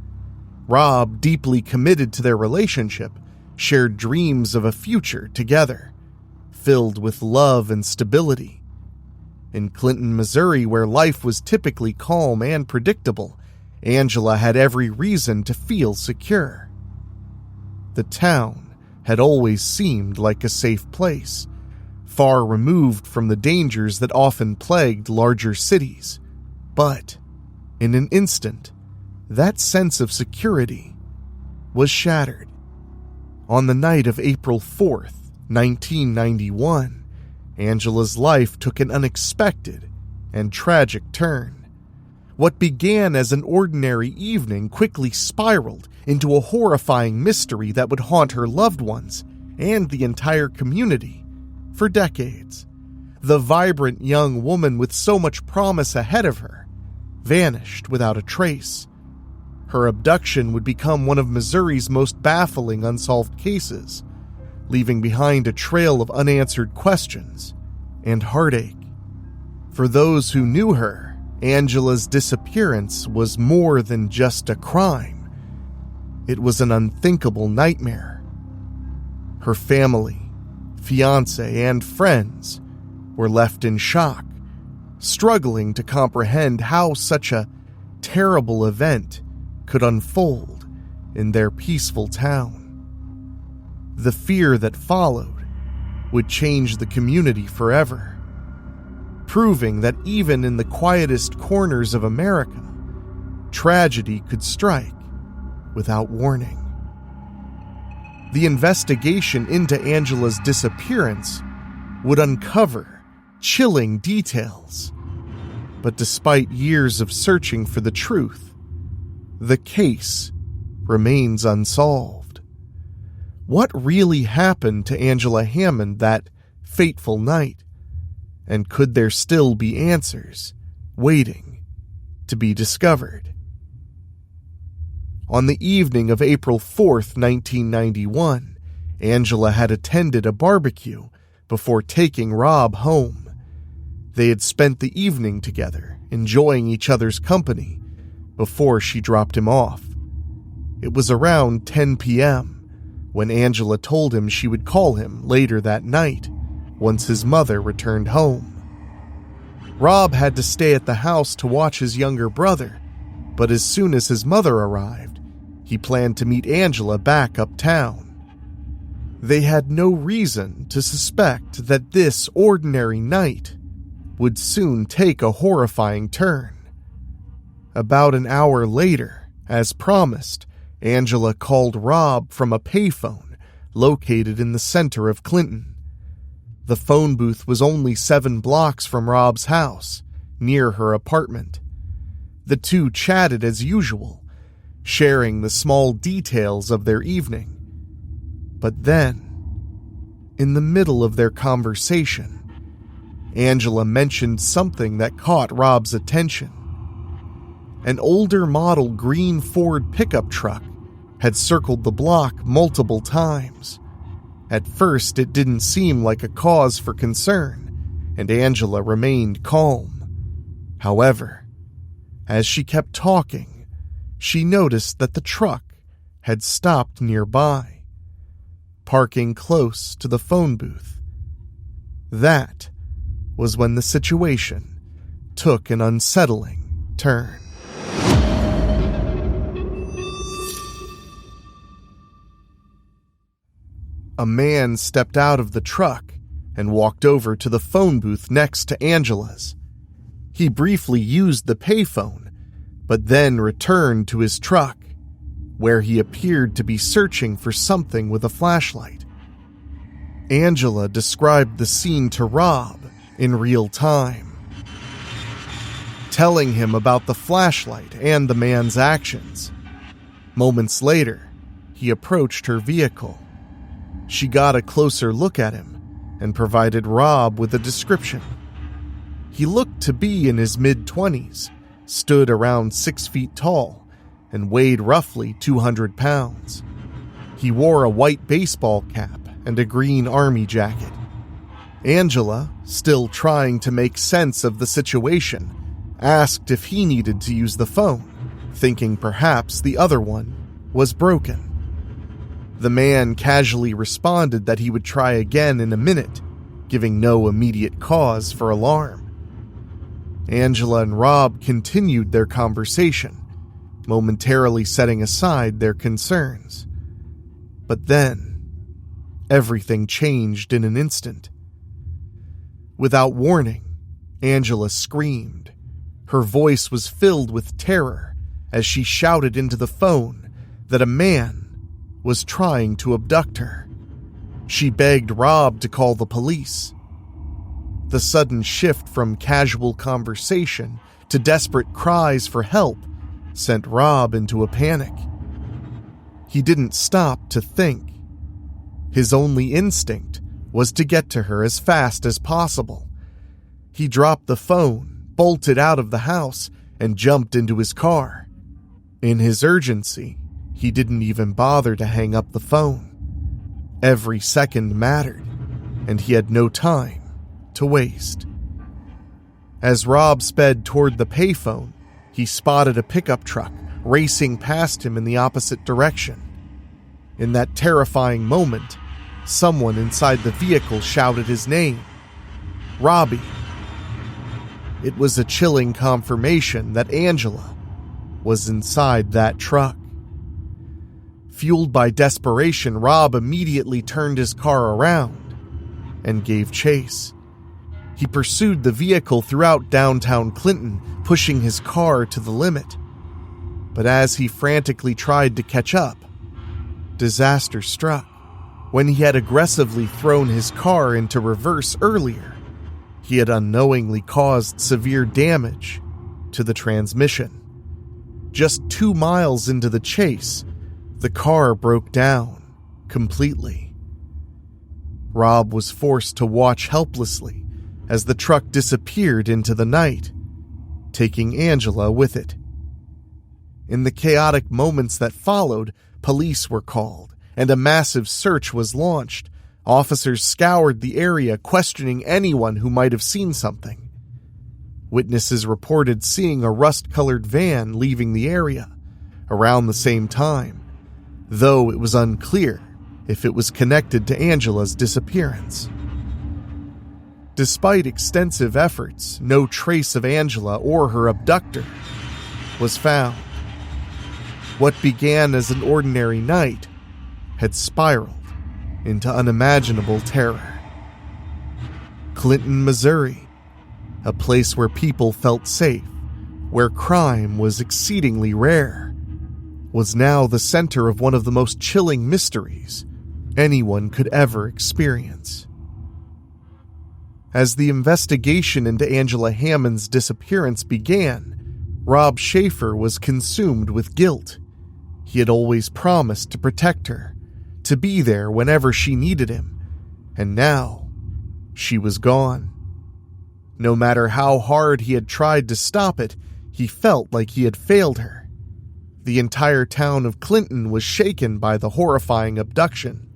Rob, deeply committed to their relationship, shared dreams of a future together, filled with love and stability. In Clinton, Missouri, where life was typically calm and predictable, Angela had every reason to feel secure. The town had always seemed like a safe place, far removed from the dangers that often plagued larger cities. But, in an instant, that sense of security was shattered. On the night of April 4th, 1991, Angela's life took an unexpected and tragic turn. What began as an ordinary evening quickly spiraled into a horrifying mystery that would haunt her loved ones and the entire community for decades. The vibrant young woman with so much promise ahead of her vanished without a trace. Her abduction would become one of Missouri's most baffling unsolved cases, leaving behind a trail of unanswered questions and heartache. For those who knew her, Angela's disappearance was more than just a crime. It was an unthinkable nightmare. Her family, fiancé, and friends were left in shock, struggling to comprehend how such a terrible event could unfold in their peaceful town. The fear that followed would change the community forever, proving that even in the quietest corners of America, tragedy could strike without warning. The investigation into Angela's disappearance would uncover chilling details. But despite years of searching for the truth, the case remains unsolved. What really happened to Angela Hammond that fateful night? And could there still be answers waiting to be discovered? On the evening of April 4th, 1991, Angela had attended a barbecue before taking Rob home. They had spent the evening together, enjoying each other's company, before she dropped him off. It was around 10 p.m. when Angela told him she would call him later that night, once his mother returned home. Rob had to stay at the house to watch his younger brother, but as soon as his mother arrived, he planned to meet Angela back uptown. They had no reason to suspect that this ordinary night would soon take a horrifying turn. About an hour later, as promised, Angela called Rob from a payphone located in the center of Clinton. The phone booth was only 7 blocks from Rob's house, near her apartment. The two chatted as usual, sharing the small details of their evening. But then, in the middle of their conversation, Angela mentioned something that caught Rob's attention. An older model green Ford pickup truck had circled the block multiple times. At first, it didn't seem like a cause for concern, and Angela remained calm. However, as she kept talking, she noticed that the truck had stopped nearby, parking close to the phone booth. That was when the situation took an unsettling turn. A man stepped out of the truck and walked over to the phone booth next to Angela's. He briefly used the payphone, but then returned to his truck, where he appeared to be searching for something with a flashlight. Angela described the scene to Rob in real time. telling him about the flashlight and the man's actions. Moments later, he approached her vehicle. She got a closer look at him and provided Rob with a description. He looked to be in his mid-20s, stood around 6 feet tall, and weighed roughly 200 pounds. He wore a white baseball cap and a green army jacket. Angela, still trying to make sense of the situation, asked if he needed to use the phone, thinking perhaps the other one was broken. The man casually responded that he would try again in a minute, giving no immediate cause for alarm. Angela and Rob continued their conversation, momentarily setting aside their concerns. But then, everything changed in an instant. Without warning, Angela screamed. Her voice was filled with terror as she shouted into the phone that a man was trying to abduct her. She begged Rob to call the police. The sudden shift from casual conversation to desperate cries for help sent Rob into a panic. He didn't stop to think. His only instinct was to get to her as fast as possible. He dropped the phone, bolted out of the house, and jumped into his car. In his urgency, he didn't even bother to hang up the phone. Every second mattered, and he had no time to waste. As Rob sped toward the payphone, he spotted a pickup truck racing past him in the opposite direction. In that terrifying moment, someone inside the vehicle shouted his name, Robbie. It was a chilling confirmation that Angela was inside that truck. Fueled by desperation, Rob immediately turned his car around and gave chase. He pursued the vehicle throughout downtown Clinton, pushing his car to the limit. But as he frantically tried to catch up, disaster struck. When he had aggressively thrown his car into reverse earlier, he had unknowingly caused severe damage to the transmission. Just 2 miles into the chase, the car broke down completely. Rob was forced to watch helplessly as the truck disappeared into the night, taking Angela with it. In the chaotic moments that followed, police were called, and a massive search was launched. Officers scoured the area, questioning anyone who might have seen something. Witnesses reported seeing a rust-colored van leaving the area around the same time, though it was unclear if it was connected to Angela's disappearance. Despite extensive efforts, no trace of Angela or her abductor was found. What began as an ordinary night had spiraled into unimaginable terror. Clinton, Missouri, a place where people felt safe, where crime was exceedingly rare, was now the center of one of the most chilling mysteries anyone could ever experience. As the investigation into Angela Hammond's disappearance began, Rob Schaefer was consumed with guilt. He had always promised to protect her, to be there whenever she needed him, and now she was gone. No matter how hard he had tried to stop it, he felt like he had failed her. The entire town of Clinton was shaken by the horrifying abduction.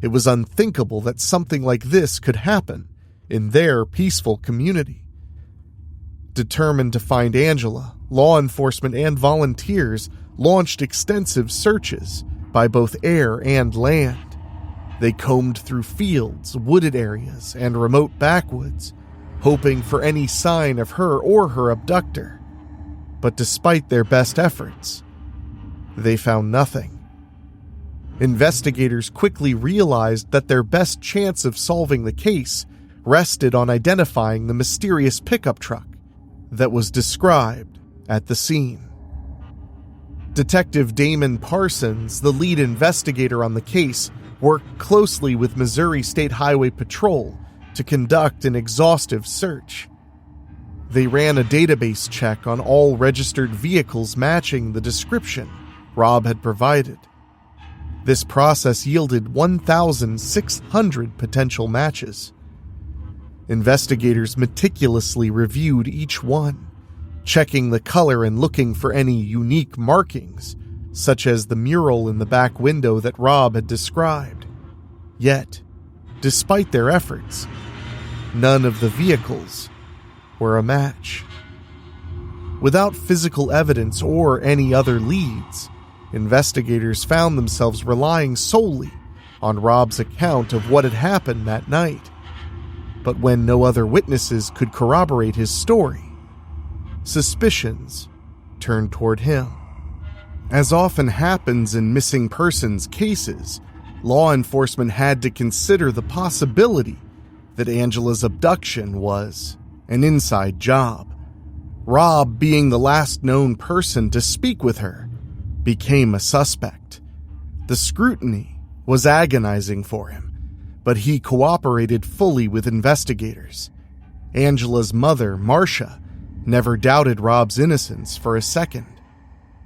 It was unthinkable that something like this could happen in their peaceful community. Determined to find Angela, law enforcement and volunteers launched extensive searches by both air and land. They combed through fields, wooded areas, and remote backwoods, hoping for any sign of her or her abductor. But despite their best efforts, they found nothing. Investigators quickly realized that their best chance of solving the case rested on identifying the mysterious pickup truck that was described at the scene. Detective Damon Parsons, the lead investigator on the case, worked closely with Missouri State Highway Patrol to conduct an exhaustive search. They ran a database check on all registered vehicles matching the description Rob had provided. This process yielded 1,600 potential matches. Investigators meticulously reviewed each one, checking the color and looking for any unique markings, such as the mural in the back window that Rob had described. Yet, despite their efforts, none of the vehicles were a match. Without physical evidence or any other leads, investigators found themselves relying solely on Rob's account of what had happened that night. But when no other witnesses could corroborate his story, suspicions turned toward him. As often happens in missing persons cases, law enforcement had to consider the possibility that Angela's abduction was an inside job. Rob, being the last known person to speak with her, became a suspect. The scrutiny was agonizing for him, but he cooperated fully with investigators. Angela's mother, Marcia, never doubted Rob's innocence for a second.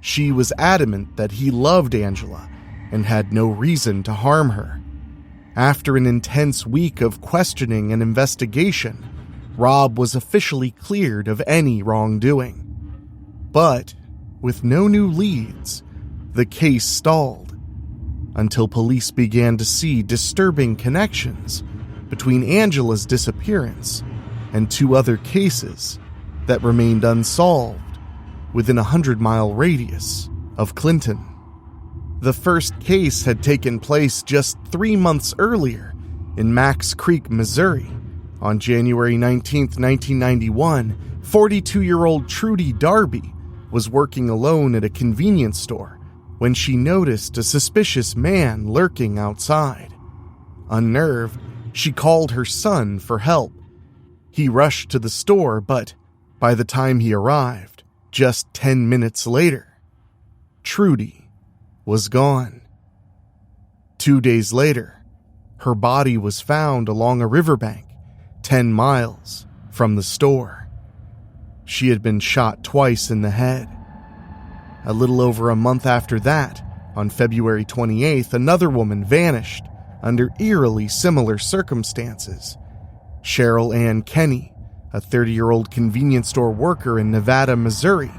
She was adamant that he loved Angela and had no reason to harm her. After an intense week of questioning and investigation, Rob was officially cleared of any wrongdoing. But, with no new leads, the case stalled until police began to see disturbing connections between Angela's disappearance and two other cases that remained unsolved within a 100-mile radius of Clinton. The first case had taken place just 3 months earlier in Max Creek, Missouri. On January 19, 1991, 42-year-old Trudy Darby was working alone at a convenience store when she noticed a suspicious man lurking outside. Unnerved, she called her son for help. He rushed to the store, but by the time he arrived, just 10 minutes later, Trudy was gone. 2 days later, her body was found along a riverbank 10 miles from the store. She had been shot twice in the head. A little over a month after that, on February 28th, another woman vanished under eerily similar circumstances. Cheryl Ann Kenny, a 30-year-old convenience store worker in Nevada, Missouri,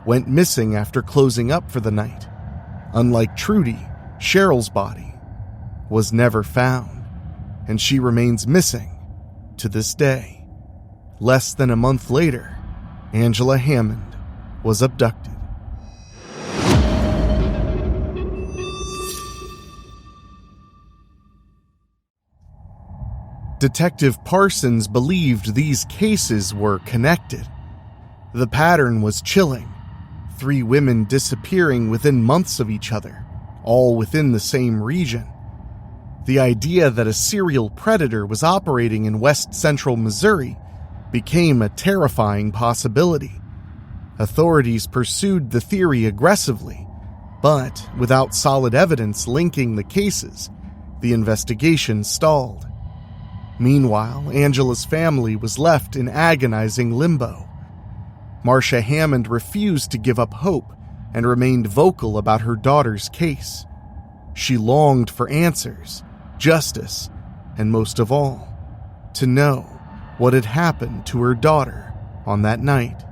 went missing after closing up for the night. Unlike Trudy, Cheryl's body was never found, and she remains missing to this day. Less than a month later, Angela Hammond was abducted. Detective Parsons believed these cases were connected. The pattern was chilling. 3 women disappearing within months of each other, all within the same region. The idea that a serial predator was operating in west central Missouri became a terrifying possibility. Authorities pursued the theory aggressively, but without solid evidence linking the cases, the investigation stalled. Meanwhile, Angela's family was left in agonizing limbo. Marcia Hammond refused to give up hope and remained vocal about her daughter's case. She longed for answers, justice, and most of all, to know what had happened to her daughter on that night.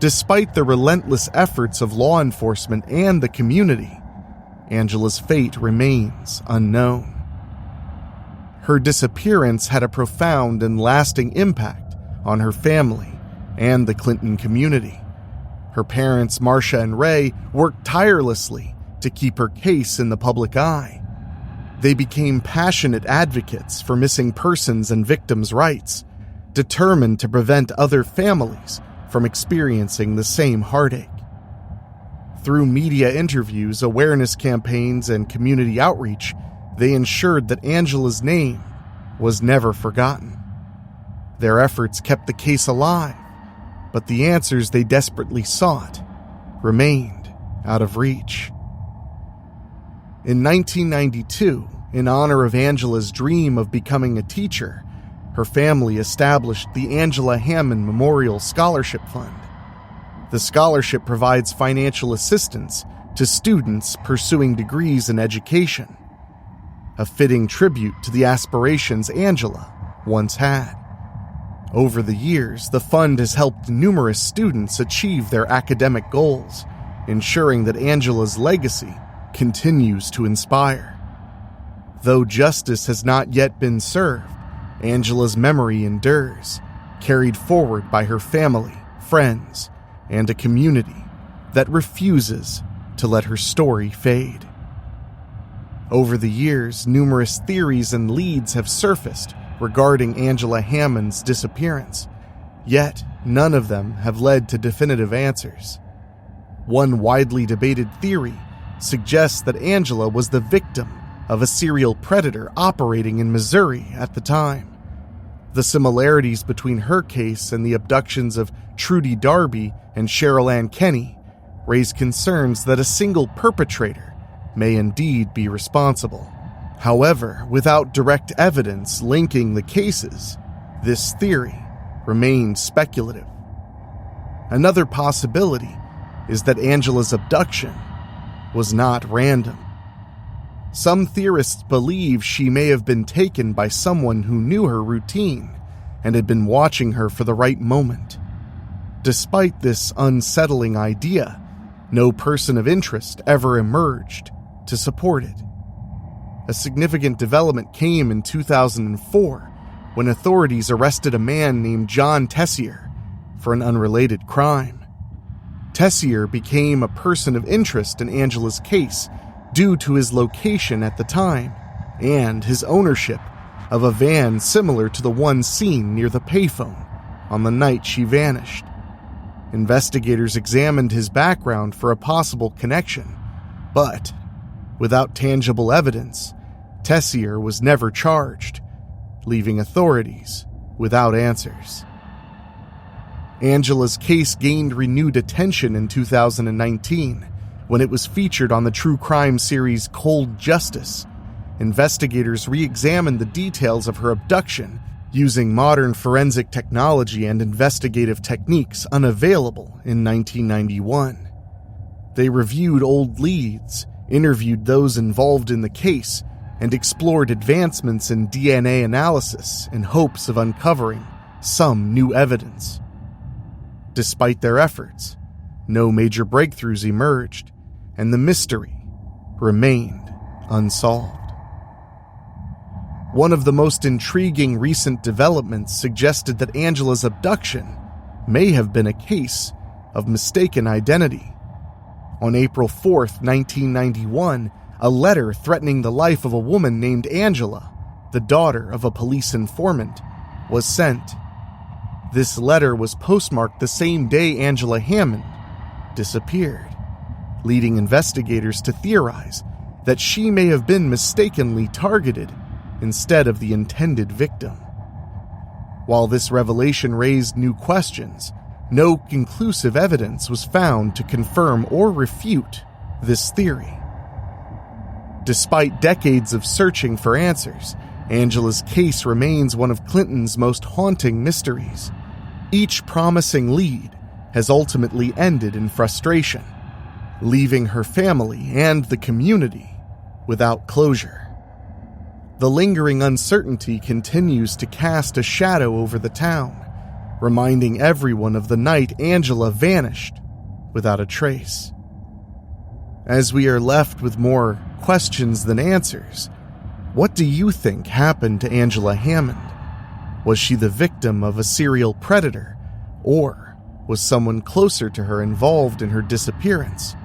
Despite the relentless efforts of law enforcement and the community, Angela's fate remains unknown. Her disappearance had a profound and lasting impact on her family and the Clinton community. Her parents, Marcia and Ray, worked tirelessly to keep her case in the public eye. They became passionate advocates for missing persons and victims' rights, determined to prevent other families from experiencing the same heartache. Through media interviews, awareness campaigns, and community outreach, they ensured that Angela's name was never forgotten. Their efforts kept the case alive, but the answers they desperately sought remained out of reach. In 1992, in honor of Angela's dream of becoming a teacher, her family established the Angela Hammond Memorial Scholarship Fund. The scholarship provides financial assistance to students pursuing degrees in education, a fitting tribute to the aspirations Angela once had. Over the years, the fund has helped numerous students achieve their academic goals, ensuring that Angela's legacy continues to inspire. Though justice has not yet been served, Angela's memory endures, carried forward by her family, friends, and a community that refuses to let her story fade. Over the years, numerous theories and leads have surfaced regarding Angela Hammond's disappearance, yet none of them have led to definitive answers. One widely debated theory suggests that Angela was the victim of a serial predator operating in Missouri at the time. The similarities between her case and the abductions of Trudy Darby and Cheryl Ann Kenny raise concerns that a single perpetrator may indeed be responsible. However, without direct evidence linking the cases, this theory remains speculative. Another possibility is that Angela's abduction was not random. Some theorists believe she may have been taken by someone who knew her routine and had been watching her for the right moment. Despite this unsettling idea, no person of interest ever emerged to support it. A significant development came in 2004 when authorities arrested a man named John Tessier for an unrelated crime. Tessier became a person of interest in Angela's case due to his location at the time and his ownership of a van similar to the one seen near the payphone on the night she vanished. Investigators examined his background for a possible connection, but without tangible evidence, Tessier was never charged, leaving authorities without answers. Angela's case gained renewed attention in 2019 when it was featured on the true crime series Cold Justice. Investigators re-examined the details of her abduction using modern forensic technology and investigative techniques unavailable in 1991. They reviewed old leads, interviewed those involved in the case, and explored advancements in DNA analysis in hopes of uncovering some new evidence. Despite their efforts, no major breakthroughs emerged, and the mystery remained unsolved. One of the most intriguing recent developments suggested that Angela's abduction may have been a case of mistaken identity. On April 4th, 1991, a letter threatening the life of a woman named Angela, the daughter of a police informant, was sent. This letter was postmarked the same day Angela Hammond disappeared, leading investigators to theorize that she may have been mistakenly targeted instead of the intended victim. While this revelation raised new questions, no conclusive evidence was found to confirm or refute this theory. Despite decades of searching for answers, Angela's case remains one of Clinton's most haunting mysteries. Each promising lead has ultimately ended in frustration, leaving her family and the community without closure. The lingering uncertainty continues to cast a shadow over the town, reminding everyone of the night Angela vanished without a trace. As we are left with more questions than answers, what do you think happened to Angela Hammond? Was she the victim of a serial predator, or was someone closer to her involved in her disappearance?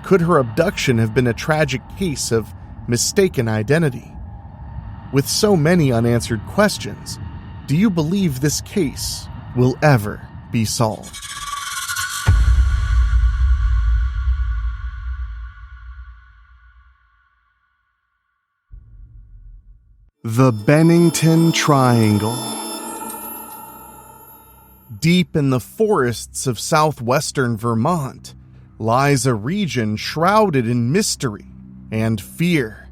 Could her abduction have been a tragic case of mistaken identity? With so many unanswered questions, do you believe this case will ever be solved? The Bennington Triangle. Deep in the forests of southwestern Vermont lies a region shrouded in mystery and fear.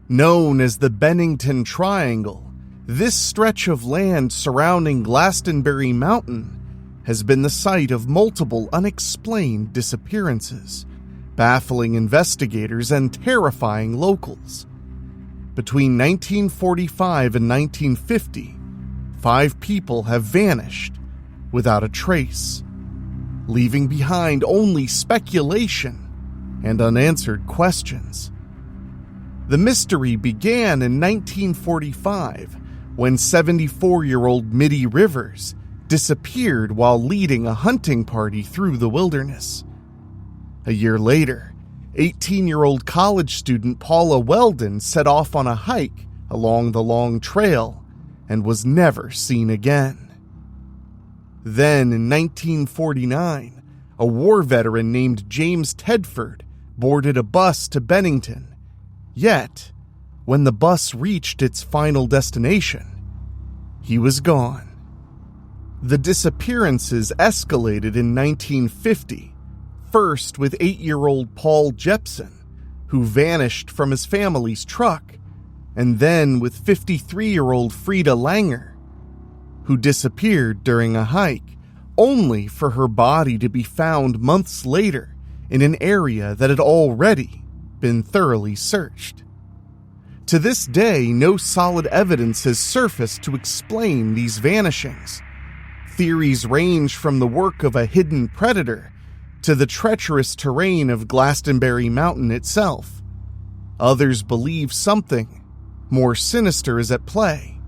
Known as the Bennington Triangle, This stretch of land surrounding Glastonbury Mountain has been the site of multiple unexplained disappearances, baffling investigators and terrifying locals. Between 1945 and 1950, 5 people have vanished without a trace, leaving behind only speculation and unanswered questions. The mystery began in 1945 when 74-year-old Mitty Rivers disappeared while leading a hunting party through the wilderness. A year later, 18-year-old college student Paula Weldon set off on a hike along the long trail and was never seen again. Then, in 1949, a war veteran named James Tedford boarded a bus to Bennington. Yet, when the bus reached its final destination, he was gone. The disappearances escalated in 1950, first with 8-year-old Paul Jepson, who vanished from his family's truck, and then with 53-year-old Frida Langer, who disappeared during a hike, only for her body to be found months later in an area that had already been thoroughly searched. To this day, no solid evidence has surfaced to explain these vanishings. Theories range from the work of a hidden predator to the treacherous terrain of Glastonbury Mountain itself. Others believe something more sinister is at play: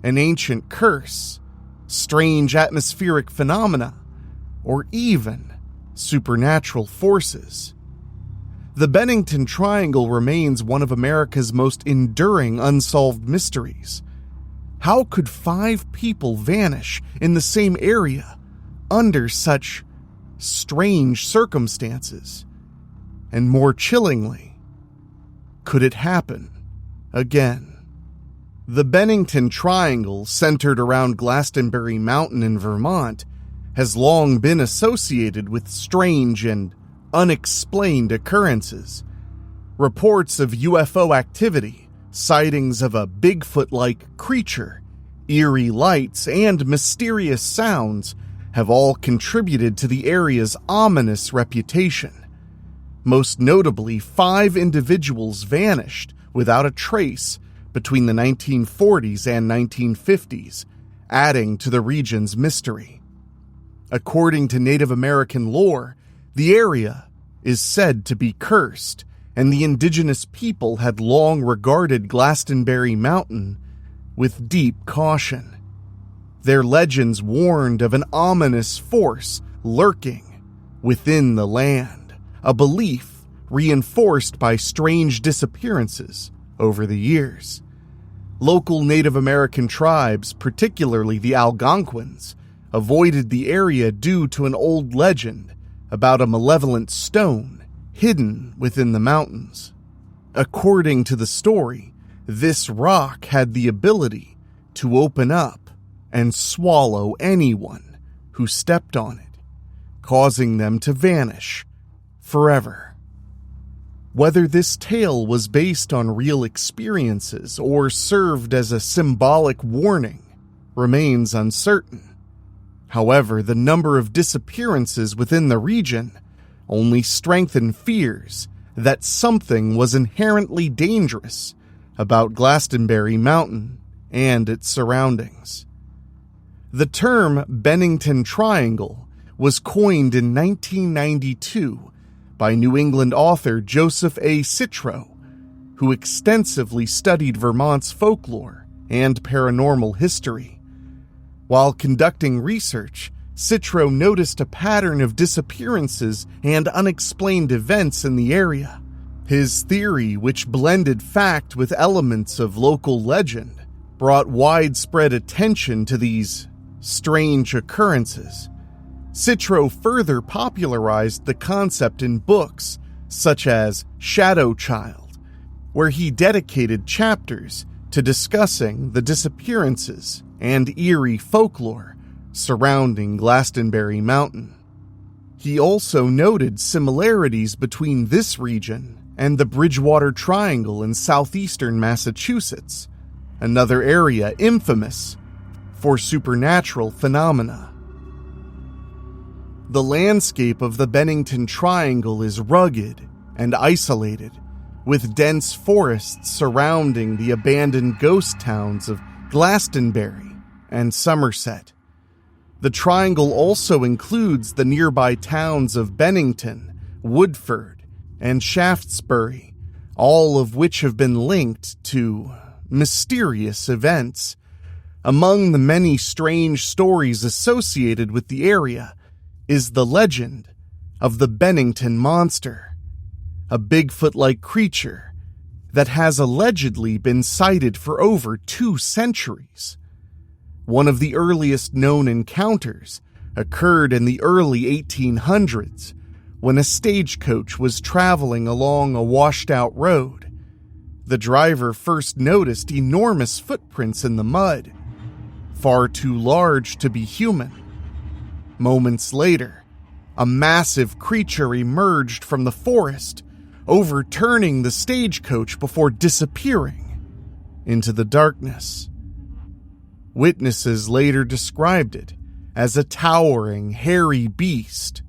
an ancient curse, strange atmospheric phenomena, or even supernatural forces. The Bennington Triangle remains one of America's most enduring unsolved mysteries. How could 5 people vanish in the same area under such strange circumstances? And more chillingly, could it happen again? The Bennington Triangle, centered around Glastonbury Mountain in Vermont, has long been associated with strange and unexplained occurrences. Reports of UFO activity, sightings of a Bigfoot-like creature, eerie lights, and mysterious sounds have all contributed to the area's ominous reputation. Most notably, 5 individuals vanished without a trace between the 1940s and 1950s, adding to the region's mystery. According to Native American lore, the area is said to be cursed, and the indigenous people had long regarded Glastonbury Mountain with deep caution. Their legends warned of an ominous force lurking within the land, a belief reinforced by strange disappearances over the years. Local Native American tribes, particularly the Algonquins, avoided the area due to an old legend about a malevolent stone hidden within the mountains. According to the story, this rock had the ability to open up and swallow anyone who stepped on it, causing them to vanish forever. Whether this tale was based on real experiences or served as a symbolic warning remains uncertain. However, the number of disappearances within the region only strengthened fears that something was inherently dangerous about Glastonbury Mountain and its surroundings. The term Bennington Triangle was coined in 1992 by New England author Joseph A. Citro, who extensively studied Vermont's folklore and paranormal history. While conducting research, Citro noticed a pattern of disappearances and unexplained events in the area. His theory, which blended fact with elements of local legend, brought widespread attention to these strange occurrences. Citro further popularized the concept in books such as Shadow Child, where he dedicated chapters to discussing the disappearances and eerie folklore surrounding Glastonbury Mountain. He also noted similarities between this region and the Bridgewater Triangle in southeastern Massachusetts, another area infamous for supernatural phenomena. The landscape of the Bennington Triangle is rugged and isolated, with dense forests surrounding the abandoned ghost towns of Glastonbury and Somerset. The triangle also includes the nearby towns of Bennington, Woodford, and Shaftesbury, all of which have been linked to mysterious events. Among the many strange stories associated with the area is the legend of the Bennington Monster, a Bigfoot-like creature that has allegedly been sighted for over 2 centuries. One of the earliest known encounters occurred in the early 1800s when a stagecoach was traveling along a washed-out road. The driver first noticed enormous footprints in the mud, far too large to be human. Moments later, a massive creature emerged from the forest, overturning the stagecoach before disappearing into the darkness. Witnesses later described it as a towering, hairy beast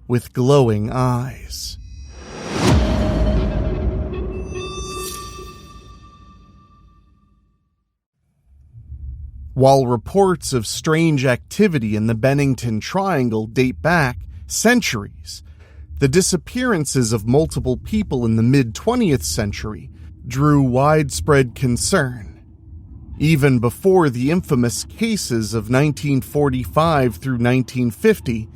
with glowing eyes. While reports of strange activity in the Bennington Triangle date back centuries, the disappearances of multiple people in the mid-20th century drew widespread concern. Even before the infamous cases of 1945 through 1950,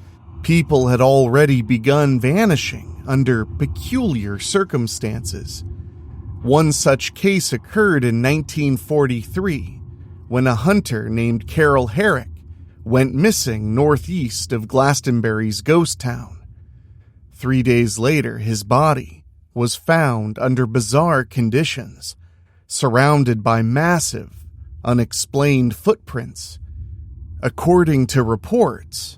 people had already begun vanishing under peculiar circumstances. One such case occurred in 1943, when a hunter named Carol Herrick went missing northeast of Glastonbury's ghost town. 3 days later, his body was found under bizarre conditions, surrounded by massive, unexplained footprints. According to reports,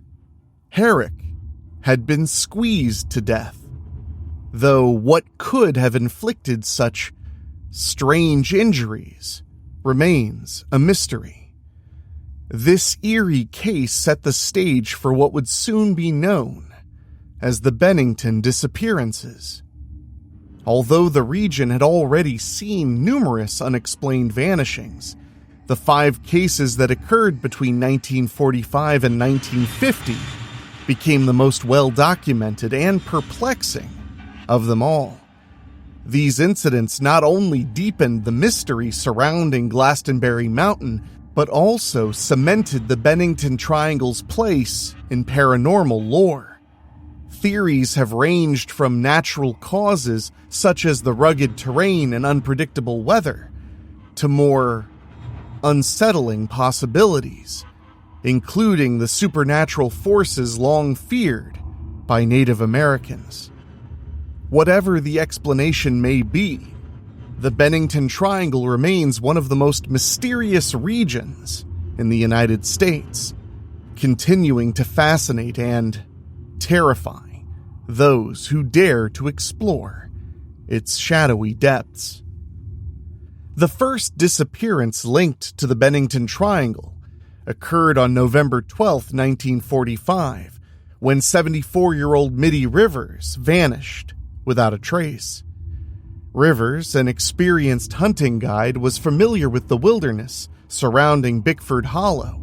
Herrick had been squeezed to death, though what could have inflicted such strange injuries remains a mystery. This eerie case set the stage for what would soon be known as the Bennington Disappearances. Although the region had already seen numerous unexplained vanishings, the 5 cases that occurred between 1945 and 1950 became the most well-documented and perplexing of them all. These incidents not only deepened the mystery surrounding Glastonbury Mountain, but also cemented the Bennington Triangle's place in paranormal lore. Theories have ranged from natural causes, such as the rugged terrain and unpredictable weather, to more unsettling possibilities, including the supernatural forces long feared by Native Americans. Whatever the explanation may be, the Bennington Triangle remains one of the most mysterious regions in the United States, continuing to fascinate and terrify those who dare to explore its shadowy depths. The first disappearance linked to the Bennington Triangle occurred on November 12, 1945, when 74-year-old Mitty Rivers vanished without a trace. Rivers, an experienced hunting guide, was familiar with the wilderness surrounding Bickford Hollow,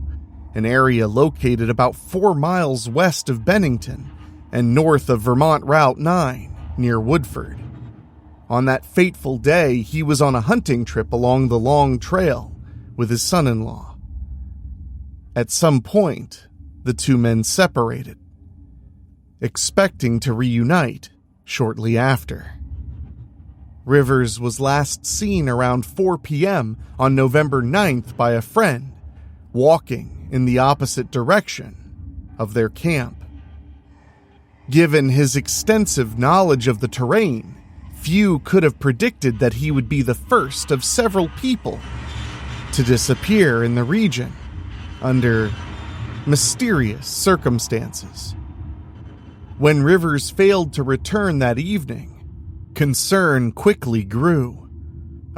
an area located about 4 miles west of Bennington and north of Vermont Route 9 near Woodford. On that fateful day, he was on a hunting trip along the Long Trail with his son-in-law. At some point, the 2 men separated, expecting to reunite shortly after. Rivers was last seen around 4 p.m. on November 9th by a friend, walking in the opposite direction of their camp. Given his extensive knowledge of the terrain, few could have predicted that he would be the first of several people to disappear in the region under mysterious circumstances. When Rivers failed to return that evening, concern quickly grew.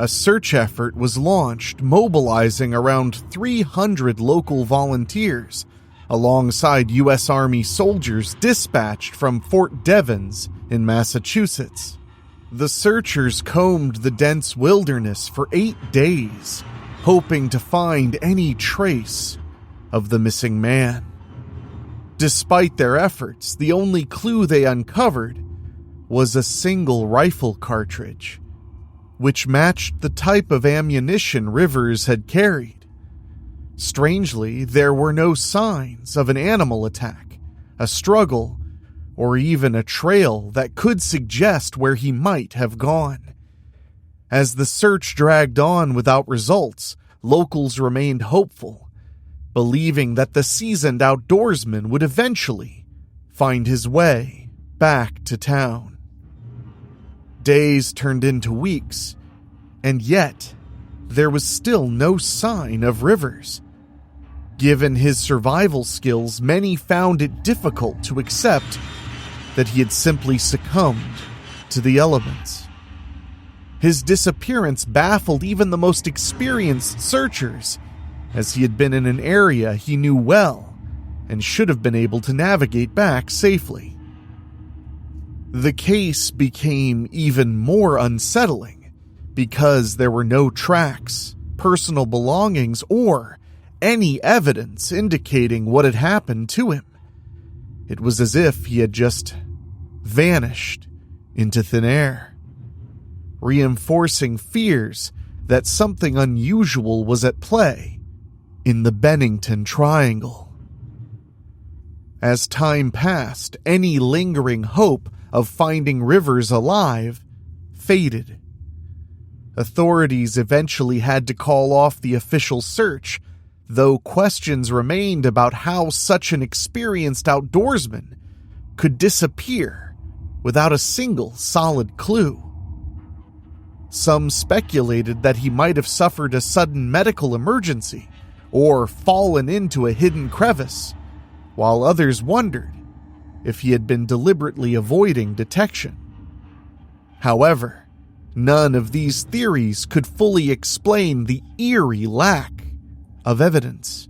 a search effort was launched, mobilizing around 300 local volunteers, alongside U.S. Army soldiers dispatched from Fort Devens in Massachusetts. The searchers combed the dense wilderness for 8 days, hoping to find any trace of the missing man. Despite their efforts, the only clue they uncovered was a single rifle cartridge, which matched the type of ammunition Rivers had carried. Strangely, there were no signs of an animal attack, a struggle, or even a trail that could suggest where he might have gone. As the search dragged on without results, locals remained hopeful, believing that the seasoned outdoorsman would eventually find his way back to town. Days turned into weeks, and yet there was still no sign of Rivers. Given his survival skills, many found it difficult to accept that he had simply succumbed to the elements. His disappearance baffled even the most experienced searchers, as he had been in an area he knew well and should have been able to navigate back safely. The case became even more unsettling because there were no tracks, personal belongings, or any evidence indicating what had happened to him. It was as if he had just vanished into thin air, reinforcing fears that something unusual was at play in the Bennington Triangle. As time passed, any lingering hope of finding Rivers alive faded. Authorities eventually had to call off the official search, though questions remained about how such an experienced outdoorsman could disappear without a single solid clue. Some speculated that he might have suffered a sudden medical emergency or fallen into a hidden crevice, while others wondered if he had been deliberately avoiding detection. However, none of these theories could fully explain the eerie lack of evidence.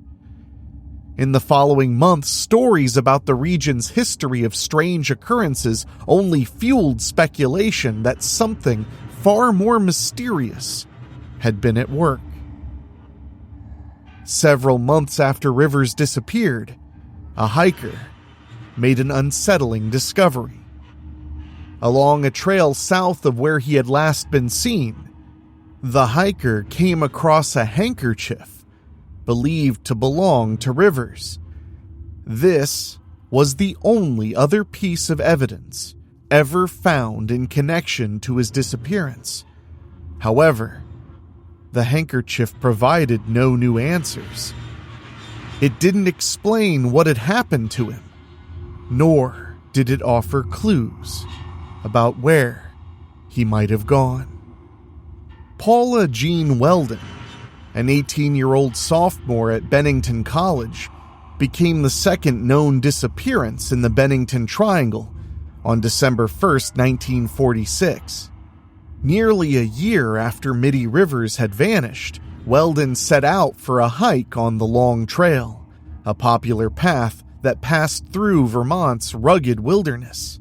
In the following months, stories about the region's history of strange occurrences only fueled speculation that something far more mysterious had been at work. Several months after Rivers disappeared, a hiker made an unsettling discovery. Along a trail south of where he had last been seen, the hiker came across a handkerchief believed to belong to Rivers. This was the only other piece of evidence ever found in connection to his disappearance. However, the handkerchief provided no new answers. It didn't explain what had happened to him, nor did it offer clues about where he might have gone. Paula Jean Weldon, an 18-year-old sophomore at Bennington College, became the second known disappearance in the Bennington Triangle on December 1st, 1946. Nearly a year after Mitty Rivers had vanished, Weldon set out for a hike on the Long Trail, a popular path that passed through Vermont's rugged wilderness.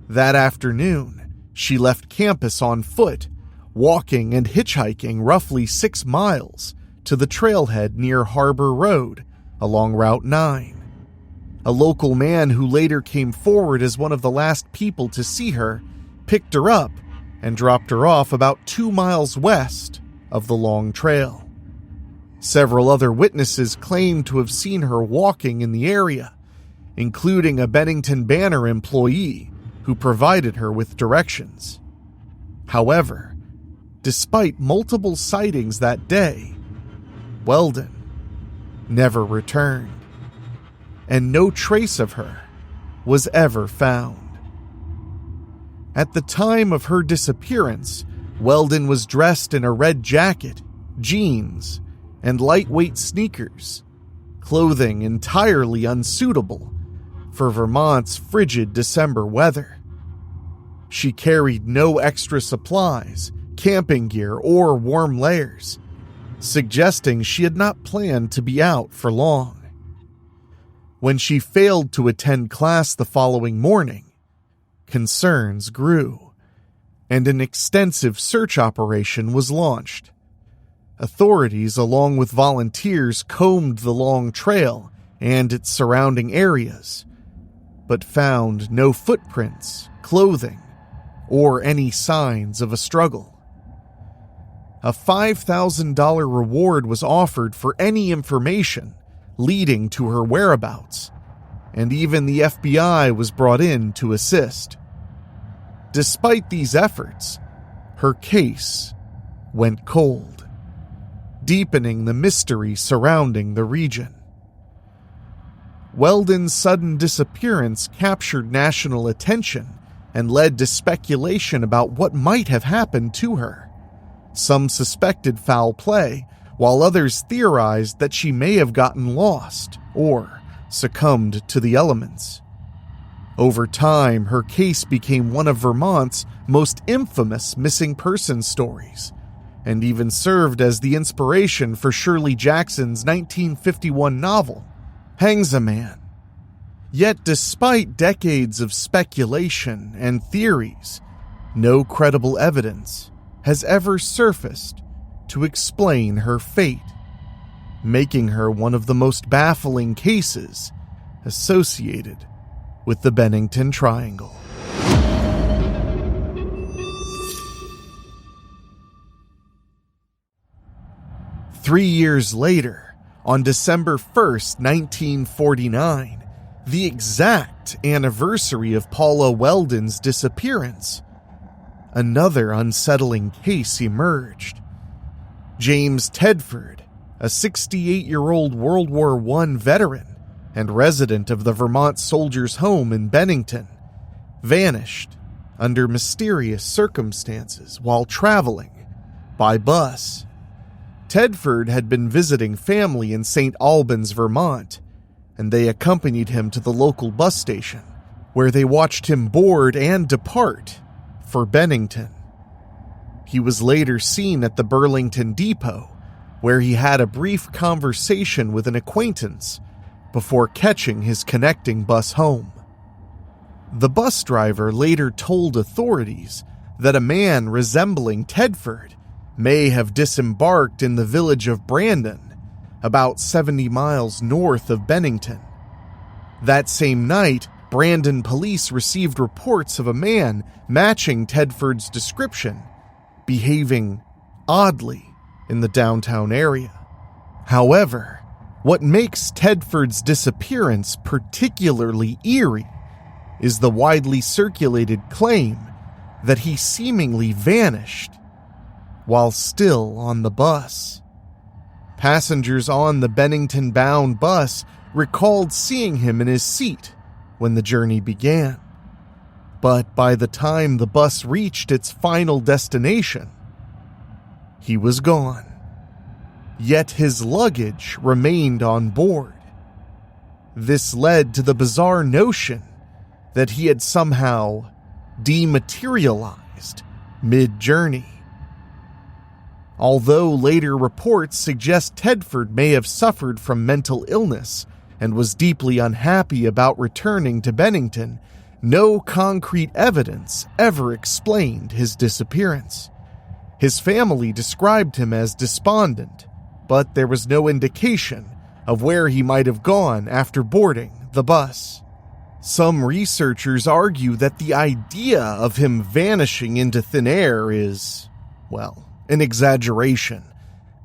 That afternoon, she left campus on foot, walking and hitchhiking roughly 6 miles to the trailhead near Harbor Road along Route 9. A local man who later came forward as one of the last people to see her picked her up and dropped her off about 2 miles west of the Long Trail. Several other witnesses claimed to have seen her walking in the area, including a Bennington Banner employee who provided her with directions. However, despite multiple sightings that day, Weldon never returned, and no trace of her was ever found. At the time of her disappearance, Weldon was dressed in a red jacket, jeans, and lightweight sneakers, clothing entirely unsuitable for Vermont's frigid December weather. She carried no extra supplies, camping gear, or warm layers, suggesting she had not planned to be out for long. When she failed to attend class the following morning, concerns grew, and an extensive search operation was launched. Authorities, along with volunteers, combed the long trail and its surrounding areas, but found no footprints, clothing, or any signs of a struggle. A $5,000 reward was offered for any information leading to her whereabouts, and even the FBI was brought in to assist. Despite these efforts, her case went cold, deepening the mystery surrounding the region. Weldon's sudden disappearance captured national attention and led to speculation about what might have happened to her. Some suspected foul play, while others theorized that she may have gotten lost or succumbed to the elements. Over time, her case became one of Vermont's most infamous missing person stories, and even served as the inspiration for Shirley Jackson's 1951 novel, Hangs a Man. Yet despite decades of speculation and theories, no credible evidence has ever surfaced to explain her fate, making her one of the most baffling cases associated with the Bennington Triangle. Three years later, on December 1st, 1949, the exact anniversary of Paula Weldon's disappearance, another unsettling case emerged. James Tedford, a 68-year-old World War I veteran and resident of the Vermont Soldiers' Home in Bennington, vanished under mysterious circumstances while traveling by bus. Tedford had been visiting family in St. Albans, Vermont, and they accompanied him to the local bus station, where they watched him board and depart for Bennington. He was later seen at the Burlington Depot, where he had a brief conversation with an acquaintance before catching his connecting bus home. The bus driver later told authorities that a man resembling Tedford may have disembarked in the village of Brandon, about 70 miles north of Bennington. That same night, Brandon police received reports of a man matching Tedford's description, behaving oddly in the downtown area. However, what makes Tedford's disappearance particularly eerie is the widely circulated claim that he seemingly vanished while still on the bus. Passengers on the Bennington-bound bus recalled seeing him in his seat when the journey began. But by the time the bus reached its final destination, he was gone. Yet his luggage remained on board. This led to the bizarre notion that he had somehow dematerialized mid-journey. Although later reports suggest Tedford may have suffered from mental illness and was deeply unhappy about returning to Bennington, no concrete evidence ever explained his disappearance. His family described him as despondent, but there was no indication of where he might have gone after boarding the bus. Some researchers argue that the idea of him vanishing into thin air is, well, an exaggeration,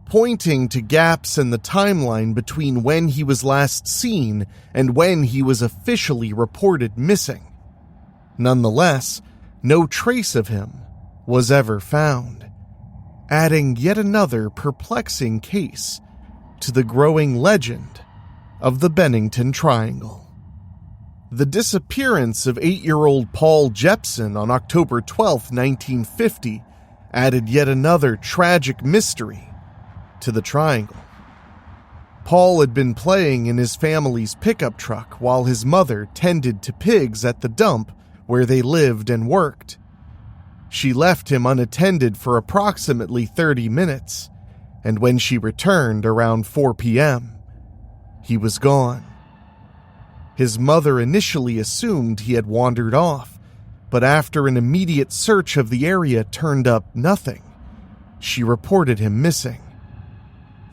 pointing to gaps in the timeline between when he was last seen and when he was officially reported missing. Nonetheless, no trace of him was ever found, adding yet another perplexing case to the growing legend of the Bennington Triangle. The disappearance of 8-year-old Paul Jepson on October 12, 1950, added yet another tragic mystery to the triangle. Paul had been playing in his family's pickup truck while his mother tended to pigs at the dump where they lived and worked. She left him unattended for approximately 30 minutes, and when she returned around 4 p.m., he was gone. His mother initially assumed he had wandered off, but after an immediate search of the area turned up nothing, she reported him missing.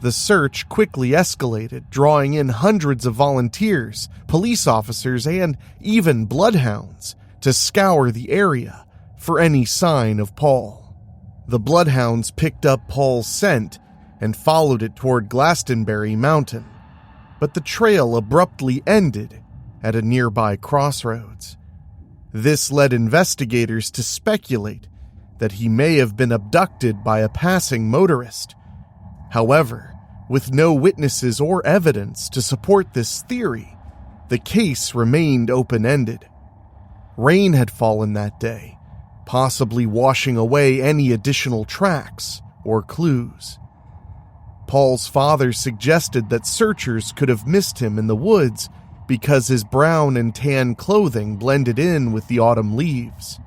The search quickly escalated, drawing in hundreds of volunteers, police officers, and even bloodhounds to scour the area for any sign of Paul. The bloodhounds picked up Paul's scent and followed it toward Glastonbury Mountain, but the trail abruptly ended at a nearby crossroads. This led investigators to speculate that he may have been abducted by a passing motorist. However, with no witnesses or evidence to support this theory, the case remained open-ended. Rain had fallen that day, possibly washing away any additional tracks or clues. Paul's father suggested that searchers could have missed him in the woods because his brown and tan clothing blended in with the autumn leaves.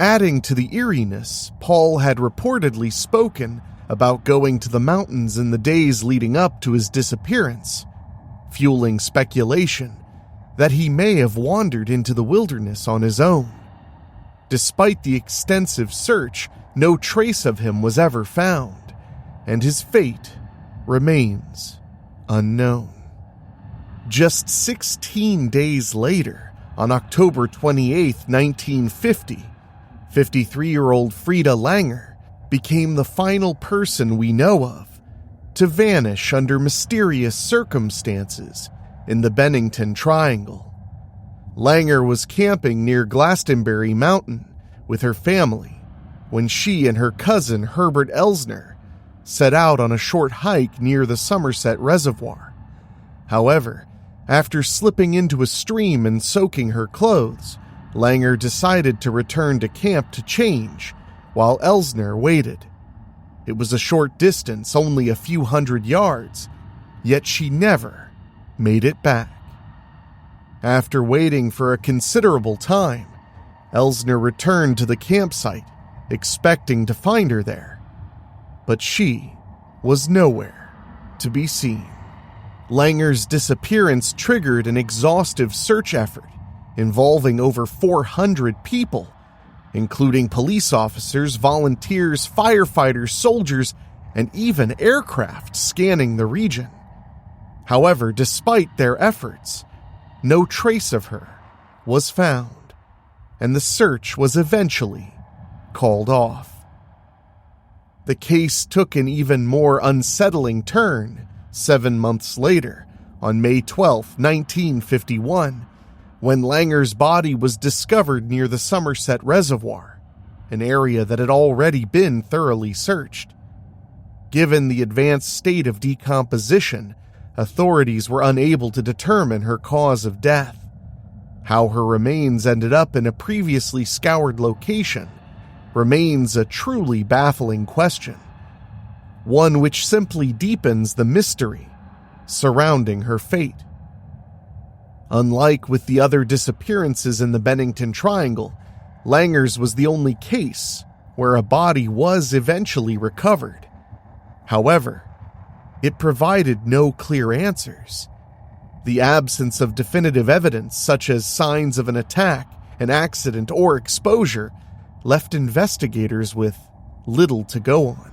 Adding to the eeriness, Paul had reportedly spoken about going to the mountains in the days leading up to his disappearance, fueling speculation that he may have wandered into the wilderness on his own. Despite the extensive search, no trace of him was ever found, and his fate remains unknown. Just 16 days later, on October 28, 1950, 53-year-old Frida Langer became the final person we know of to vanish under mysterious circumstances in the Bennington Triangle. Langer was camping near Glastonbury Mountain with her family when she and her cousin Herbert Elsner set out on a short hike near the Somerset Reservoir. However, after slipping into a stream and soaking her clothes, Langer decided to return to camp to change while Elsner waited. It was a short distance, only a few hundred yards, yet she never made it back. After waiting for a considerable time, Elsner returned to the campsite, expecting to find her there. But she was nowhere to be seen. Langer's disappearance triggered an exhaustive search effort involving over 400 people, including police officers, volunteers, firefighters, soldiers, and even aircraft scanning the region. However, despite their efforts, no trace of her was found, and the search was eventually called off. The case took an even more unsettling turn 7 months later, on May 12, 1951, when Langer's body was discovered near the Somerset Reservoir, an area that had already been thoroughly searched. Given the advanced state of decomposition, authorities were unable to determine her cause of death. How her remains ended up in a previously scoured location remains a truly baffling question, one which simply deepens the mystery surrounding her fate. Unlike with the other disappearances in the Bennington Triangle, Langer's was the only case where a body was eventually recovered. However, it provided no clear answers. The absence of definitive evidence, such as signs of an attack, an accident, or exposure, left investigators with little to go on.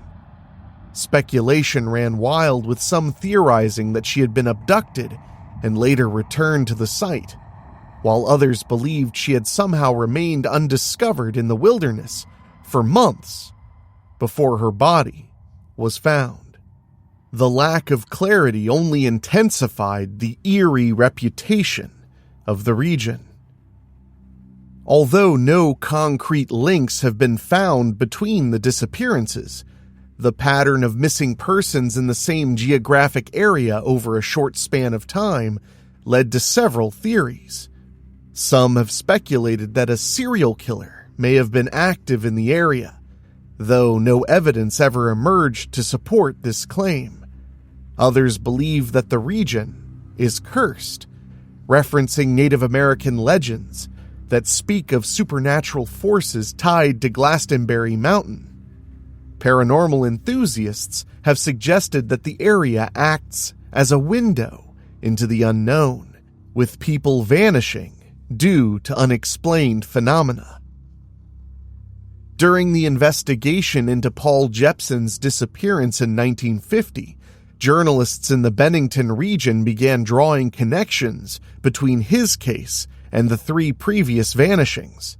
Speculation ran wild, with some theorizing that she had been abducted and later returned to the site, while others believed she had somehow remained undiscovered in the wilderness for months before her body was found. The lack of clarity only intensified the eerie reputation of the region. Although no concrete links have been found between the disappearances, the pattern of missing persons in the same geographic area over a short span of time led to several theories. Some have speculated that a serial killer may have been active in the area, though no evidence ever emerged to support this claim. Others believe that the region is cursed, referencing Native American legends, that speak of supernatural forces tied to Glastonbury Mountain. Paranormal enthusiasts have suggested that the area acts as a window into the unknown, with people vanishing due to unexplained phenomena. During the investigation into Paul Jepson's disappearance in 1950, journalists in the Bennington region began drawing connections between his case and the 3 previous vanishings.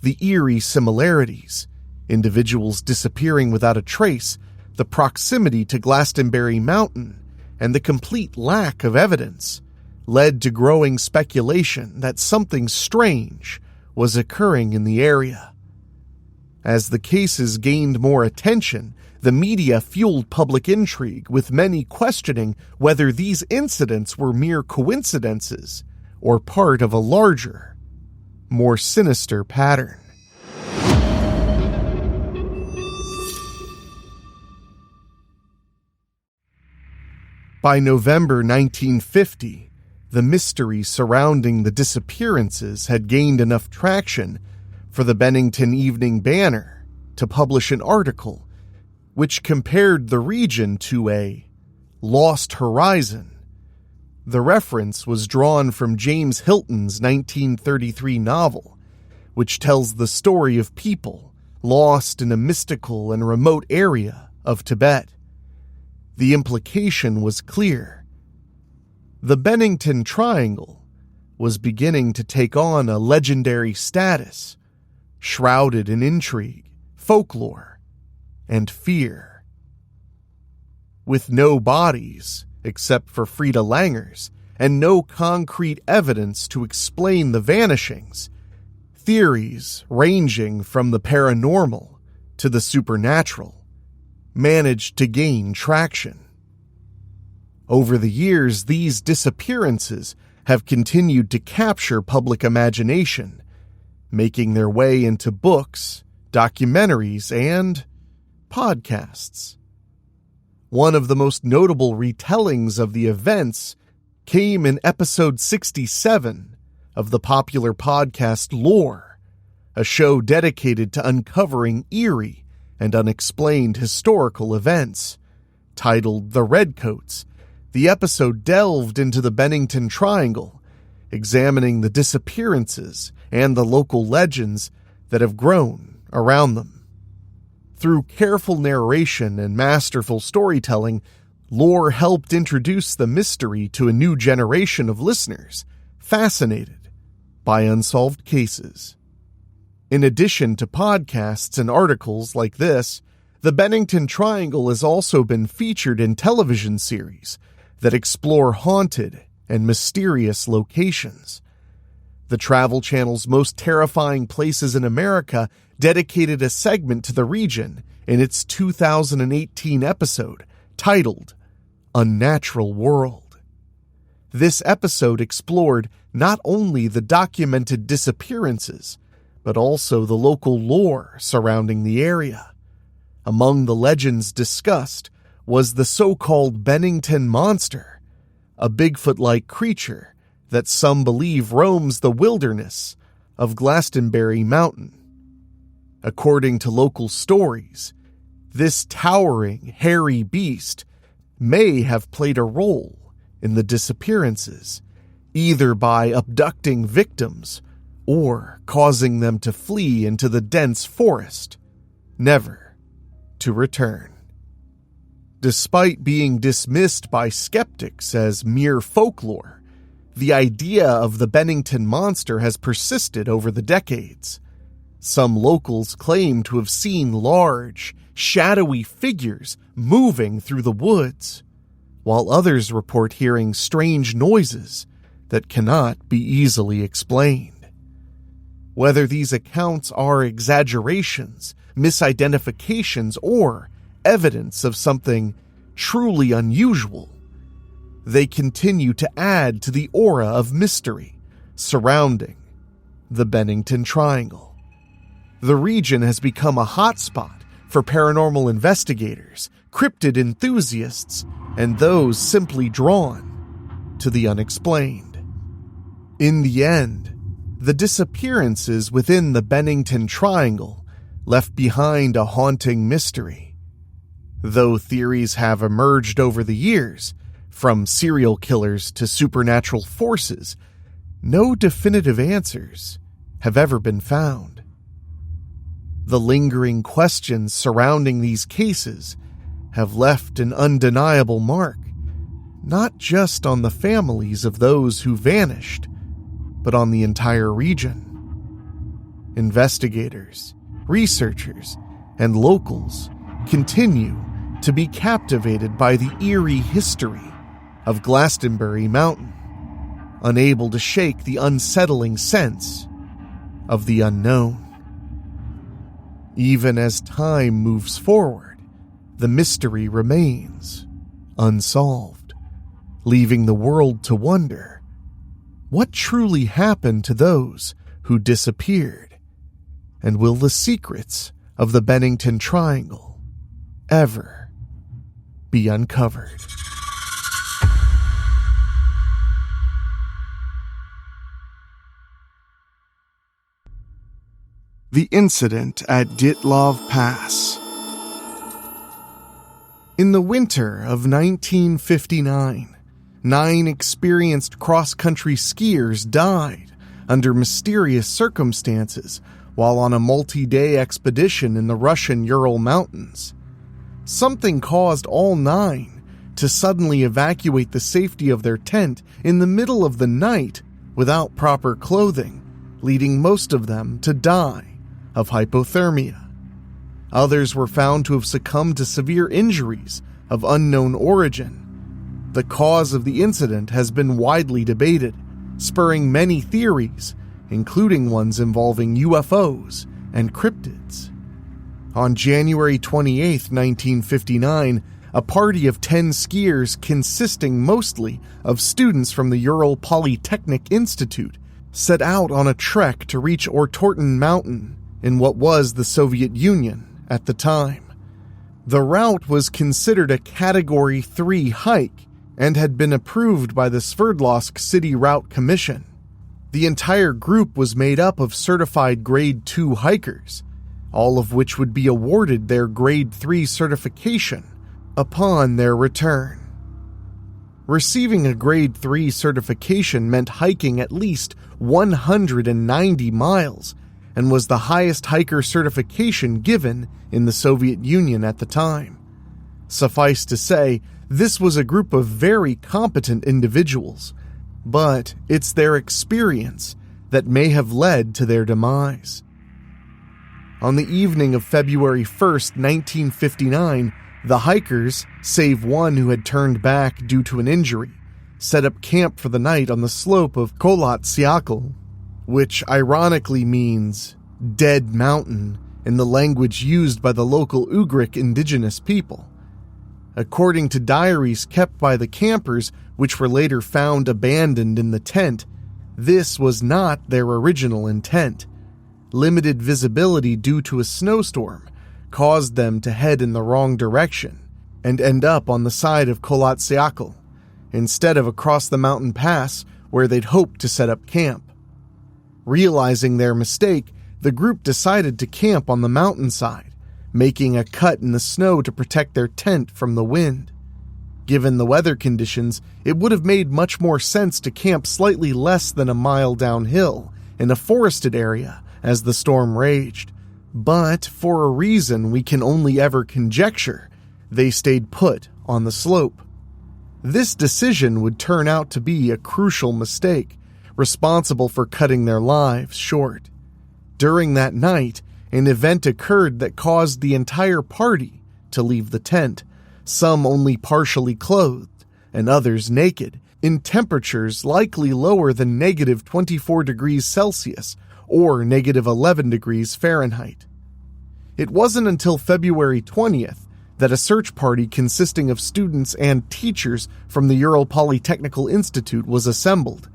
The eerie similarities, individuals disappearing without a trace, the proximity to Glastonbury Mountain, and the complete lack of evidence, led to growing speculation that something strange was occurring in the area. As the cases gained more attention, the media fueled public intrigue, with many questioning whether these incidents were mere coincidences or part of a larger, more sinister pattern. By November 1950, the mystery surrounding the disappearances had gained enough traction for the Bennington Evening Banner to publish an article which compared the region to a lost horizon. The reference was drawn from James Hilton's 1933 novel, which tells the story of people lost in a mystical and remote area of Tibet. The implication was clear. The Bennington Triangle was beginning to take on a legendary status, shrouded in intrigue, folklore, and fear. With no bodies, except for Frida Langer's, and no concrete evidence to explain the vanishings, theories ranging from the paranormal to the supernatural managed to gain traction. Over the years, these disappearances have continued to capture public imagination, making their way into books, documentaries, and podcasts. One of the most notable retellings of the events came in episode 67 of the popular podcast Lore, a show dedicated to uncovering eerie and unexplained historical events. Titled The Redcoats, the episode delved into the Bennington Triangle, examining the disappearances and the local legends that have grown around them. Through careful narration and masterful storytelling, Lore helped introduce the mystery to a new generation of listeners fascinated by unsolved cases. In addition to podcasts and articles like this, the Bennington Triangle has also been featured in television series that explore haunted and mysterious locations. The Travel Channel's Most Terrifying Places in America dedicated a segment to the region in its 2018 episode titled Unnatural World. This episode explored not only the documented disappearances, but also the local lore surrounding the area. Among the legends discussed was the so-called Bennington Monster, a Bigfoot-like creature that some believe roams the wilderness of Glastonbury Mountain. According to local stories, this towering, hairy beast may have played a role in the disappearances, either by abducting victims or causing them to flee into the dense forest, never to return. Despite being dismissed by skeptics as mere folklore, the idea of the Bennington Monster has persisted over the decades. Some locals claim to have seen large, shadowy figures moving through the woods, while others report hearing strange noises that cannot be easily explained. Whether these accounts are exaggerations, misidentifications, or evidence of something truly unusual, they continue to add to the aura of mystery surrounding the Bennington Triangle. The region has become a hotspot for paranormal investigators, cryptid enthusiasts, and those simply drawn to the unexplained. In the end, The disappearances within the Bennington Triangle left behind a haunting mystery. Though theories have emerged over the years, from serial killers to supernatural forces, no definitive answers have ever been found. The lingering questions surrounding these cases have left an undeniable mark, not just on the families of those who vanished, but on the entire region. Investigators, researchers, and locals continue to be captivated by the eerie history of Glastonbury Mountain, unable to shake the unsettling sense of the unknown. Even as time moves forward, the mystery remains unsolved, leaving the world to wonder what truly happened to those who disappeared, and will the secrets of the Bennington Triangle ever be uncovered? The incident at Dyatlov Pass. In the winter of 1959, 9 experienced cross-country skiers died under mysterious circumstances while on a multi-day expedition in the Russian Ural Mountains. Something caused all 9 to suddenly evacuate the safety of their tent in the middle of the night without proper clothing, leading most of them to die of hypothermia. Others were found to have succumbed to severe injuries of unknown origin. The cause of the incident has been widely debated, spurring many theories, including ones involving UFOs and cryptids. On January 28, 1959, a party of 10 skiers consisting mostly of students from the Ural Polytechnic Institute set out on a trek to reach Ortorton Mountain in what was the Soviet Union at the time. The route was considered a Category 3 hike and had been approved by the Sverdlovsk City Route Commission. The entire group was made up of certified Grade 2 hikers, all of which would be awarded their Grade 3 certification upon their return. Receiving a Grade 3 certification meant hiking at least 190 miles and was the highest hiker certification given in the Soviet Union at the time. Suffice to say, this was a group of very competent individuals, but it's their experience that may have led to their demise. On the evening of February 1st, 1959, the hikers, save one who had turned back due to an injury, set up camp for the night on the slope of Kolotsiakl, which ironically means dead mountain in the language used by the local Ugric indigenous people. According to diaries kept by the campers, which were later found abandoned in the tent, this was not their original intent. Limited visibility due to a snowstorm caused them to head in the wrong direction and end up on the side of Kolotsiakl, instead of across the mountain pass where they'd hoped to set up camp. Realizing their mistake, the group decided to camp on the mountainside, making a cut in the snow to protect their tent from the wind. Given the weather conditions, it would have made much more sense to camp slightly less than a mile downhill in a forested area as the storm raged. But for a reason we can only ever conjecture, they stayed put on the slope. This decision would turn out to be a crucial mistake, responsible for cutting their lives short. During that night, an event occurred that caused the entire party to leave the tent, some only partially clothed, and others naked, in temperatures likely lower than negative 24 degrees Celsius or negative 11 degrees Fahrenheit. It wasn't until February 20th that a search party consisting of students and teachers from the Ural Polytechnical Institute was assembled.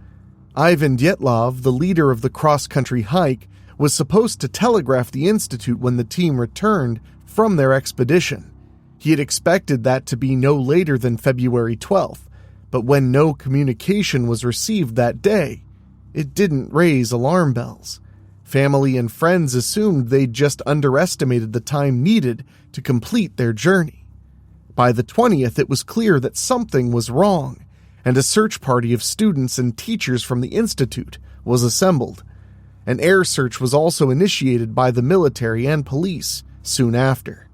Ivan Dyatlov, the leader of the cross-country hike, was supposed to telegraph the institute when the team returned from their expedition. He had expected that to be no later than February 12th, but when no communication was received that day, it didn't raise alarm bells. Family and friends assumed they'd just underestimated the time needed to complete their journey. By the 20th, it was clear that something was wrong, and a search party of students and teachers from the institute was assembled. An air search was also initiated by the military and police soon after.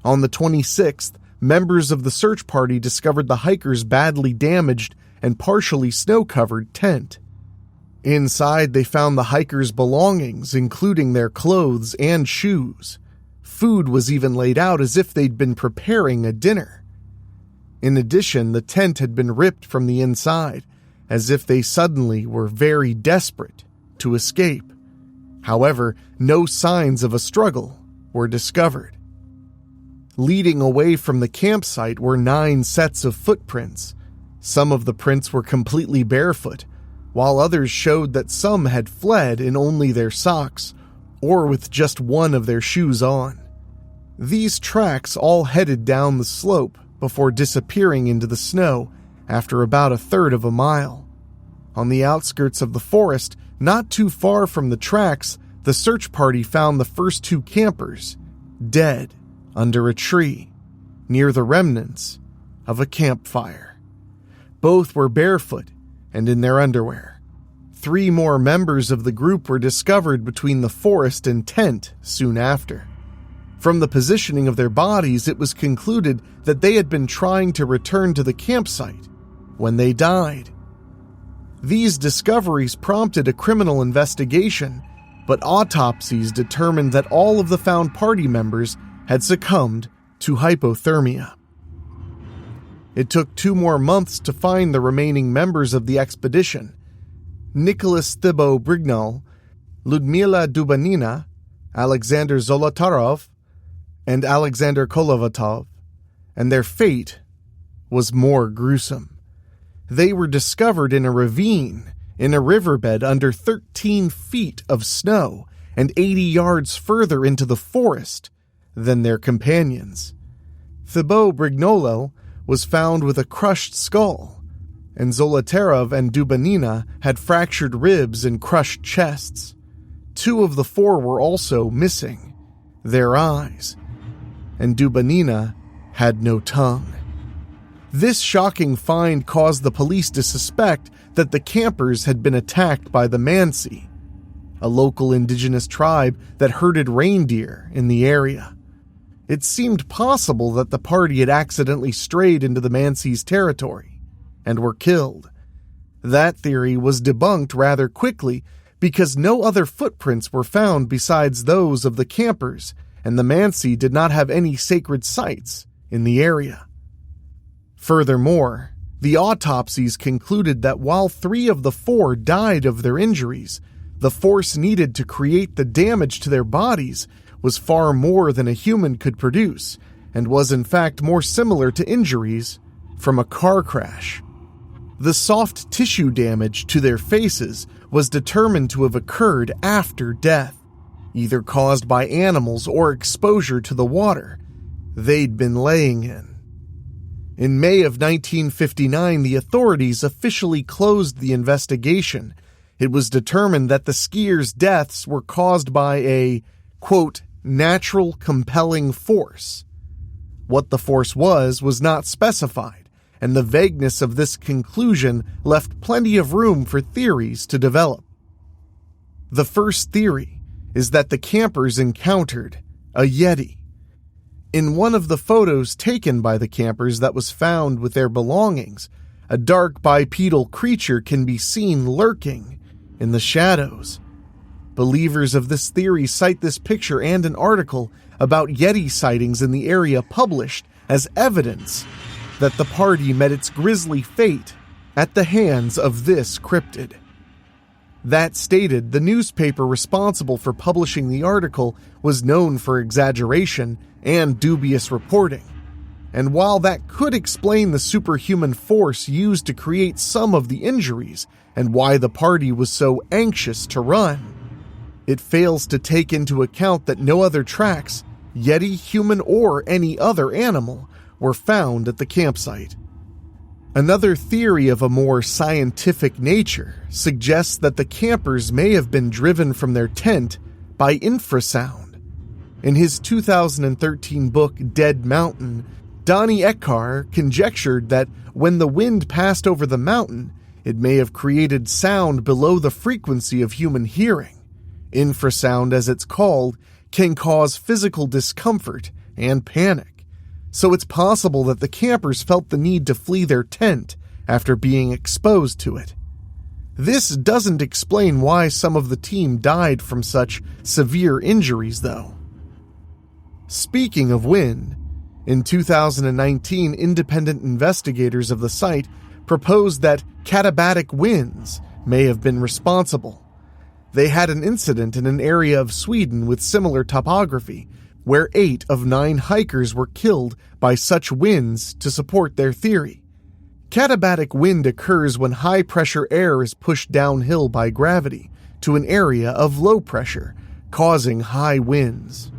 On the 26th, members of the search party discovered the hikers' badly damaged and partially snow-covered tent. Inside, they found the hikers' belongings, including their clothes and shoes. Food was even laid out as if they'd been preparing a dinner. In addition, the tent had been ripped from the inside, as if they suddenly were very desperate to escape. However, no signs of a struggle were discovered. Leading away from the campsite were 9 sets of footprints. Some of the prints were completely barefoot, while others showed that some had fled in only their socks, or with just one of their shoes on. These tracks all headed down the slope before disappearing into the snow after about 1/3 of a mile. On the outskirts of the forest, not too far from the tracks, the search party found the first 2 campers, dead under a tree, near the remnants of a campfire. Both were barefoot and in their underwear. 3 more members of the group were discovered between the forest and tent soon after. From the positioning of their bodies, it was concluded that they had been trying to return to the campsite when they died. These discoveries prompted a criminal investigation, but autopsies determined that all of the found party members had succumbed to hypothermia. It took 2 more months to find the remaining members of the expedition: Nicholas Thibault Brignol, Ludmila Dubanina, Alexander Zolotarov, and Alexander Kolovatov, and their fate was more gruesome. They were discovered in a ravine in a riverbed under 13 feet of snow and 80 yards further into the forest than their companions. Thibault Brignolo was found with a crushed skull, and Zolotarov and Dubanina had fractured ribs and crushed chests. 2 of the 4 were also missing their eyes, and Dubanina had no tongue. This shocking find caused the police to suspect that the campers had been attacked by the Mansi, a local indigenous tribe that herded reindeer in the area. It seemed possible that the party had accidentally strayed into the Mansi's territory and were killed. That theory was debunked rather quickly because no other footprints were found besides those of the campers, and the Mansi did not have any sacred sites in the area. Furthermore, the autopsies concluded that while 3 of the 4 died of their injuries, the force needed to create the damage to their bodies was far more than a human could produce, and was in fact more similar to injuries from a car crash. The soft tissue damage to their faces was determined to have occurred after death, either caused by animals or exposure to the water they'd been laying in. In May of 1959, the authorities officially closed the investigation. It was determined that the skiers' deaths were caused by a, quote, natural compelling force. What the force was not specified, and the vagueness of this conclusion left plenty of room for theories to develop. The first theory is that the campers encountered a Yeti. In one of the photos taken by the campers that was found with their belongings, a dark bipedal creature can be seen lurking in the shadows. Believers of this theory cite this picture and an article about Yeti sightings in the area published as evidence that the party met its grisly fate at the hands of this cryptid. That stated, the newspaper responsible for publishing the article was known for exaggeration and dubious reporting. And while that could explain the superhuman force used to create some of the injuries and why the party was so anxious to run, it fails to take into account that no other tracks, Yeti, human, or any other animal, were found at the campsite. Another theory of a more scientific nature suggests that the campers may have been driven from their tent by infrasound. In his 2013 book Dead Mountain, Donnie Eckar conjectured that when the wind passed over the mountain, it may have created sound below the frequency of human hearing. Infrasound, as it's called, can cause physical discomfort and panic, so it's possible that the campers felt the need to flee their tent after being exposed to it. This doesn't explain why some of the team died from such severe injuries, though. Speaking of wind, in 2019, independent investigators of the site proposed that katabatic winds may have been responsible. They had an incident in an area of Sweden with similar topography, where 8 of 9 hikers were killed by such winds to support their theory. Katabatic wind occurs when high-pressure air is pushed downhill by gravity to an area of low pressure, causing high winds.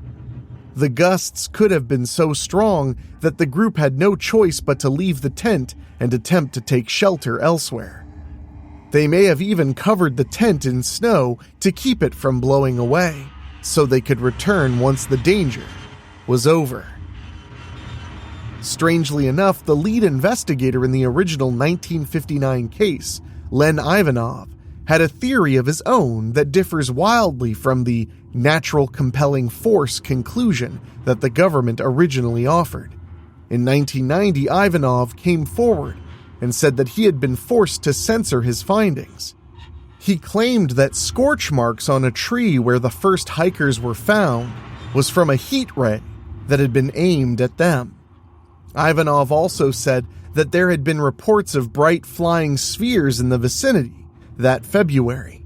The gusts could have been so strong that the group had no choice but to leave the tent and attempt to take shelter elsewhere. They may have even covered the tent in snow to keep it from blowing away, so they could return once the danger was over. Strangely enough, the lead investigator in the original 1959 case, Len Ivanov, had a theory of his own that differs wildly from the natural compelling force conclusion that the government originally offered. In 1990, Ivanov came forward and said that he had been forced to censor his findings. He claimed that scorch marks on a tree where the first hikers were found was from a heat ray that had been aimed at them. Ivanov also said that there had been reports of bright flying spheres in the vicinity that February.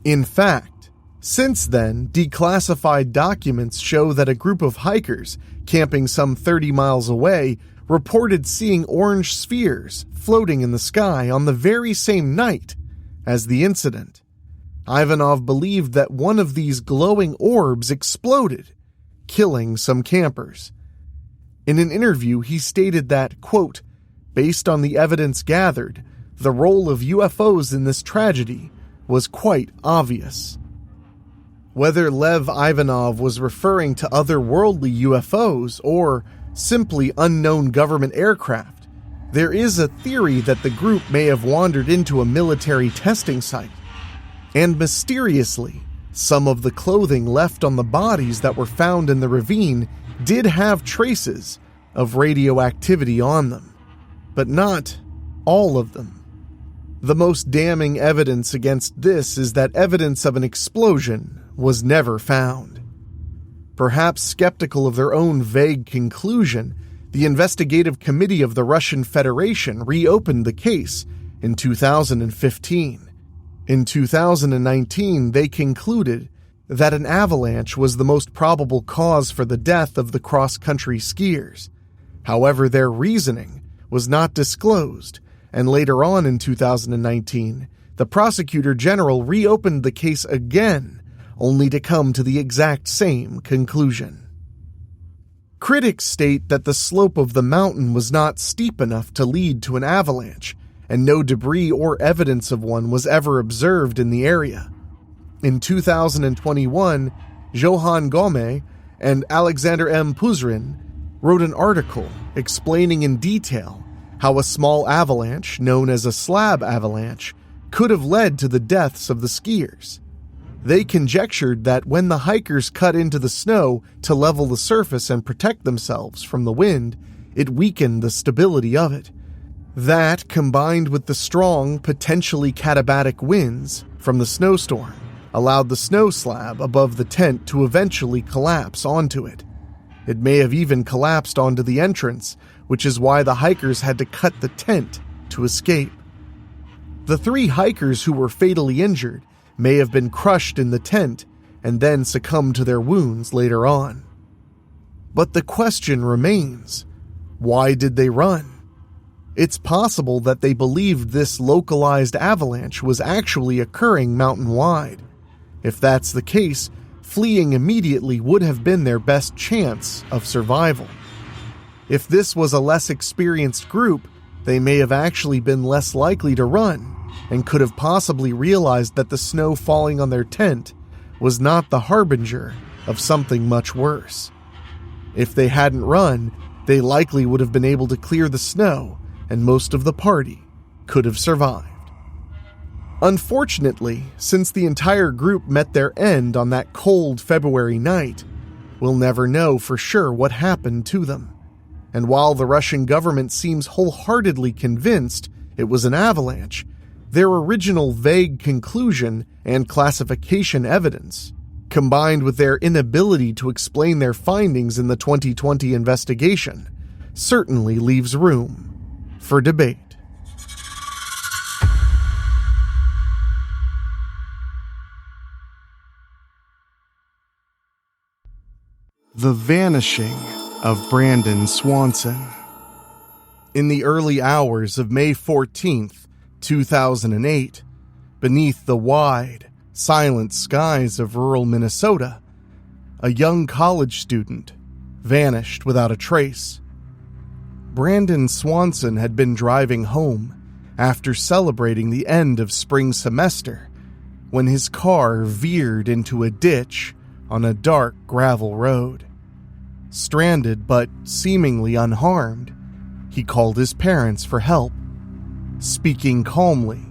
In fact, since then, declassified documents show that a group of hikers camping some 30 miles away reported seeing orange spheres floating in the sky on the very same night as the incident. Ivanov believed that one of these glowing orbs exploded, killing some campers. In an interview, he stated that, quote, "Based on the evidence gathered, the role of UFOs in this tragedy was quite obvious." Whether Lev Ivanov was referring to otherworldly UFOs or simply unknown government aircraft, there is a theory that the group may have wandered into a military testing site. And mysteriously, some of the clothing left on the bodies that were found in the ravine did have traces of radioactivity on them, but not all of them. The most damning evidence against this is that evidence of an explosion was never found. Perhaps skeptical of their own vague conclusion, the investigative committee of the Russian Federation reopened the case in 2015. In 2019, they concluded that an avalanche was the most probable cause for the death of the cross-country skiers. However, their reasoning was not disclosed, and later on in 2019, the prosecutor general reopened the case again, only to come to the exact same conclusion. Critics state that the slope of the mountain was not steep enough to lead to an avalanche, and no debris or evidence of one was ever observed in the area. In 2021, Johan Gome and Alexander M. Puzrin wrote an article explaining in detail how a small avalanche, known as a slab avalanche, could have led to the deaths of the skiers. They conjectured that when the hikers cut into the snow to level the surface and protect themselves from the wind, it weakened the stability of it. That, combined with the strong, potentially katabatic winds from the snowstorm, allowed the snow slab above the tent to eventually collapse onto it. It may have even collapsed onto the entrance, which is why the hikers had to cut the tent to escape. The 3 hikers who were fatally injured may have been crushed in the tent and then succumbed to their wounds later on. But the question remains, why did they run? It's possible that they believed this localized avalanche was actually occurring mountain-wide. If that's the case, fleeing immediately would have been their best chance of survival. If this was a less experienced group, They may have actually been less likely to run and could have possibly realized that the snow falling on their tent was not the harbinger of something much worse. If they hadn't run, they likely would have been able to clear the snow, and most of the party could have survived. Unfortunately, since the entire group met their end on that cold February night, we'll never know for sure what happened to them. And while the Russian government seems wholeheartedly convinced it was an avalanche, their original vague conclusion and classification evidence, combined with their inability to explain their findings in the 2020 investigation, certainly leaves room for debate. The vanishing of Brandon Swanson. In the early hours of May 14th, 2008, beneath the wide, silent skies of rural Minnesota, a young college student vanished without a trace. Brandon Swanson had been driving home after celebrating the end of spring semester when his car veered into a ditch on a dark gravel road. Stranded but seemingly unharmed, he called his parents for help, speaking calmly,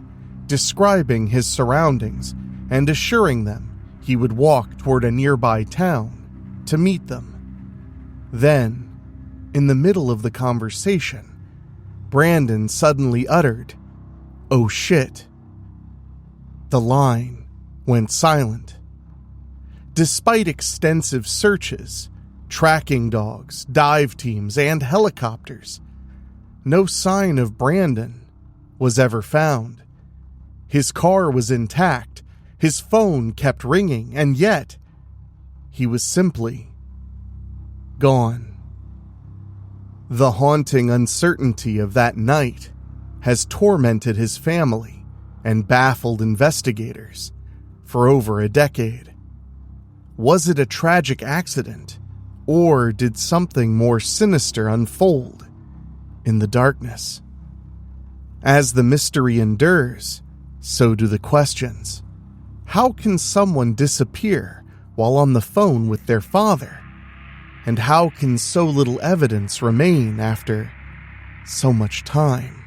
describing his surroundings, and assuring them he would walk toward a nearby town to meet them. Then, in the middle of the conversation, Brandon suddenly uttered, "Oh shit." The line went silent. Despite extensive searches, tracking dogs, dive teams, and helicopters, no sign of Brandon was ever found. His car was intact, his phone kept ringing, and yet he was simply gone. The haunting uncertainty of that night has tormented his family and baffled investigators for over a decade. Was it a tragic accident, or did something more sinister unfold in the darkness? As the mystery endures, so do the questions. How can someone disappear while on the phone with their father? And how can so little evidence remain after so much time?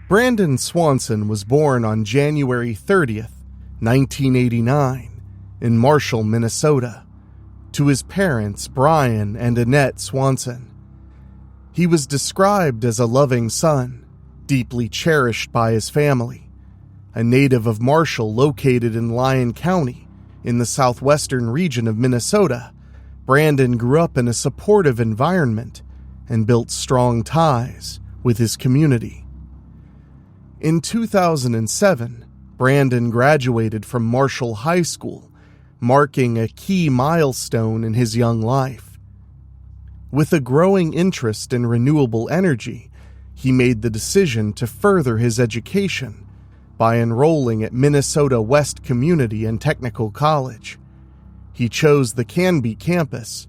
Brandon Swanson was born on January 30th, 1989, in Marshall, Minnesota, to his parents Brian and Annette Swanson. He was described as a loving son, deeply cherished by his family. A native of Marshall located in Lyon County, in the southwestern region of Minnesota, Brandon grew up in a supportive environment and built strong ties with his community. In 2007, Brandon graduated from Marshall High School, marking a key milestone in his young life. With a growing interest in renewable energy, he made the decision to further his education by enrolling at Minnesota West Community and Technical College. He chose the Canby campus,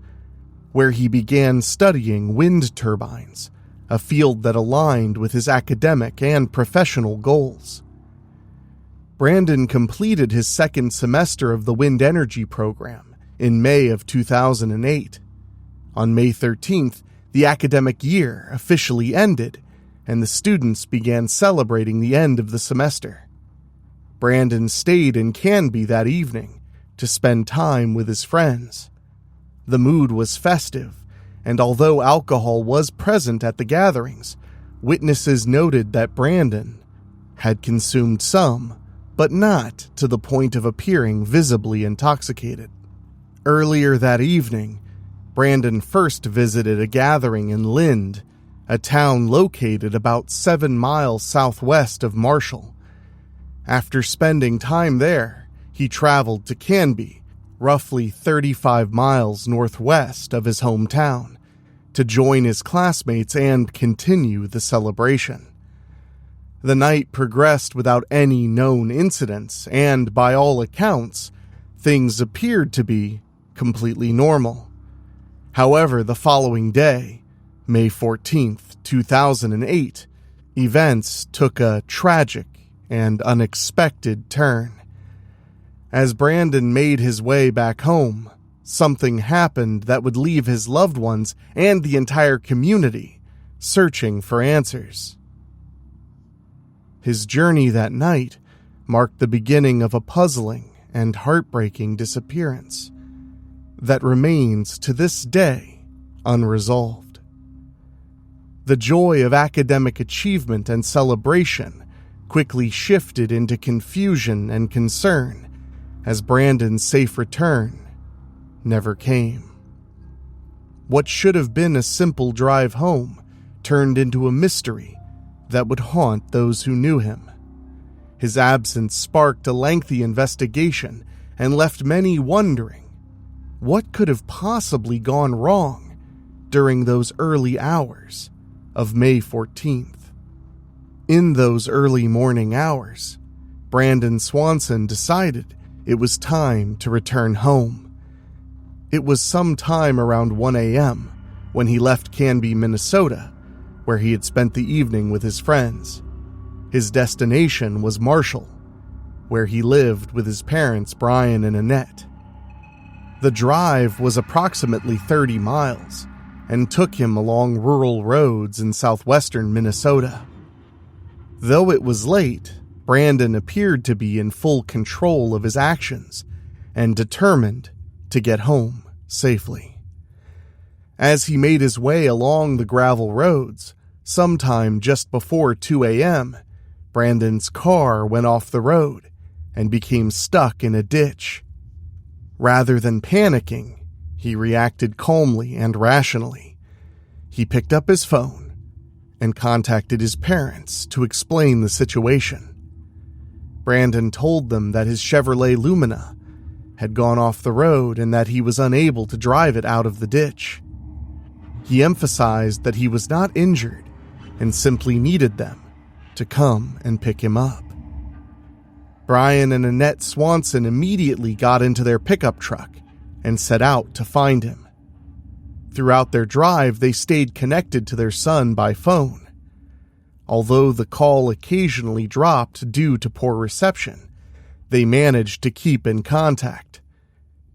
where he began studying wind turbines, a field that aligned with his academic and professional goals. Brandon completed his second semester of the wind energy program in May of 2008. On May 13th, the academic year officially ended, and the students began celebrating the end of the semester. Brandon stayed in Canby that evening to spend time with his friends. The mood was festive, and although alcohol was present at the gatherings, witnesses noted that Brandon had consumed some, but not to the point of appearing visibly intoxicated. Earlier that evening, Brandon first visited a gathering in Lind, a town located about 7 miles southwest of Marshall. After spending time there, he traveled to Canby, roughly 35 miles northwest of his hometown, to join his classmates and continue the celebration. The night progressed without any known incidents, and by all accounts, things appeared to be completely normal. However, the following day, May 14th, 2008, Events took a tragic and unexpected turn. As Brandon made his way back home, something happened that would leave his loved ones and the entire community searching for answers. His journey that night marked the beginning of a puzzling and heartbreaking disappearance that remains to this day unresolved. The joy of academic achievement and celebration quickly shifted into confusion and concern as Brandon's safe return never came. What should have been a simple drive home turned into a mystery that would haunt those who knew him. His absence sparked a lengthy investigation and left many wondering what could have possibly gone wrong during those early hours of May 14th. In those early morning hours, Brandon Swanson decided it was time to return home. It was sometime around 1 a.m. when he left Canby, Minnesota, where he had spent the evening with his friends. His destination was Marshall, where he lived with his parents, Brian and Annette. The drive was approximately 30 miles and took him along rural roads in southwestern Minnesota. Though it was late, Brandon appeared to be in full control of his actions and determined to get home safely. As he made his way along the gravel roads, sometime just before 2 a.m., Brandon's car went off the road and became stuck in a ditch. Rather than panicking, he reacted calmly and rationally. He picked up his phone and contacted his parents to explain the situation. Brandon told them that his Chevrolet Lumina had gone off the road and that he was unable to drive it out of the ditch. He emphasized that he was not injured and simply needed them to come and pick him up. Brian and Annette Swanson immediately got into their pickup truck and set out to find him. Throughout their drive, they stayed connected to their son by phone. Although the call occasionally dropped due to poor reception, they managed to keep in contact.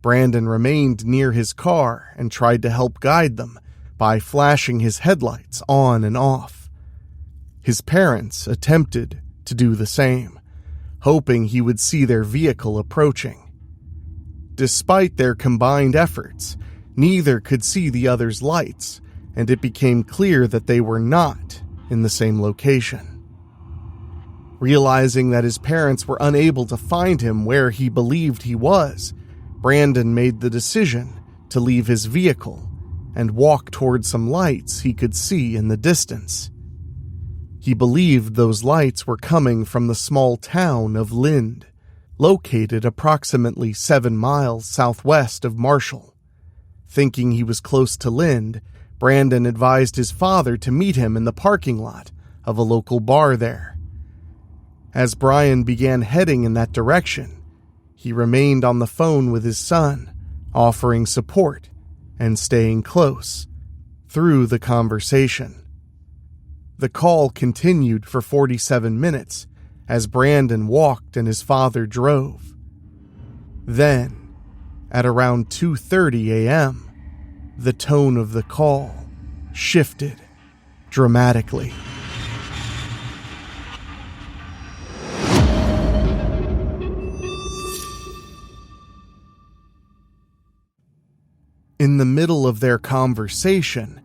Brandon remained near his car and tried to help guide them by flashing his headlights on and off. His parents attempted to do the same, hoping he would see their vehicle approaching. Despite their combined efforts, neither could see the other's lights, and it became clear that they were not in the same location. Realizing that his parents were unable to find him where he believed he was, Brandon made the decision to leave his vehicle and walk toward some lights he could see in the distance. He believed those lights were coming from the small town of Lind, located approximately 7 miles southwest of Marshall. Thinking he was close to Lind, Brandon advised his father to meet him in the parking lot of a local bar there. As Brian began heading in that direction, he remained on the phone with his son, offering support and staying close through the conversation. The call continued for 47 minutes as Brandon walked and his father drove. Then, at around 2:30 a.m., the tone of the call shifted dramatically. In the middle of their conversation,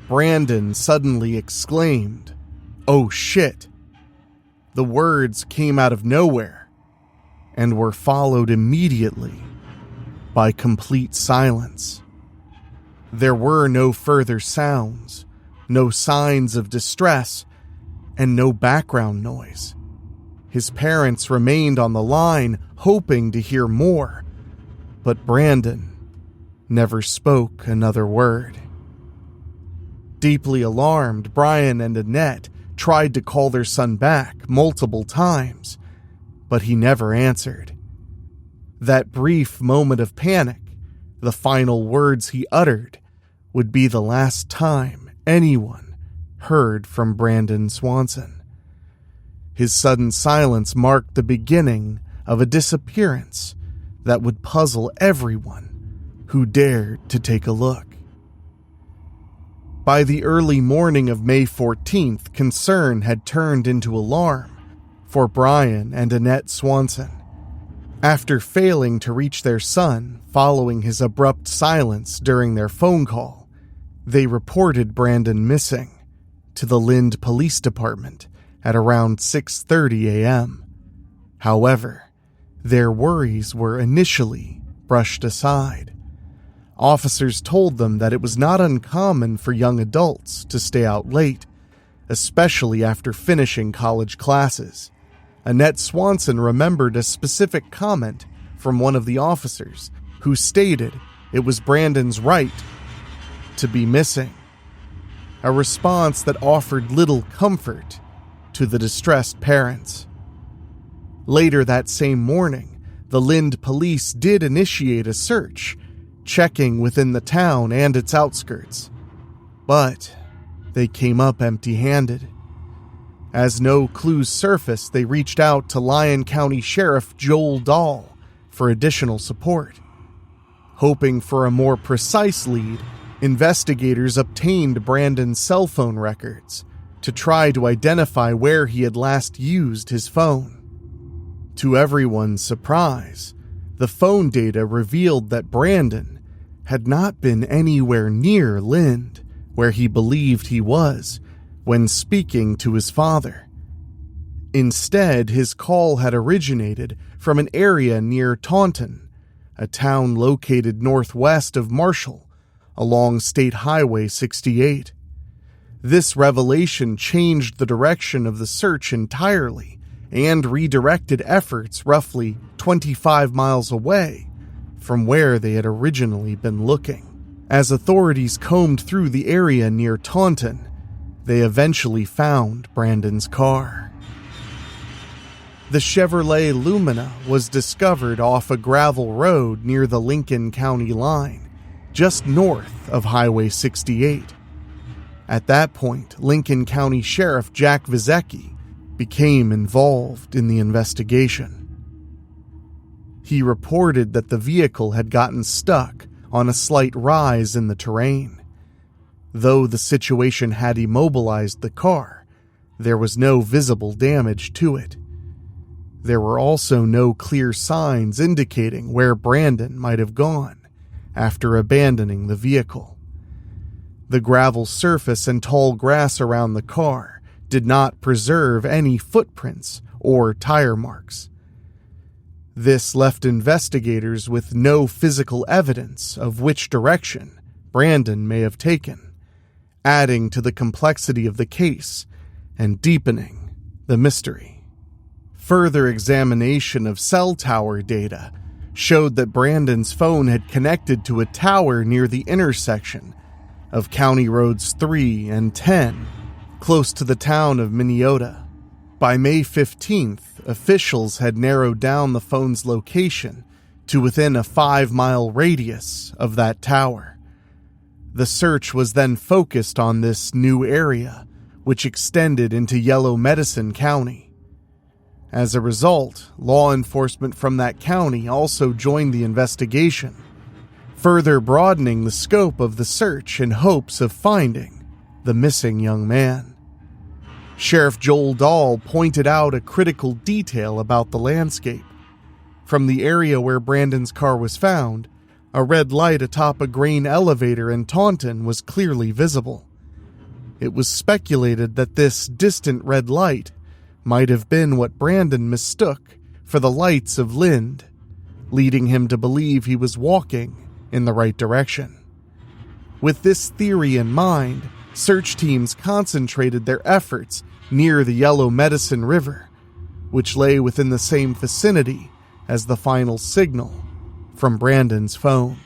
Brandon suddenly exclaimed, "Oh shit!" The words came out of nowhere and were followed immediately by complete silence. There were no further sounds, no signs of distress, and no background noise. His parents remained on the line, hoping to hear more, but Brandon never spoke another word. Deeply alarmed, Brian and Annette tried to call their son back multiple times, but he never answered. That brief moment of panic, the final words he uttered, would be the last time anyone heard from Brandon Swanson. His sudden silence marked the beginning of a disappearance that would puzzle everyone who dared to take a look. By the early morning of May 14th, concern had turned into alarm for Brian and Annette Swanson. After failing to reach their son following his abrupt silence during their phone call, they reported Brandon missing to the Lind Police Department at around 6:30 a.m. However, their worries were initially brushed aside. Officers told them that it was not uncommon for young adults to stay out late, especially after finishing college classes. Annette Swanson remembered a specific comment from one of the officers who stated it was Brandon's right to be missing, a response that offered little comfort to the distressed parents. Later that same morning, the Lind police did initiate a search, checking within the town and its outskirts. But they came up empty-handed. As no clues surfaced, they reached out to Lyon County Sheriff Joel Dahl for additional support. Hoping for a more precise lead, investigators obtained Brandon's cell phone records to try to identify where he had last used his phone. To everyone's surprise, the phone data revealed that Brandon had not been anywhere near Lind, where he believed he was when speaking to his father. Instead, his call had originated from an area near Taunton, a town located northwest of Marshall, along State Highway 68. This revelation changed the direction of the search entirely and redirected efforts roughly 25 miles away from where they had originally been looking. As authorities combed through the area near Taunton, they eventually found Brandon's car. The Chevrolet Lumina was discovered off a gravel road near the Lincoln County line, just north of Highway 68. At that point, Lincoln County Sheriff Jack Vizecki became involved in the investigation. He reported that the vehicle had gotten stuck on a slight rise in the terrain. Though the situation had immobilized the car, there was no visible damage to it. There were also no clear signs indicating where Brandon might have gone after abandoning the vehicle. The gravel surface and tall grass around the car did not preserve any footprints or tire marks. This left investigators with no physical evidence of which direction Brandon may have taken, adding to the complexity of the case and deepening the mystery. Further examination of cell tower data showed that Brandon's phone had connected to a tower near the intersection of County Roads 3 and 10, close to the town of Minneota. By May 15th, officials had narrowed down the phone's location to within a 5-mile radius of that tower. The search was then focused on this new area, which extended into Yellow Medicine County. As a result, law enforcement from that county also joined the investigation, further broadening the scope of the search in hopes of finding the missing young man. Sheriff Joel Dahl pointed out a critical detail about the landscape. From the area where Brandon's car was found, a red light atop a grain elevator in Taunton was clearly visible. It was speculated that this distant red light might have been what Brandon mistook for the lights of Lind, leading him to believe he was walking in the right direction. With this theory in mind, search teams concentrated their efforts near the Yellow Medicine River, which lay within the same vicinity as the final signal from Brandon's phone.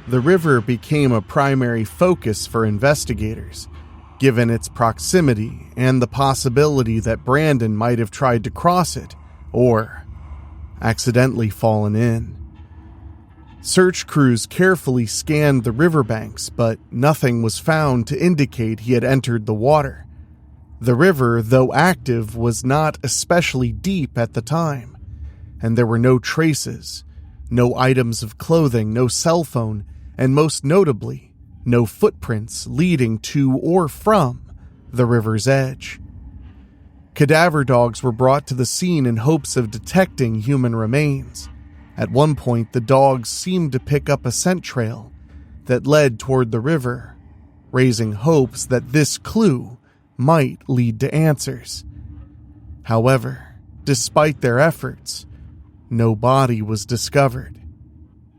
The river became a primary focus for investigators, given its proximity and the possibility that Brandon might have tried to cross it or accidentally fallen in. Search crews carefully scanned the riverbanks, but nothing was found to indicate he had entered the water. The river, though active, was not especially deep at the time, and there were no traces, no items of clothing, no cell phone, and most notably, no footprints leading to or from the river's edge. Cadaver dogs were brought to the scene in hopes of detecting human remains. At one point, the dogs seemed to pick up a scent trail that led toward the river, raising hopes that this clue might lead to answers. However, despite their efforts, no body was discovered.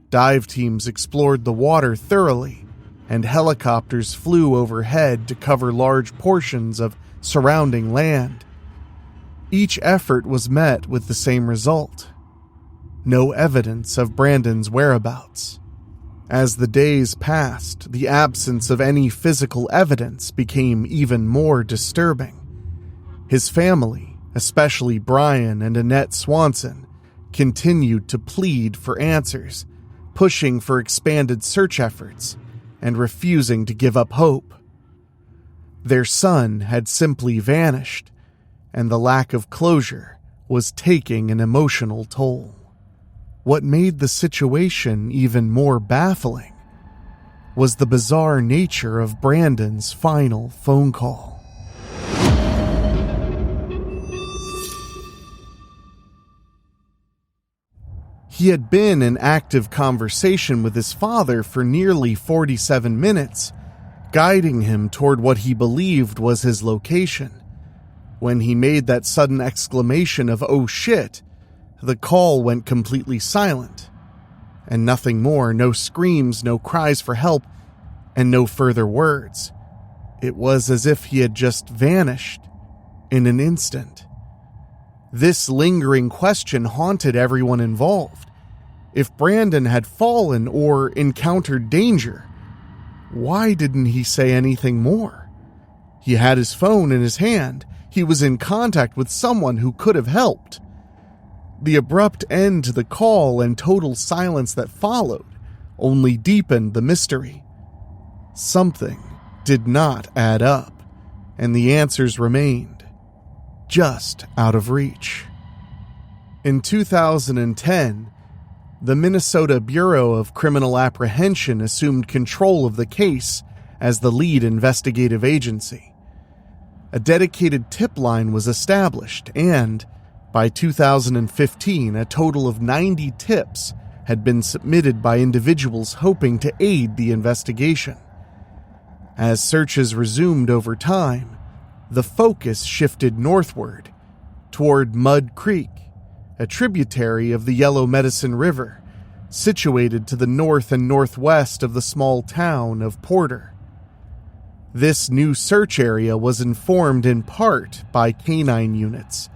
Dive teams explored the water thoroughly, and helicopters flew overhead to cover large portions of surrounding land. Each effort was met with the same result: no evidence of Brandon's whereabouts. As the days passed, the absence of any physical evidence became even more disturbing. His family, especially Brian and Annette Swanson, continued to plead for answers, pushing for expanded search efforts and refusing to give up hope. Their son had simply vanished, and the lack of closure was taking an emotional toll. What made the situation even more baffling was the bizarre nature of Brandon's final phone call. He had been in active conversation with his father for nearly 47 minutes, guiding him toward what he believed was his location. When he made that sudden exclamation of "oh shit," the call went completely silent, and nothing more, no screams, no cries for help, and no further words. It was as if he had just vanished in an instant. This lingering question haunted everyone involved. If Brandon had fallen or encountered danger, why didn't he say anything more? He had his phone in his hand. He was in contact with someone who could have helped. The abrupt end to the call and total silence that followed only deepened the mystery. Something did not add up, and the answers remained just out of reach. In 2010, the Minnesota Bureau of Criminal Apprehension assumed control of the case as the lead investigative agency. A dedicated tip line was established, and by 2015, a total of 90 tips had been submitted by individuals hoping to aid the investigation. As searches resumed over time, the focus shifted northward, toward Mud Creek, a tributary of the Yellow Medicine River, situated to the north and northwest of the small town of Porter. This new search area was informed in part by canine units,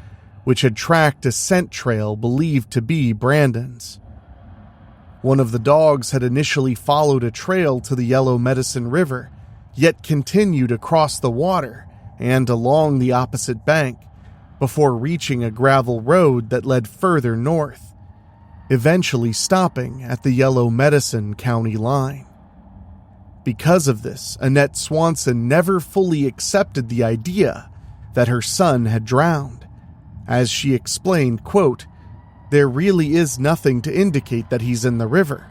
which had tracked a scent trail believed to be Brandon's. One of the dogs had initially followed a trail to the Yellow Medicine River, yet continued across the water and along the opposite bank, before reaching a gravel road that led further north, eventually stopping at the Yellow Medicine County line. Because of this, Annette Swanson never fully accepted the idea that her son had drowned. As she explained, quote, "There really is nothing to indicate that he's in the river."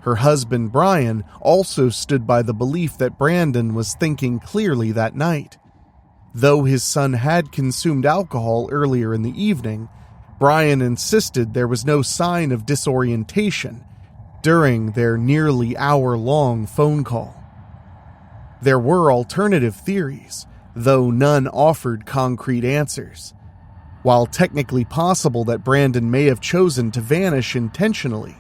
Her husband, Brian, also stood by the belief that Brandon was thinking clearly that night. Though his son had consumed alcohol earlier in the evening, Brian insisted there was no sign of disorientation during their nearly hour-long phone call. There were alternative theories, though none offered concrete answers. While technically possible that Brandon may have chosen to vanish intentionally,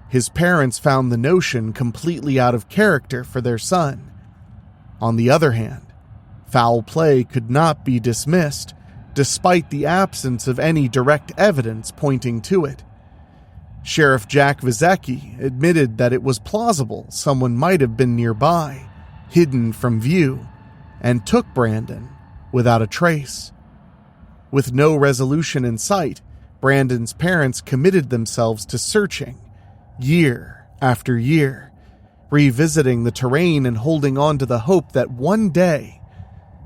his parents found the notion completely out of character for their son. On the other hand, foul play could not be dismissed, despite the absence of any direct evidence pointing to it. Sheriff Jack Vizecki admitted that it was plausible someone might have been nearby, hidden from view, and took Brandon without a trace. With no resolution in sight, Brandon's parents committed themselves to searching, year after year, revisiting the terrain and holding on to the hope that one day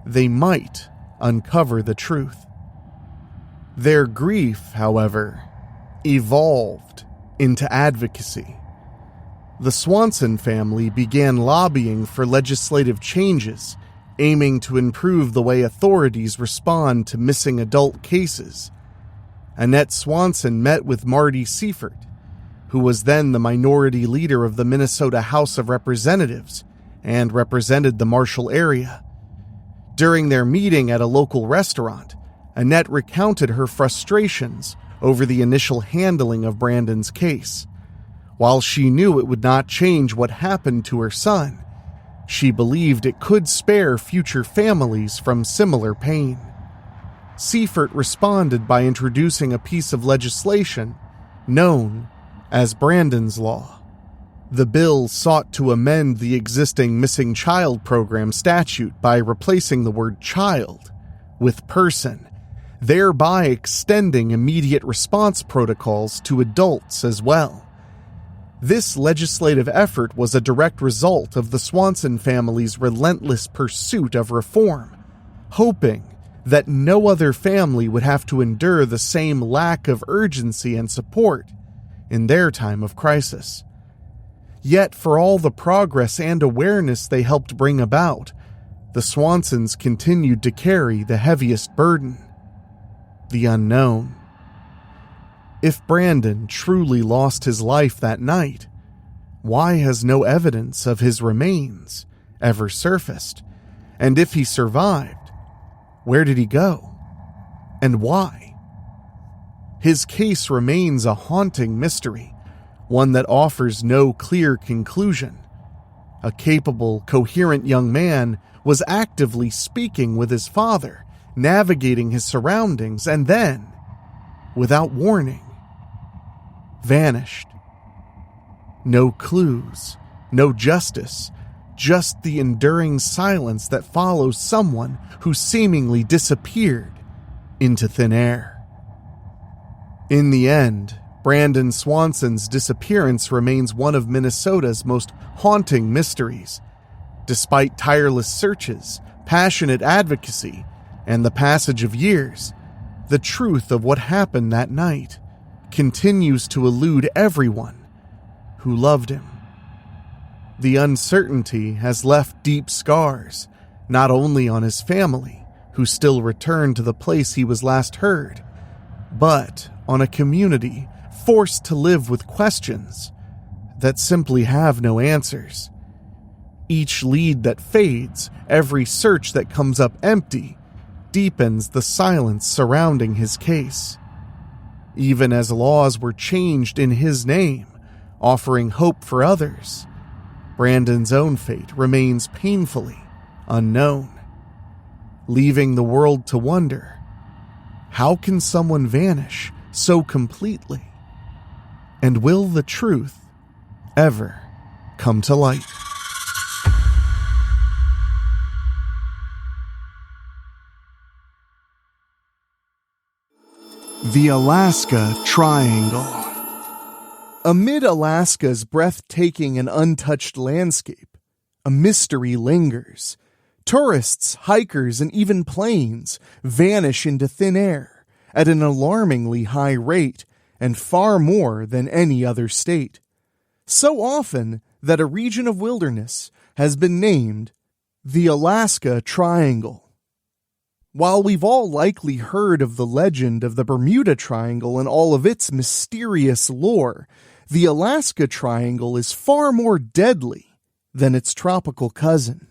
they might uncover the truth. Their grief, however, evolved into advocacy. The Swanson family began lobbying for legislative changes, aiming to improve the way authorities respond to missing adult cases. Annette Swanson met with Marty Seifert, who was then the minority leader of the Minnesota House of Representatives and represented the Marshall area. During their meeting at a local restaurant, Annette recounted her frustrations over the initial handling of Brandon's case. While she knew it would not change what happened to her son, she believed it could spare future families from similar pain. Seifert responded by introducing a piece of legislation known as Brandon's Law. The bill sought to amend the existing missing child program statute by replacing the word child with person, thereby extending immediate response protocols to adults as well. This legislative effort was a direct result of the Swanson family's relentless pursuit of reform, hoping that no other family would have to endure the same lack of urgency and support in their time of crisis. Yet, for all the progress and awareness they helped bring about, the Swansons continued to carry the heaviest burden: the unknown. If Brandon truly lost his life that night, why has no evidence of his remains ever surfaced? And if he survived, where did he go? And why? His case remains a haunting mystery, one that offers no clear conclusion. A capable, coherent young man was actively speaking with his father, navigating his surroundings, and then, without warning, vanished. No clues, no justice, just the enduring silence that follows someone who seemingly disappeared into thin air. In the end, Brandon Swanson's disappearance remains one of Minnesota's most haunting mysteries. Despite tireless searches, passionate advocacy, and the passage of years, the truth of what happened that night continues to elude everyone who loved him. The uncertainty has left deep scars, not only on his family, who still return to the place he was last heard, but on a community forced to live with questions that simply have no answers. Each lead that fades, every search that comes up empty, deepens the silence surrounding his case. Even as laws were changed in his name, offering hope for others, Brandon's own fate remains painfully unknown, leaving the world to wonder, how can someone vanish so completely? And will the truth ever come to light? The Alaska Triangle. Amid Alaska's breathtaking and untouched landscape, a mystery lingers. Tourists, hikers, and even planes vanish into thin air at an alarmingly high rate, and far more than any other state. So often that a region of wilderness has been named the Alaska Triangle. While we've all likely heard of the legend of the Bermuda Triangle and all of its mysterious lore, the Alaska Triangle is far more deadly than its tropical cousin.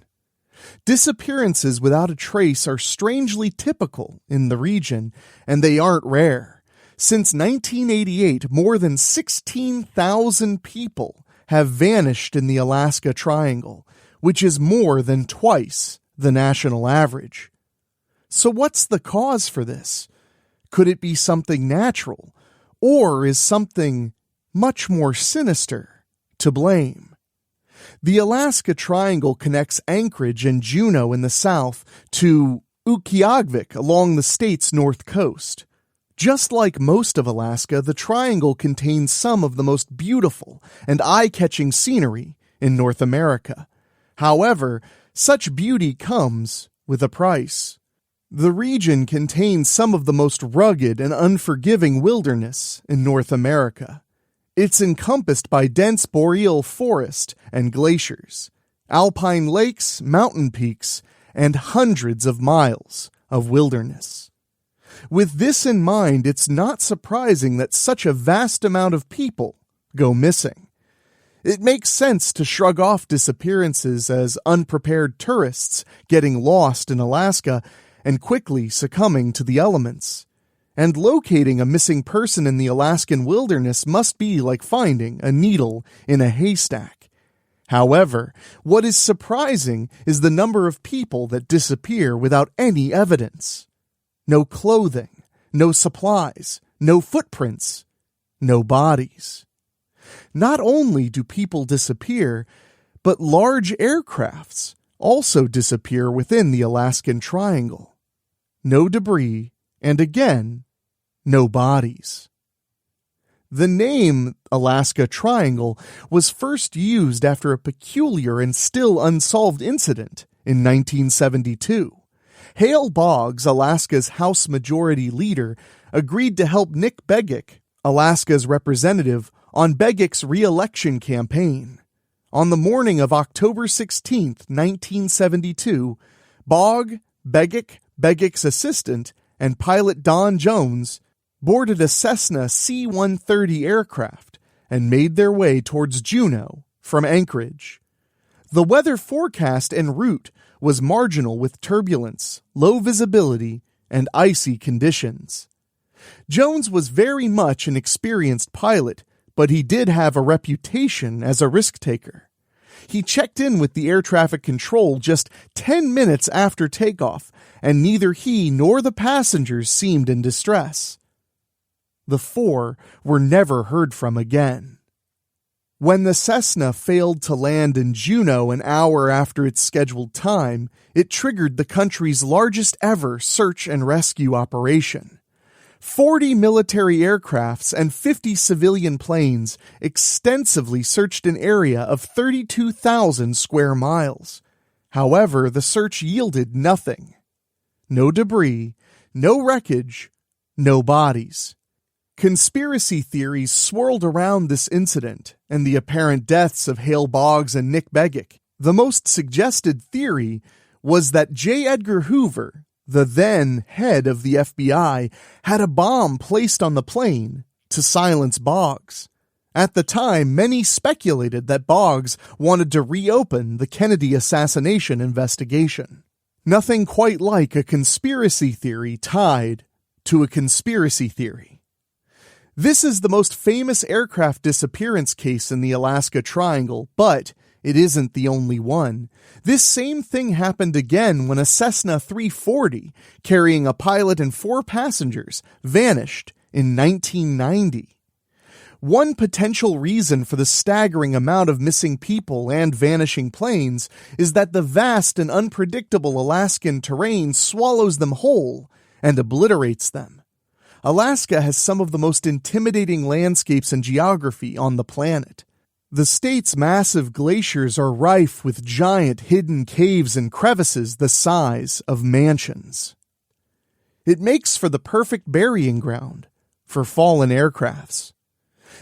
Disappearances without a trace are strangely typical in the region, and they aren't rare. Since 1988, more than 16,000 people have vanished in the Alaska Triangle, which is more than twice the national average. So what's the cause for this? Could it be something natural, or is something much more sinister to blame? The Alaska Triangle connects Anchorage and Juneau in the south to Utqiagvik along the state's north coast. Just like most of Alaska, the Triangle contains some of the most beautiful and eye-catching scenery in North America. However, such beauty comes with a price. The region contains some of the most rugged and unforgiving wilderness in North America. It's encompassed by dense boreal forest and glaciers, alpine lakes, mountain peaks, and hundreds of miles of wilderness. With this in mind, it's not surprising that such a vast amount of people go missing. It makes sense to shrug off disappearances as unprepared tourists getting lost in Alaska and quickly succumbing to the elements. And locating a missing person in the Alaskan wilderness must be like finding a needle in a haystack. However, what is surprising is the number of people that disappear without any evidence. No clothing, no supplies, no footprints, no bodies. Not only do people disappear, but large aircrafts also disappear within the Alaskan Triangle. No debris, and again, no bodies. The name Alaska Triangle was first used after a peculiar and still unsolved incident in 1972. Hale Boggs, Alaska's House Majority Leader, agreed to help Nick Begich, Alaska's representative, on Begich's re-election campaign. On the morning of October 16, 1972, Begich, Begich's assistant, and pilot Don Jones boarded a Cessna C-130 aircraft and made their way towards Juneau from Anchorage. The weather forecast en route was marginal with turbulence, low visibility, and icy conditions. Jones was very much an experienced pilot, but he did have a reputation as a risk-taker. He checked in with the air traffic control just 10 minutes after takeoff, and neither he nor the passengers seemed in distress. The four were never heard from again. When the Cessna failed to land in Juneau an hour after its scheduled time, it triggered the country's largest ever search and rescue operation. 40 military aircrafts and 50 civilian planes extensively searched an area of 32,000 square miles. However, the search yielded nothing. No debris, no wreckage, no bodies. Conspiracy theories swirled around this incident and the apparent deaths of Hale Boggs and Nick Begich. The most suggested theory was that J. Edgar Hoover, the then head of the FBI, had a bomb placed on the plane to silence Boggs. At the time, many speculated that Boggs wanted to reopen the Kennedy assassination investigation. Nothing quite like a conspiracy theory tied to a conspiracy theory. This is the most famous aircraft disappearance case in the Alaska Triangle, but it isn't the only one. This same thing happened again when a Cessna 340, carrying a pilot and 4 passengers, vanished in 1990. One potential reason for the staggering amount of missing people and vanishing planes is that the vast and unpredictable Alaskan terrain swallows them whole and obliterates them. Alaska has some of the most intimidating landscapes and geography on the planet. The state's massive glaciers are rife with giant hidden caves and crevices the size of mansions. It makes for the perfect burying ground for fallen aircrafts.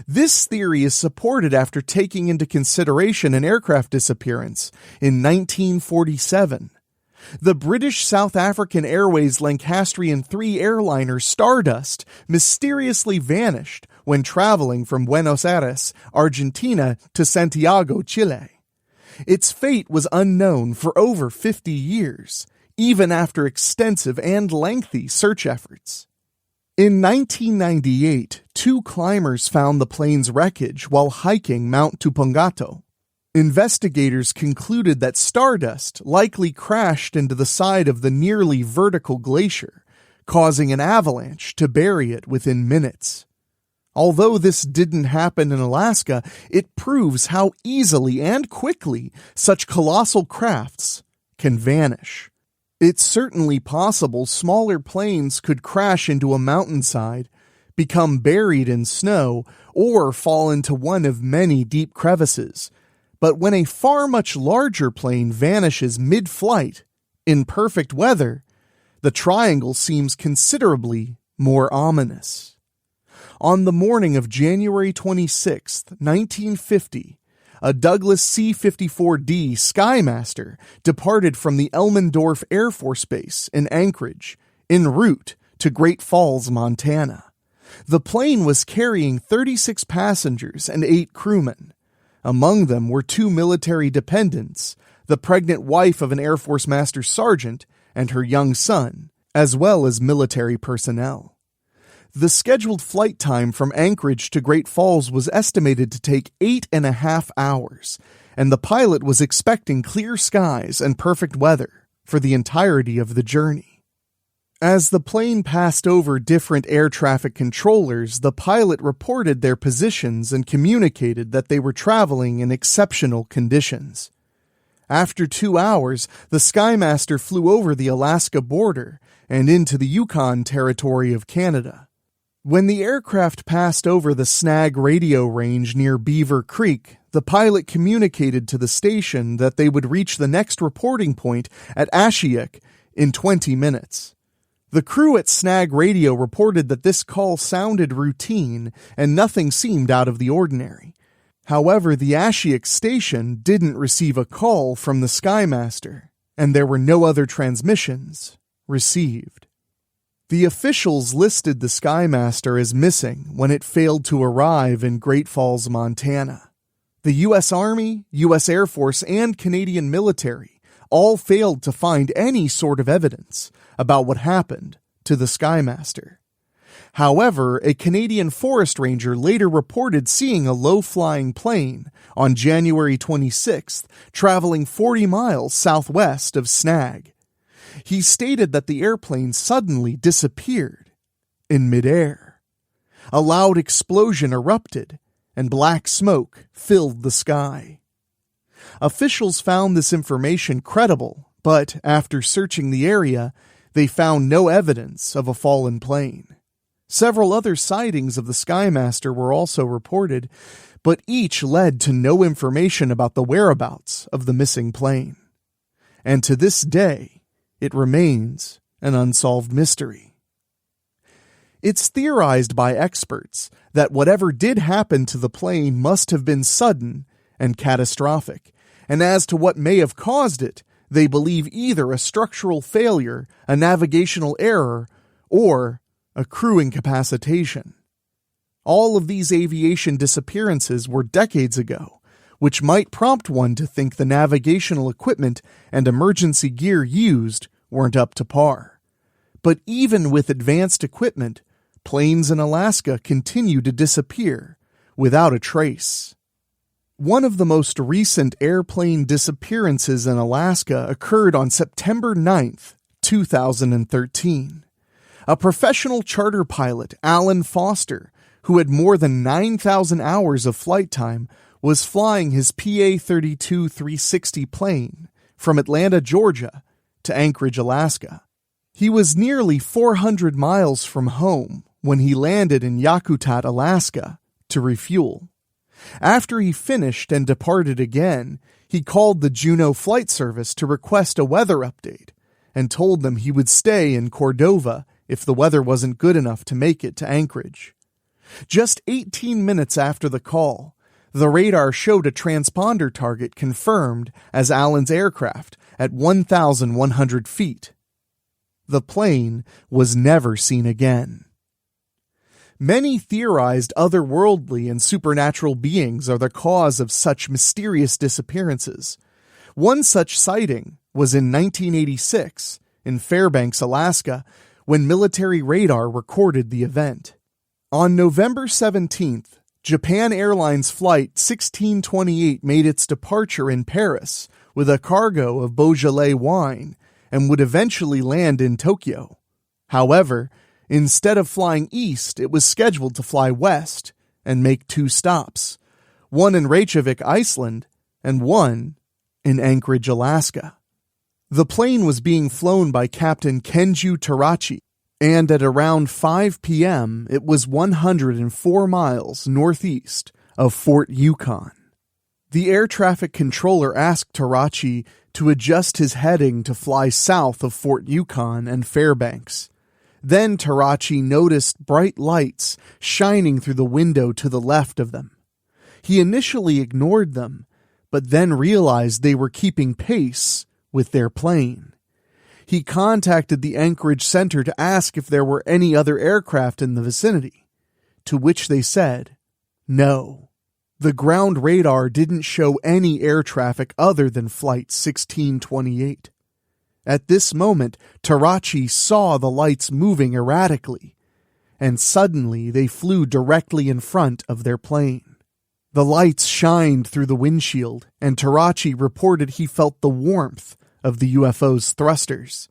This theory is supported after taking into consideration an aircraft disappearance in 1947. The British South African Airways Lancastrian 3 airliner Stardust mysteriously vanished when traveling from Buenos Aires, Argentina to Santiago, Chile. Its fate was unknown for over 50 years, even after extensive and lengthy search efforts. In 1998, 2 climbers found the plane's wreckage while hiking Mount Tupungato. Investigators concluded that Stardust likely crashed into the side of the nearly vertical glacier, causing an avalanche to bury it within minutes. Although this didn't happen in Alaska, it proves how easily and quickly such colossal crafts can vanish. It's certainly possible smaller planes could crash into a mountainside, become buried in snow, or fall into one of many deep crevices. But when a far much larger plane vanishes mid-flight, in perfect weather, the triangle seems considerably more ominous. On the morning of January 26, 1950, a Douglas C-54D Skymaster departed from the Elmendorf Air Force Base in Anchorage, en route to Great Falls, Montana. The plane was carrying 36 passengers and 8 crewmen. Among them were 2 military dependents, the pregnant wife of an Air Force Master Sergeant and her young son, as well as military personnel. The scheduled flight time from Anchorage to Great Falls was estimated to take 8.5 hours, and the pilot was expecting clear skies and perfect weather for the entirety of the journey. As the plane passed over different air traffic controllers, the pilot reported their positions and communicated that they were traveling in exceptional conditions. After 2 hours, the Skymaster flew over the Alaska border and into the Yukon Territory of Canada. When the aircraft passed over the Snag radio range near Beaver Creek, the pilot communicated to the station that they would reach the next reporting point at Ashiok in 20 minutes. The crew at Snag Radio reported that this call sounded routine and nothing seemed out of the ordinary. However, the Ashiok station didn't receive a call from the Skymaster, and there were no other transmissions received. The officials listed the Skymaster as missing when it failed to arrive in Great Falls, Montana. The U.S. Army, U.S. Air Force, and Canadian military all failed to find any sort of evidence about what happened to the Skymaster. However, a Canadian forest ranger later reported seeing a low-flying plane on January 26th traveling 40 miles southwest of Snag. He stated that the airplane suddenly disappeared in midair. A loud explosion erupted, and black smoke filled the sky. Officials found this information credible, but after searching the area, they found no evidence of a fallen plane. Several other sightings of the Skymaster were also reported, but each led to no information about the whereabouts of the missing plane. And to this day, it remains an unsolved mystery. It's theorized by experts that whatever did happen to the plane must have been sudden and catastrophic, and as to what may have caused it, they believe either a structural failure, a navigational error, or a crew incapacitation. All of these aviation disappearances were decades ago, which might prompt one to think the navigational equipment and emergency gear used weren't up to par. But even with advanced equipment, planes in Alaska continue to disappear without a trace. One of the most recent airplane disappearances in Alaska occurred on September 9th, 2013. A professional charter pilot, Alan Foster, who had more than 9,000 hours of flight time, was flying his PA-32 360 plane from Atlanta, Georgia, to Anchorage, Alaska. He was nearly 400 miles from home when he landed in Yakutat, Alaska, to refuel. After he finished and departed again, he called the Juneau Flight Service to request a weather update and told them he would stay in Cordova if the weather wasn't good enough to make it to Anchorage. Just 18 minutes after the call, the radar showed a transponder target confirmed as Allen's aircraft at 1,100 feet. The plane was never seen again. Many theorized otherworldly and supernatural beings are the cause of such mysterious disappearances. One such sighting was in 1986 in Fairbanks, Alaska, when military radar recorded the event. On November 17th, Japan Airlines Flight 1628 made its departure in Paris with a cargo of Beaujolais wine and would eventually land in Tokyo. However, instead of flying east, it was scheduled to fly west and make 2 stops, one in Reykjavik, Iceland, and one in Anchorage, Alaska. The plane was being flown by Captain Kenju Tarachi, and at around 5 p.m., it was 104 miles northeast of Fort Yukon. The air traffic controller asked Tarachi to adjust his heading to fly south of Fort Yukon and Fairbanks. Then Tarachi noticed bright lights shining through the window to the left of them. He initially ignored them, but then realized they were keeping pace with their plane. He contacted the Anchorage Center to ask if there were any other aircraft in the vicinity, to which they said, no. The ground radar didn't show any air traffic other than Flight 1628. At this moment, Tarachi saw the lights moving erratically, and suddenly they flew directly in front of their plane. The lights shined through the windshield, and Tarachi reported he felt the warmth of the UFO's thrusters.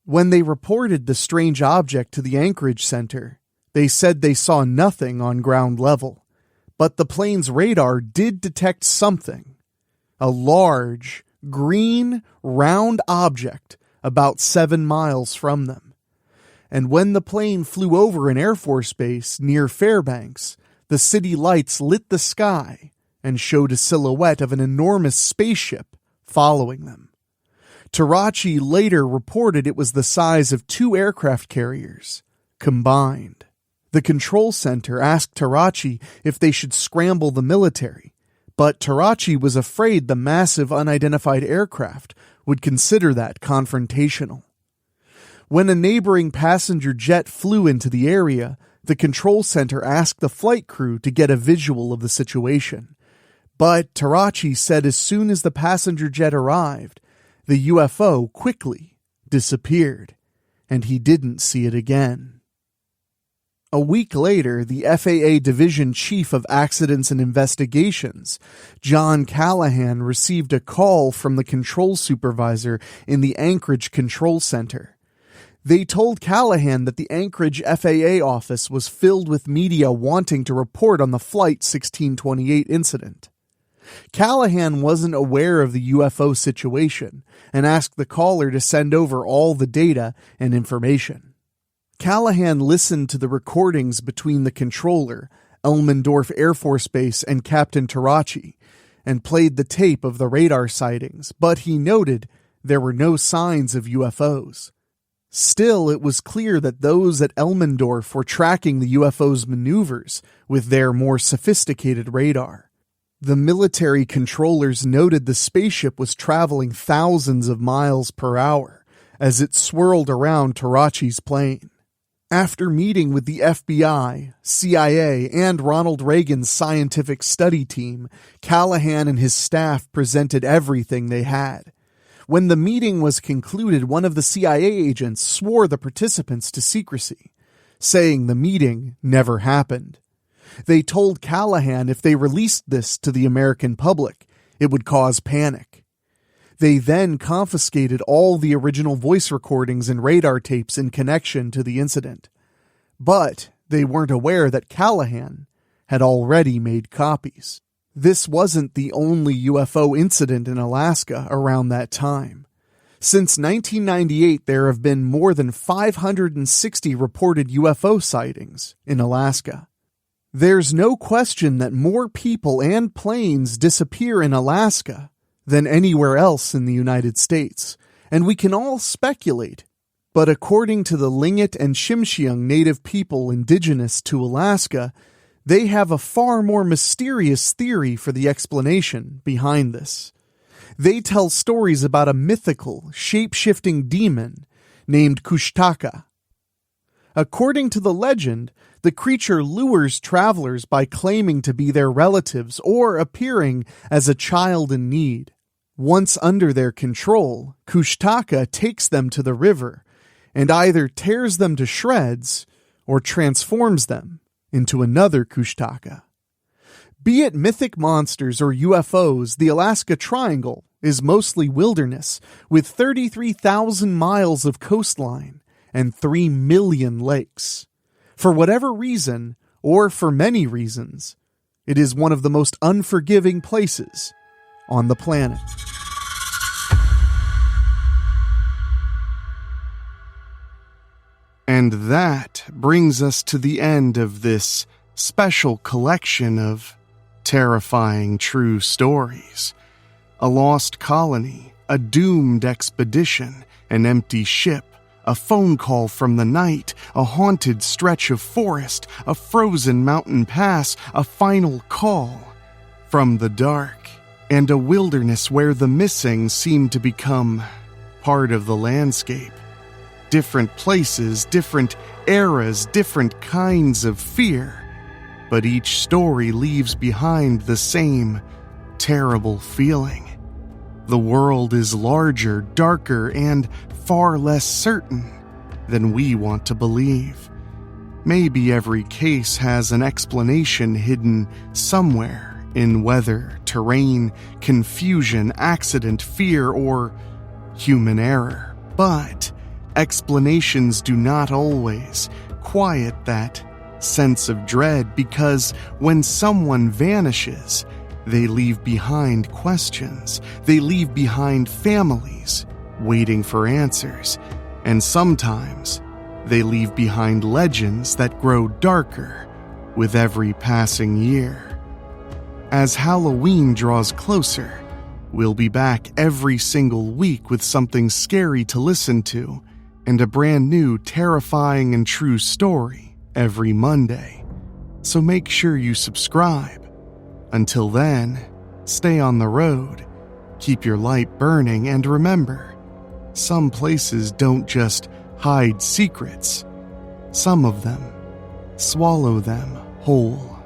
When they reported the strange object to the Anchorage Center, they said they saw nothing on ground level. But the plane's radar did detect something, a large, green, round object about 7 miles from them. And when the plane flew over an Air Force base near Fairbanks, the city lights lit the sky and showed a silhouette of an enormous spaceship following them. Tarachi later reported it was the size of 2 aircraft carriers combined. The control center asked Tarachi if they should scramble the military, but Tarachi was afraid the massive unidentified aircraft would consider that confrontational. When a neighboring passenger jet flew into the area, the control center asked the flight crew to get a visual of the situation. But Tarachi said as soon as the passenger jet arrived, the UFO quickly disappeared, and he didn't see it again. A week later, the FAA Division Chief of Accidents and Investigations, John Callahan, received a call from the control supervisor in the Anchorage Control Center. They told Callahan that the Anchorage FAA office was filled with media wanting to report on the Flight 1628 incident. Callahan wasn't aware of the UFO situation and asked the caller to send over all the data and information. Callahan listened to the recordings between the controller, Elmendorf Air Force Base, and Captain Tarachi, and played the tape of the radar sightings, but he noted there were no signs of UFOs. Still, it was clear that those at Elmendorf were tracking the UFO's maneuvers with their more sophisticated radar. The military controllers noted the spaceship was traveling thousands of miles per hour as it swirled around Tarachi's plane. After meeting with the FBI, CIA, and Ronald Reagan's scientific study team, Callahan and his staff presented everything they had. When the meeting was concluded, one of the CIA agents swore the participants to secrecy, saying the meeting never happened. They told Callahan if they released this to the American public, it would cause panic. They then confiscated all the original voice recordings and radar tapes in connection to the incident. But they weren't aware that Callahan had already made copies. This wasn't the only UFO incident in Alaska around that time. Since 1998, there have been more than 560 reported UFO sightings in Alaska. There's no question that more people and planes disappear in Alaska than anywhere else in the United States, and we can all speculate. But according to the Tlingit and Tsimshian native people indigenous to Alaska, they have a far more mysterious theory for the explanation behind this. They tell stories about a mythical, shape-shifting demon named Kushtaka. According to the legend, the creature lures travelers by claiming to be their relatives or appearing as a child in need. Once under their control, Kushtaka takes them to the river and either tears them to shreds or transforms them into another Kushtaka. Be it mythic monsters or UFOs, the Alaska Triangle is mostly wilderness with 33,000 miles of coastline and 3 million lakes. For whatever reason, or for many reasons, it is one of the most unforgiving places on the planet. And that brings us to the end of this special collection of terrifying true stories. A lost colony, a doomed expedition, an empty ship, a phone call from the night, a haunted stretch of forest, a frozen mountain pass, a final call from the dark, and a wilderness where the missing seem to become part of the landscape. Different places, different eras, different kinds of fear, but each story leaves behind the same terrible feeling. The world is larger, darker, and far less certain than we want to believe. Maybe every case has an explanation hidden somewhere in weather, terrain, confusion, accident, fear, or human error. But explanations do not always quiet that sense of dread, because when someone vanishes, they leave behind questions. They leave behind families waiting for answers. And sometimes they leave behind legends that grow darker with every passing year. As Halloween draws closer, we'll be back every single week with something scary to listen to and a brand new terrifying and true story every Monday. So make sure you subscribe. Until then, stay on the road, keep your light burning, and remember, some places don't just hide secrets. Some of them swallow them whole.